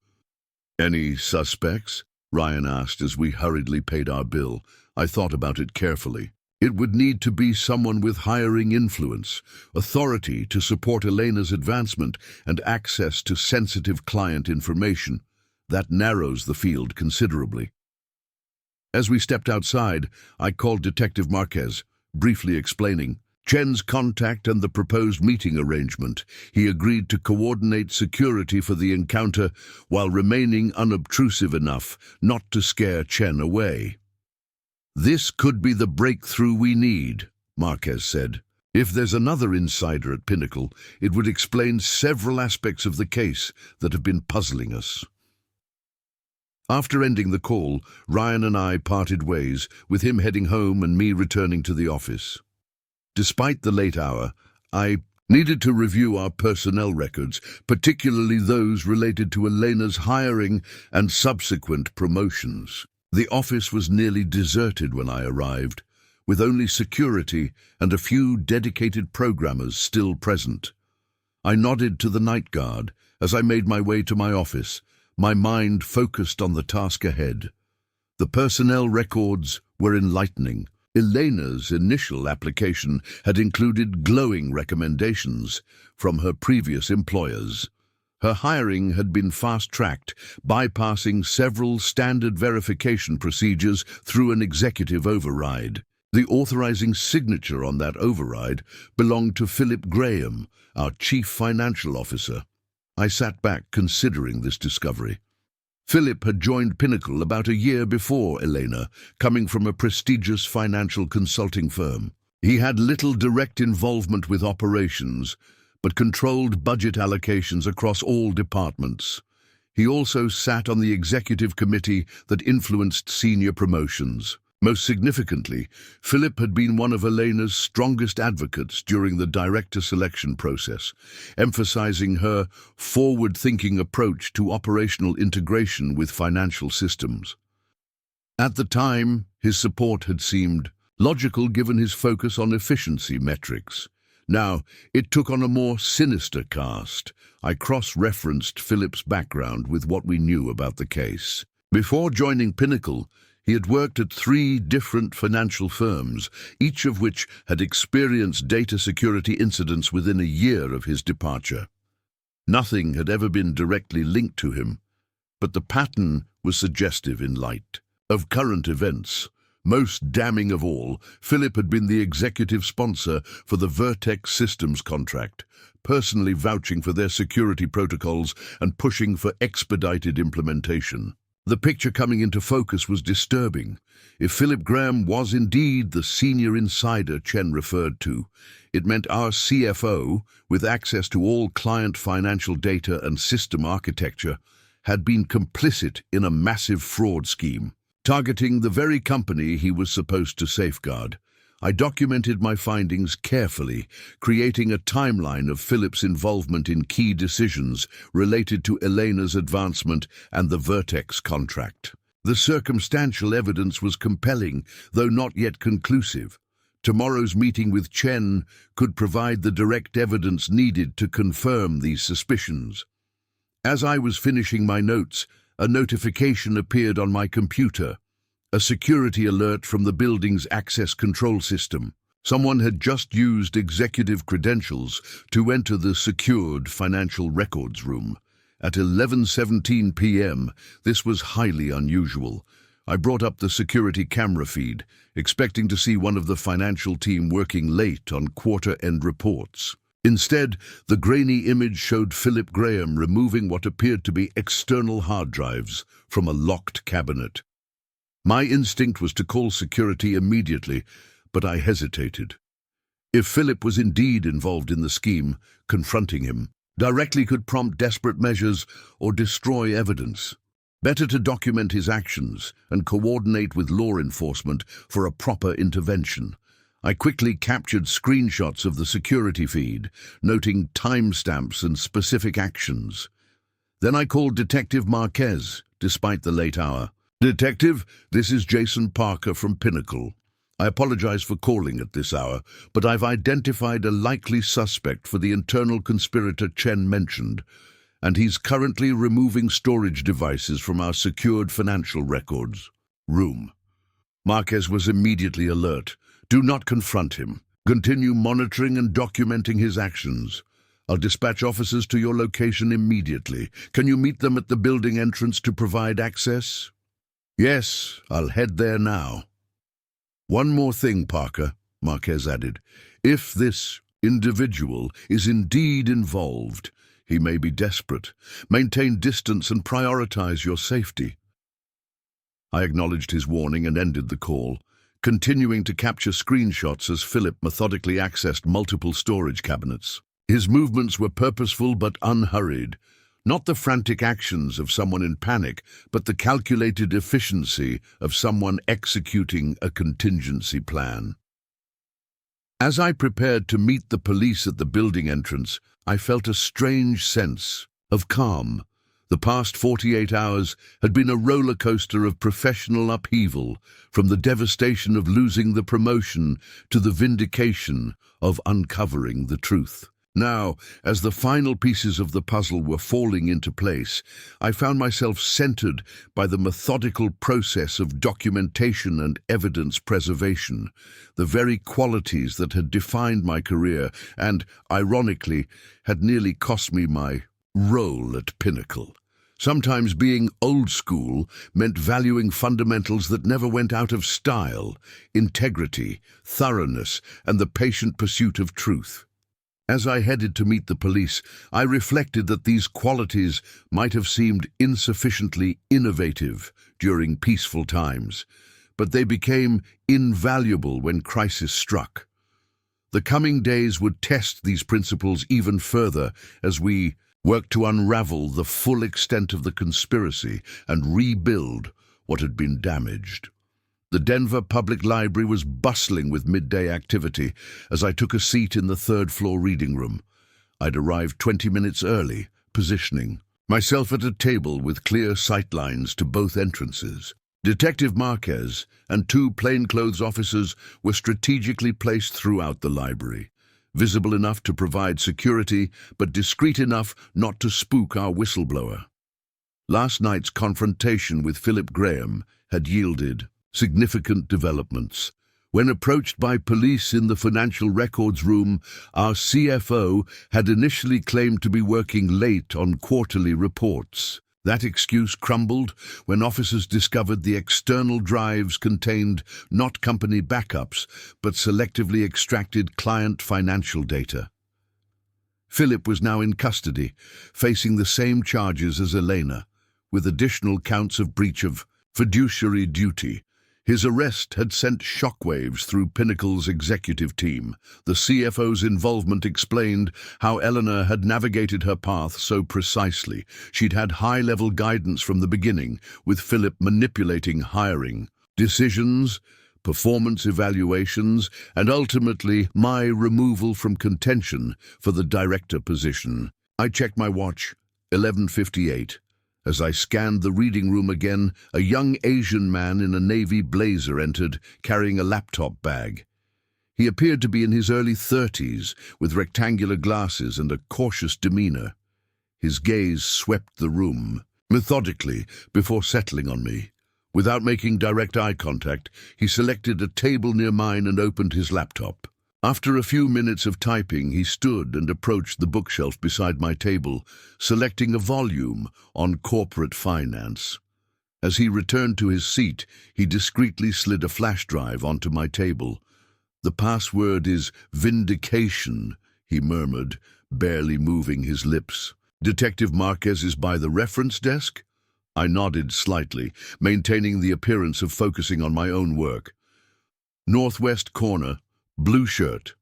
Any suspects? Ryan asked as we hurriedly paid our bill. I thought about it carefully. It would need to be someone with hiring influence, authority to support Elena's advancement, and access to sensitive client information. That narrows the field considerably. As we stepped outside, I called Detective Marquez, briefly explaining Chen's contact and the proposed meeting arrangement. He agreed to coordinate security for the encounter while remaining unobtrusive enough not to scare Chen away. "This could be the breakthrough we need," Marquez said. "If there's another insider at Pinnacle, it would explain several aspects of the case that have been puzzling us." After ending the call, Ryan and I parted ways, with him heading home and me returning to the office. Despite the late hour, I needed to review our personnel records, particularly those related to Elena's hiring and subsequent promotions. The office was nearly deserted when I arrived, with only security and a few dedicated programmers still present. I nodded to the night guard as I made my way to my office, my mind focused on the task ahead. The personnel records were enlightening. Elena's initial application had included glowing recommendations from her previous employers. Her hiring had been fast-tracked, bypassing several standard verification procedures through an executive override. The authorizing signature on that override belonged to Philip Graham, our Chief Financial Officer. I sat back considering this discovery. Philip had joined Pinnacle about a year before Elena, coming from a prestigious financial consulting firm. He had little direct involvement with operations, but controlled budget allocations across all departments. He also sat on the executive committee that influenced senior promotions. Most significantly, Philip had been one of Elena's strongest advocates during the director selection process, emphasizing her forward-thinking approach to operational integration with financial systems. At the time, his support had seemed logical given his focus on efficiency metrics. Now, it took on a more sinister cast. I cross-referenced Philip's background with what we knew about the case. Before joining Pinnacle, he had worked at 3 different financial firms, each of which had experienced data security incidents within a year of his departure. Nothing had ever been directly linked to him, but the pattern was suggestive in light of current events. Most damning of all, Philip had been the executive sponsor for the Vertex Systems contract, personally vouching for their security protocols and pushing for expedited implementation. The picture coming into focus was disturbing. If Philip Graham was indeed the senior insider Chen referred to, it meant our CFO, with access to all client financial data and system architecture, had been complicit in a massive fraud scheme, targeting the very company he was supposed to safeguard. I documented my findings carefully, creating a timeline of Philip's involvement in key decisions related to Elena's advancement and the Vertex contract. The circumstantial evidence was compelling, though not yet conclusive. Tomorrow's meeting with Chen could provide the direct evidence needed to confirm these suspicions. As I was finishing my notes, a notification appeared on my computer. A security alert from the building's access control system. Someone had just used executive credentials to enter the secured financial records room. At 11:17 p.m., this was highly unusual. I brought up the security camera feed, expecting to see one of the financial team working late on quarter-end reports. Instead, the grainy image showed Philip Graham removing what appeared to be external hard drives from a locked cabinet. My instinct was to call security immediately, but I hesitated. If Philip was indeed involved in the scheme, confronting him directly could prompt desperate measures or destroy evidence. Better to document his actions and coordinate with law enforcement for a proper intervention. I quickly captured screenshots of the security feed, noting timestamps and specific actions. Then I called Detective Marquez, despite the late hour. "Detective, this is Jason Parker from Pinnacle. I apologize for calling at this hour, but I've identified a likely suspect for the internal conspirator Chen mentioned, and he's currently removing storage devices from our secured financial records room. Marquez was immediately alert. Do not confront him. Continue monitoring and documenting his actions. I'll dispatch officers to your location immediately. Can you meet them at the building entrance to provide access? Yes, I'll head there now. One more thing, Parker, Marquez added. If this individual is indeed involved, he may be desperate. Maintain distance and prioritize your safety. I acknowledged his warning and ended the call, continuing to capture screenshots as Philip methodically accessed multiple storage cabinets. His movements were purposeful but unhurried, not the frantic actions of someone in panic, but the calculated efficiency of someone executing a contingency plan. As I prepared to meet the police at the building entrance, I felt a strange sense of calm. The past 48 hours had been a roller coaster of professional upheaval, from the devastation of losing the promotion to the vindication of uncovering the truth. Now, as the final pieces of the puzzle were falling into place, I found myself centered by the methodical process of documentation and evidence preservation, the very qualities that had defined my career and, ironically, had nearly cost me my role at Pinnacle. Sometimes being old school meant valuing fundamentals that never went out of style: integrity, thoroughness, and the patient pursuit of truth. As I headed to meet the police, I reflected that these qualities might have seemed insufficiently innovative during peaceful times, but they became invaluable when crisis struck. The coming days would test these principles even further as we worked to unravel the full extent of the conspiracy and rebuild what had been damaged. The Denver Public Library was bustling with midday activity as I took a seat in the third-floor reading room. I'd arrived 20 minutes early, positioning myself at a table with clear sightlines to both entrances. Detective Marquez and 2 plainclothes officers were strategically placed throughout the library, visible enough to provide security, but discreet enough not to spook our whistleblower. Last night's confrontation with Philip Graham had yielded significant developments. When approached by police in the financial records room, our CFO had initially claimed to be working late on quarterly reports. That excuse crumbled when officers discovered the external drives contained not company backups, but selectively extracted client financial data. Philip was now in custody, facing the same charges as Elena, with additional counts of breach of fiduciary duty. His arrest had sent shockwaves through Pinnacle's executive team. The CFO's involvement explained how Elena had navigated her path so precisely. She'd had high-level guidance from the beginning, with Philip manipulating hiring decisions, performance evaluations, and ultimately my removal from contention for the director position. I checked my watch, 11:58. As I scanned the reading room again, a young Asian man in a navy blazer entered, carrying a laptop bag. He appeared to be in his early 30s, with rectangular glasses and a cautious demeanor. His gaze swept the room, methodically, before settling on me. Without making direct eye contact, he selected a table near mine and opened his laptop. After a few minutes of typing, he stood and approached the bookshelf beside my table, selecting a volume on corporate finance. As he returned to his seat, he discreetly slid a flash drive onto my table. "The password is vindication," he murmured, barely moving his lips. "Detective Marquez is by the reference desk?" I nodded slightly, maintaining the appearance of focusing on my own work. "Northwest corner. Blue shirt."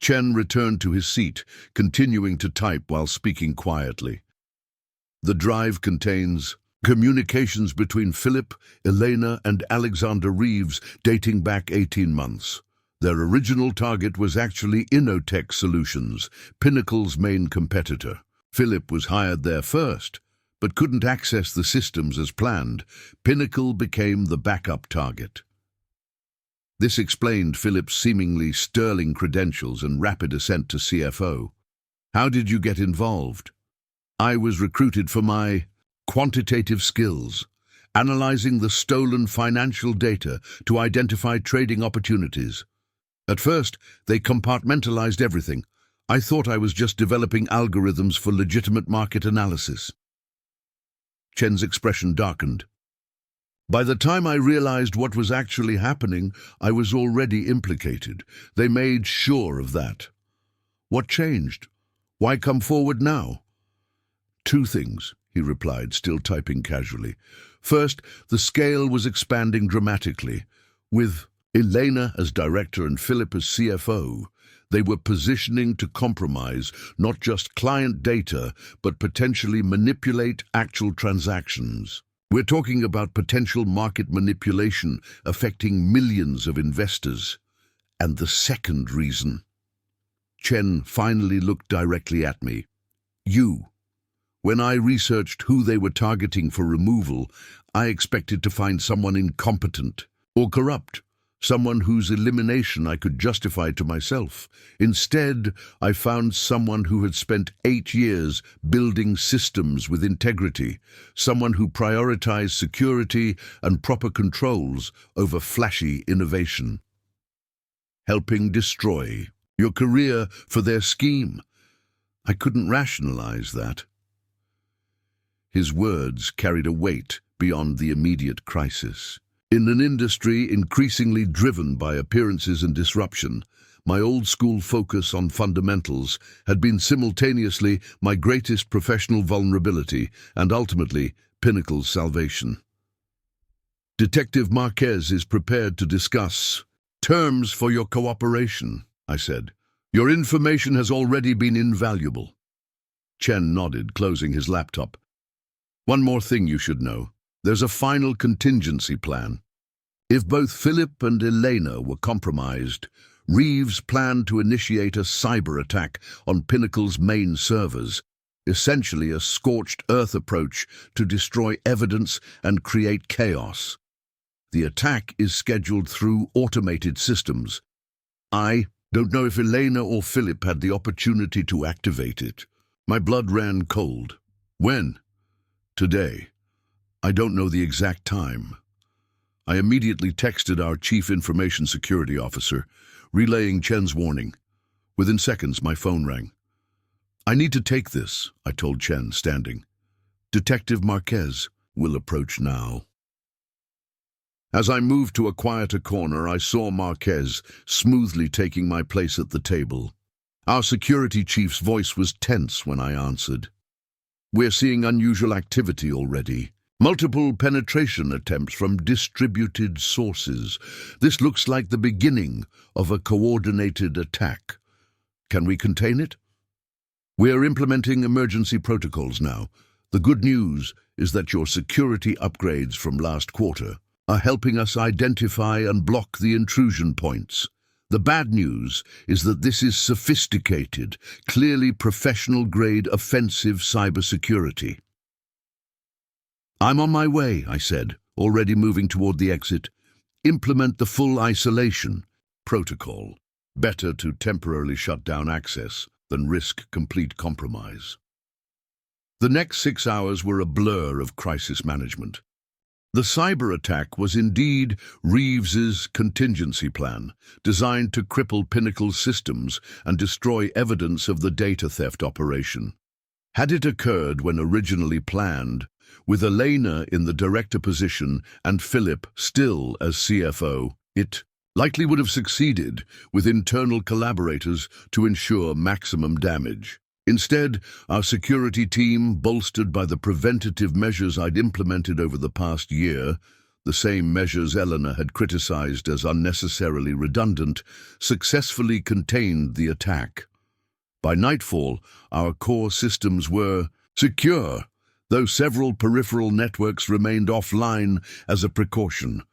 Chen returned to his seat, continuing to type while speaking quietly. "The drive contains communications between Philip, Elena, and Alexander Reeves dating back 18 months. Their original target was actually Pinnacle Solutions, Pinnacle's main competitor. Philip was hired there first, but couldn't access the systems as planned. Pinnacle became the backup target." This explained Philip's seemingly sterling credentials and rapid ascent to CFO. "How did you get involved?" I was recruited for my quantitative skills, analyzing the stolen financial data to identify trading opportunities. At first, they compartmentalized everything. I thought I was just developing algorithms for legitimate market analysis. Chen's expression darkened. By the time I realized what was actually happening, I was already implicated. They made sure of that. What changed? Why come forward now? Two things, he replied, still typing casually. First, the scale was expanding dramatically. With Elena as director and Philip as CFO, they were positioning to compromise not just client data, but potentially manipulate actual transactions. We're talking about potential market manipulation affecting millions of investors. And the second reason. Chen finally looked directly at me. You. When I researched who they were targeting for removal, I expected to find someone incompetent or corrupt, someone whose elimination I could justify to myself. Instead, I found someone who had spent 8 years building systems with integrity, someone who prioritized security and proper controls over flashy innovation. Helping destroy your career for their scheme. I couldn't rationalize that. His words carried a weight beyond the immediate crisis. In an industry increasingly driven by appearances and disruption, my old-school focus on fundamentals had been simultaneously my greatest professional vulnerability and ultimately Pinnacle's salvation. Detective Marquez is prepared to discuss terms for your cooperation, I said. Your information has already been invaluable. Chen nodded, closing his laptop. One more thing you should know. There's a final contingency plan. If both Philip and Elena were compromised, Reeves planned to initiate a cyber attack on Pinnacle's main servers, essentially a scorched earth approach to destroy evidence and create chaos. The attack is scheduled through automated systems. I don't know if Elena or Philip had the opportunity to activate it. My blood ran cold. When? Today. I don't know the exact time. I immediately texted our Chief Information Security Officer, relaying Chen's warning. Within seconds, my phone rang. I need to take this, I told Chen, standing. Detective Marquez will approach now. As I moved to a quieter corner, I saw Marquez smoothly taking my place at the table. Our security chief's voice was tense when I answered. We're seeing unusual activity already. Multiple penetration attempts from distributed sources. This looks like the beginning of a coordinated attack. Can we contain it? We're implementing emergency protocols now. The good news is that your security upgrades from last quarter are helping us identify and block the intrusion points. The bad news is that this is sophisticated, clearly professional-grade offensive cybersecurity. I'm on my way, I said, already moving toward the exit. Implement the full isolation protocol. Better to temporarily shut down access than risk complete compromise. The next 6 hours were a blur of crisis management. The cyber attack was indeed Reeves's contingency plan, designed to cripple Pinnacle's systems and destroy evidence of the data theft operation. Had it occurred when originally planned, with Elena in the director position and Philip still as CFO, it likely would have succeeded with internal collaborators to ensure maximum damage. Instead, our security team, bolstered by the preventative measures I'd implemented over the past year, the same measures Elena had criticized as unnecessarily redundant, successfully contained the attack. By nightfall, our core systems were secure, though several peripheral networks remained offline as a precaution.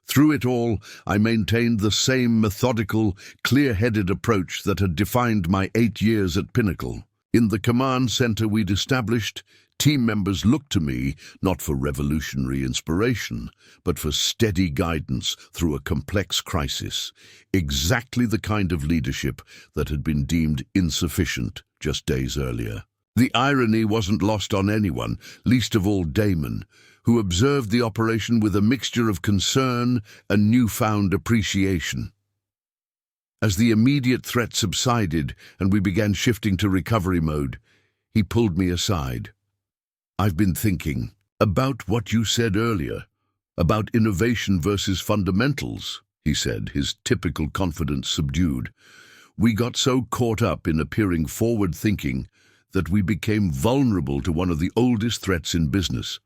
Through it all, I maintained the same methodical, clear-headed approach that had defined my 8 years at Pinnacle. In the command center we'd established, team members looked to me not for revolutionary inspiration, but for steady guidance through a complex crisis, exactly the kind of leadership that had been deemed insufficient just days earlier. The irony wasn't lost on anyone, least of all Damon, who observed the operation with a mixture of concern and newfound appreciation. As the immediate threat subsided and we began shifting to recovery mode, he pulled me aside. "I've been thinking about what you said earlier, about innovation versus fundamentals," he said, his typical confidence subdued. "We got so caught up in appearing forward-thinking that we became vulnerable to one of the oldest threats in business."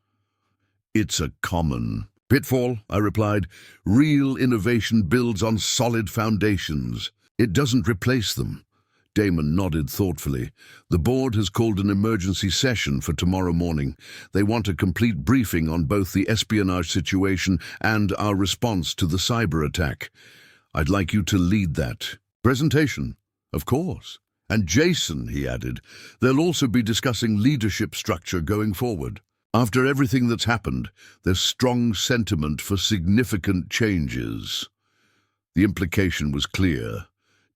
"It's a common pitfall," I replied. "Real innovation builds on solid foundations. It doesn't replace them." Damon nodded thoughtfully. "The board has called an emergency session for tomorrow morning. They want a complete briefing on both the espionage situation and our response to the cyber attack. I'd like you to lead that presentation." "Of course. And Jason," he added, "they'll also be discussing leadership structure going forward. After everything that's happened, there's strong sentiment for significant changes." The implication was clear.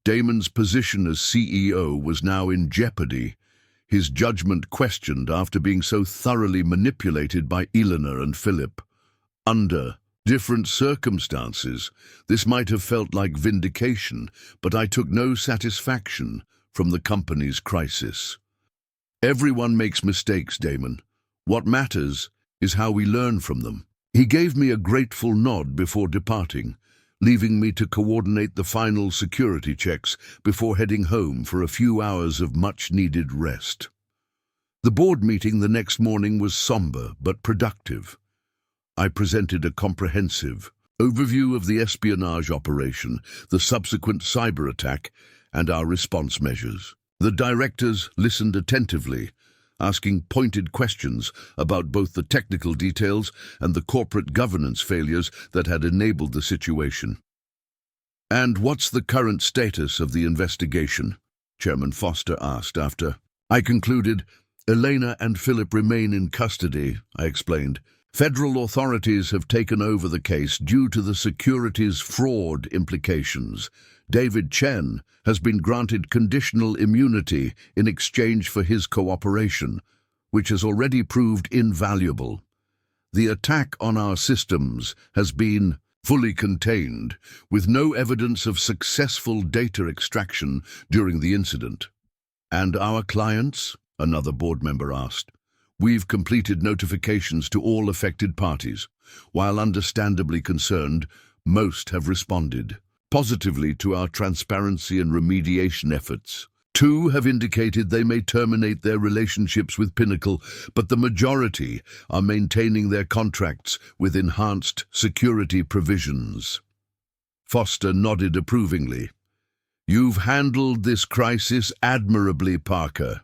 Damon's position as CEO was now in jeopardy, his judgment questioned after being so thoroughly manipulated by Elena and Philip. Under different circumstances, this might have felt like vindication, but I took no satisfaction from the company's crisis. "Everyone makes mistakes, Damon. What matters is how we learn from them." He gave me a grateful nod before departing, leaving me to coordinate the final security checks before heading home for a few hours of much-needed rest. The board meeting the next morning was somber but productive. I presented a comprehensive overview of the espionage operation, the subsequent cyber attack, and our response measures. The directors listened attentively, asking pointed questions about both the technical details and the corporate governance failures that had enabled the situation. "And what's the current status of the investigation?" Chairman Foster asked after I concluded. "Elena and Philip remain in custody," I explained. "Federal authorities have taken over the case due to the securities fraud implications. David Chen has been granted conditional immunity in exchange for his cooperation, which has already proved invaluable. The attack on our systems has been fully contained, with no evidence of successful data extraction during the incident." "And our clients?" another board member asked. "We've completed notifications to all affected parties. While understandably concerned, most have responded positively to our transparency and remediation efforts. 2 have indicated they may terminate their relationships with Pinnacle, but the majority are maintaining their contracts with enhanced security provisions." Foster nodded approvingly. "You've handled this crisis admirably, Parker.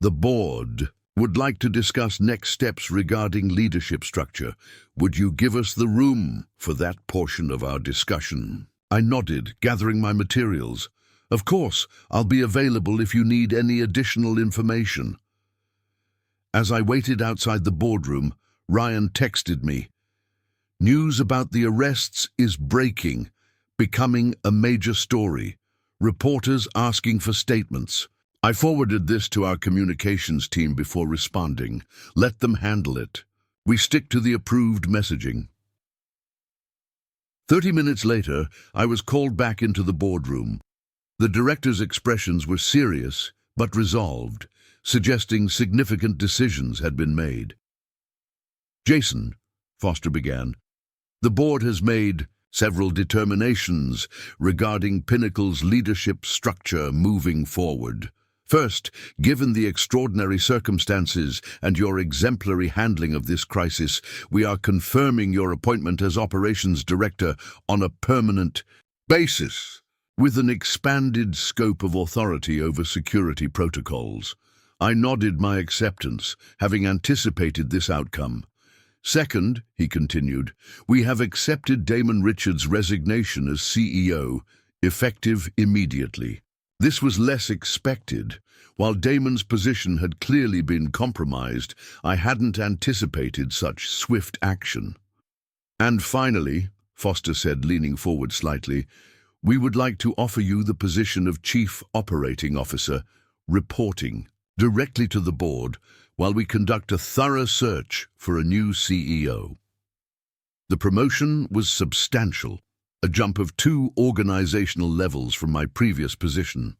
The board would like to discuss next steps regarding leadership structure. Would you give us the room for that portion of our discussion?" I nodded, gathering my materials. "Of course, I'll be available if you need any additional information." As I waited outside the boardroom, Ryan texted me. "News about the arrests is breaking, becoming a major story. Reporters asking for statements." I forwarded this to our communications team before responding. "Let them handle it. We stick to the approved messaging." 30 minutes later, I was called back into the boardroom. The director's expressions were serious but resolved, suggesting significant decisions had been made. "Jason," Foster began, "the board has made several determinations regarding Pinnacle's leadership structure moving forward. First, given the extraordinary circumstances and your exemplary handling of this crisis, we are confirming your appointment as Operations Director on a permanent basis, with an expanded scope of authority over security protocols." I nodded my acceptance, having anticipated this outcome. "Second," he continued, "we have accepted Damon Richards' resignation as CEO, effective immediately. This was less expected. While Damon's position had clearly been compromised, I hadn't anticipated such swift action." "And finally," Foster said, leaning forward slightly, "we would like to offer you the position of Chief Operating Officer, reporting directly to the board while we conduct a thorough search for a new CEO. The promotion was substantial, a jump of 2 organizational levels from my previous position.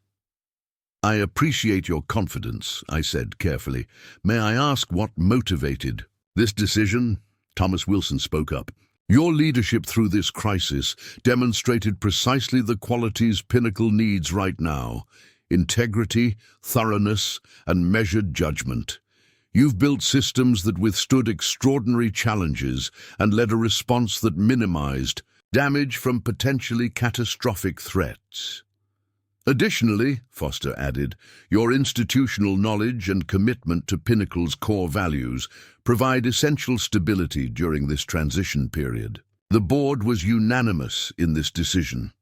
"I appreciate your confidence," I said carefully. "May I ask what motivated this decision?" Thomas Wilson spoke up. "Your leadership through this crisis demonstrated precisely the qualities Pinnacle needs right now: integrity, thoroughness, and measured judgment. You've built systems that withstood extraordinary challenges and led a response that minimized damage from potentially catastrophic threats. Additionally," Foster added, "your institutional knowledge and commitment to Pinnacle's core values provide essential stability during this transition period." The board was unanimous in this decision.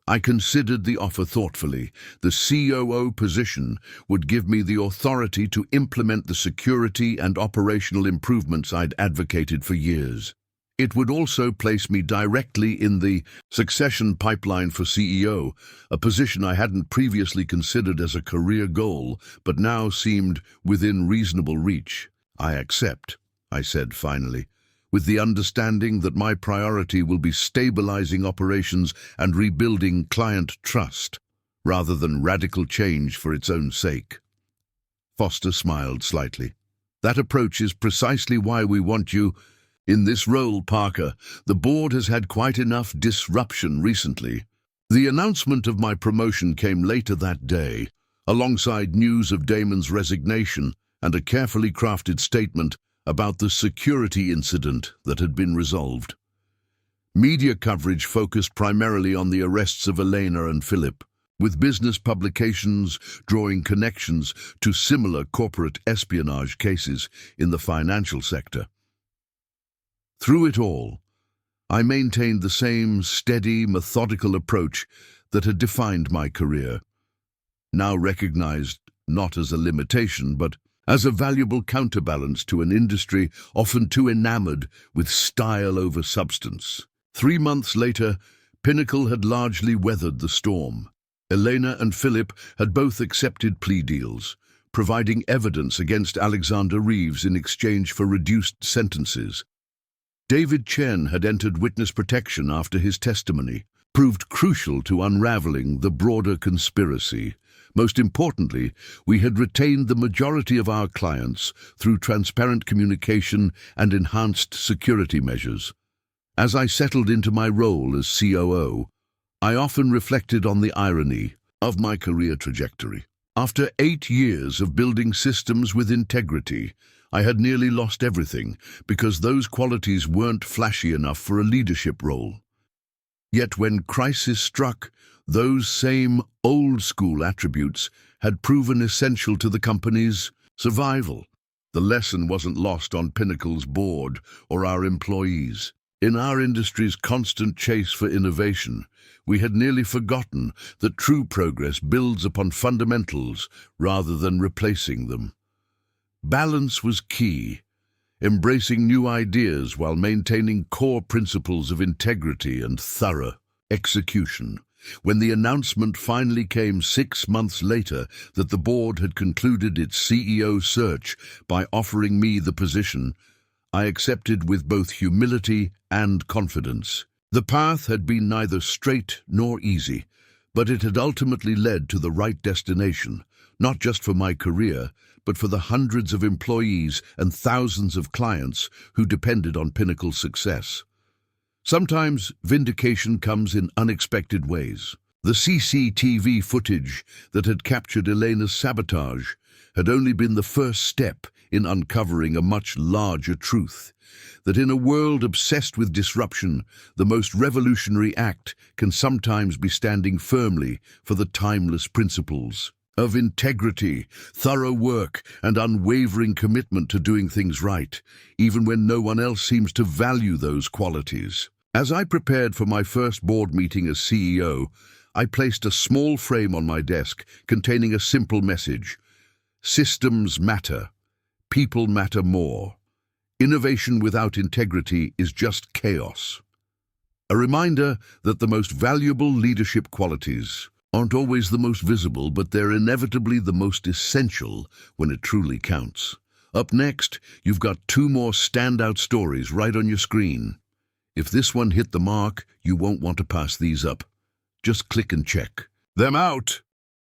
I considered the offer thoughtfully. The COO position would give me the authority to implement the security and operational improvements I'd advocated for years. It would also place me directly in the succession pipeline for CEO, a position I hadn't previously considered as a career goal, but now seemed within reasonable reach. "I accept," I said finally, with the understanding that my priority will be stabilizing operations and rebuilding client trust, rather than radical change for its own sake. Foster smiled slightly. "That approach is precisely why we want you in this role, Parker. The board has had quite enough disruption recently." The announcement of my promotion came later that day, alongside news of Damon's resignation and a carefully crafted statement about the security incident that had been resolved. Media coverage focused primarily on the arrests of Elena and Philip, with business publications drawing connections to similar corporate espionage cases in the financial sector. Through it all, I maintained the same steady, methodical approach that had defined my career, now recognized not as a limitation, but as a valuable counterbalance to an industry often too enamored with style over substance. 3 months later, Pinnacle had largely weathered the storm. Elena and Philip had both accepted plea deals, providing evidence against Alexander Reeves in exchange for reduced sentences. David Chen had entered witness protection after his testimony proved crucial to unraveling the broader conspiracy. Most importantly, we had retained the majority of our clients through transparent communication and enhanced security measures. As I settled into my role as COO, I often reflected on the irony of my career trajectory. After 8 years of building systems with integrity, I had nearly lost everything because those qualities weren't flashy enough for a leadership role. Yet when crisis struck, those same old-school attributes had proven essential to the company's survival. The lesson wasn't lost on Pinnacle's board or our employees. In our industry's constant chase for innovation, we had nearly forgotten that true progress builds upon fundamentals rather than replacing them. Balance was key, embracing new ideas while maintaining core principles of integrity and thorough execution. When the announcement finally came 6 months later that the board had concluded its CEO search by offering me the position, I accepted with both humility and confidence. The path had been neither straight nor easy, but it had ultimately led to the right destination, not just for my career, but for the hundreds of employees and thousands of clients who depended on Pinnacle's success. Sometimes vindication comes in unexpected ways. The CCTV footage that had captured Elena's sabotage had only been the first step in uncovering a much larger truth, that in a world obsessed with disruption, the most revolutionary act can sometimes be standing firmly for the timeless principles of integrity, thorough work, and unwavering commitment to doing things right, even when no one else seems to value those qualities. As I prepared for my first board meeting as CEO, I placed a small frame on my desk containing a simple message: systems matter, people matter more. Innovation without integrity is just chaos. A reminder that the most valuable leadership qualities aren't always the most visible, but they're inevitably the most essential when it truly counts. Up next, you've got two more standout stories right on your screen. If this one hit the mark, you won't want to pass these up. Just click and check them out.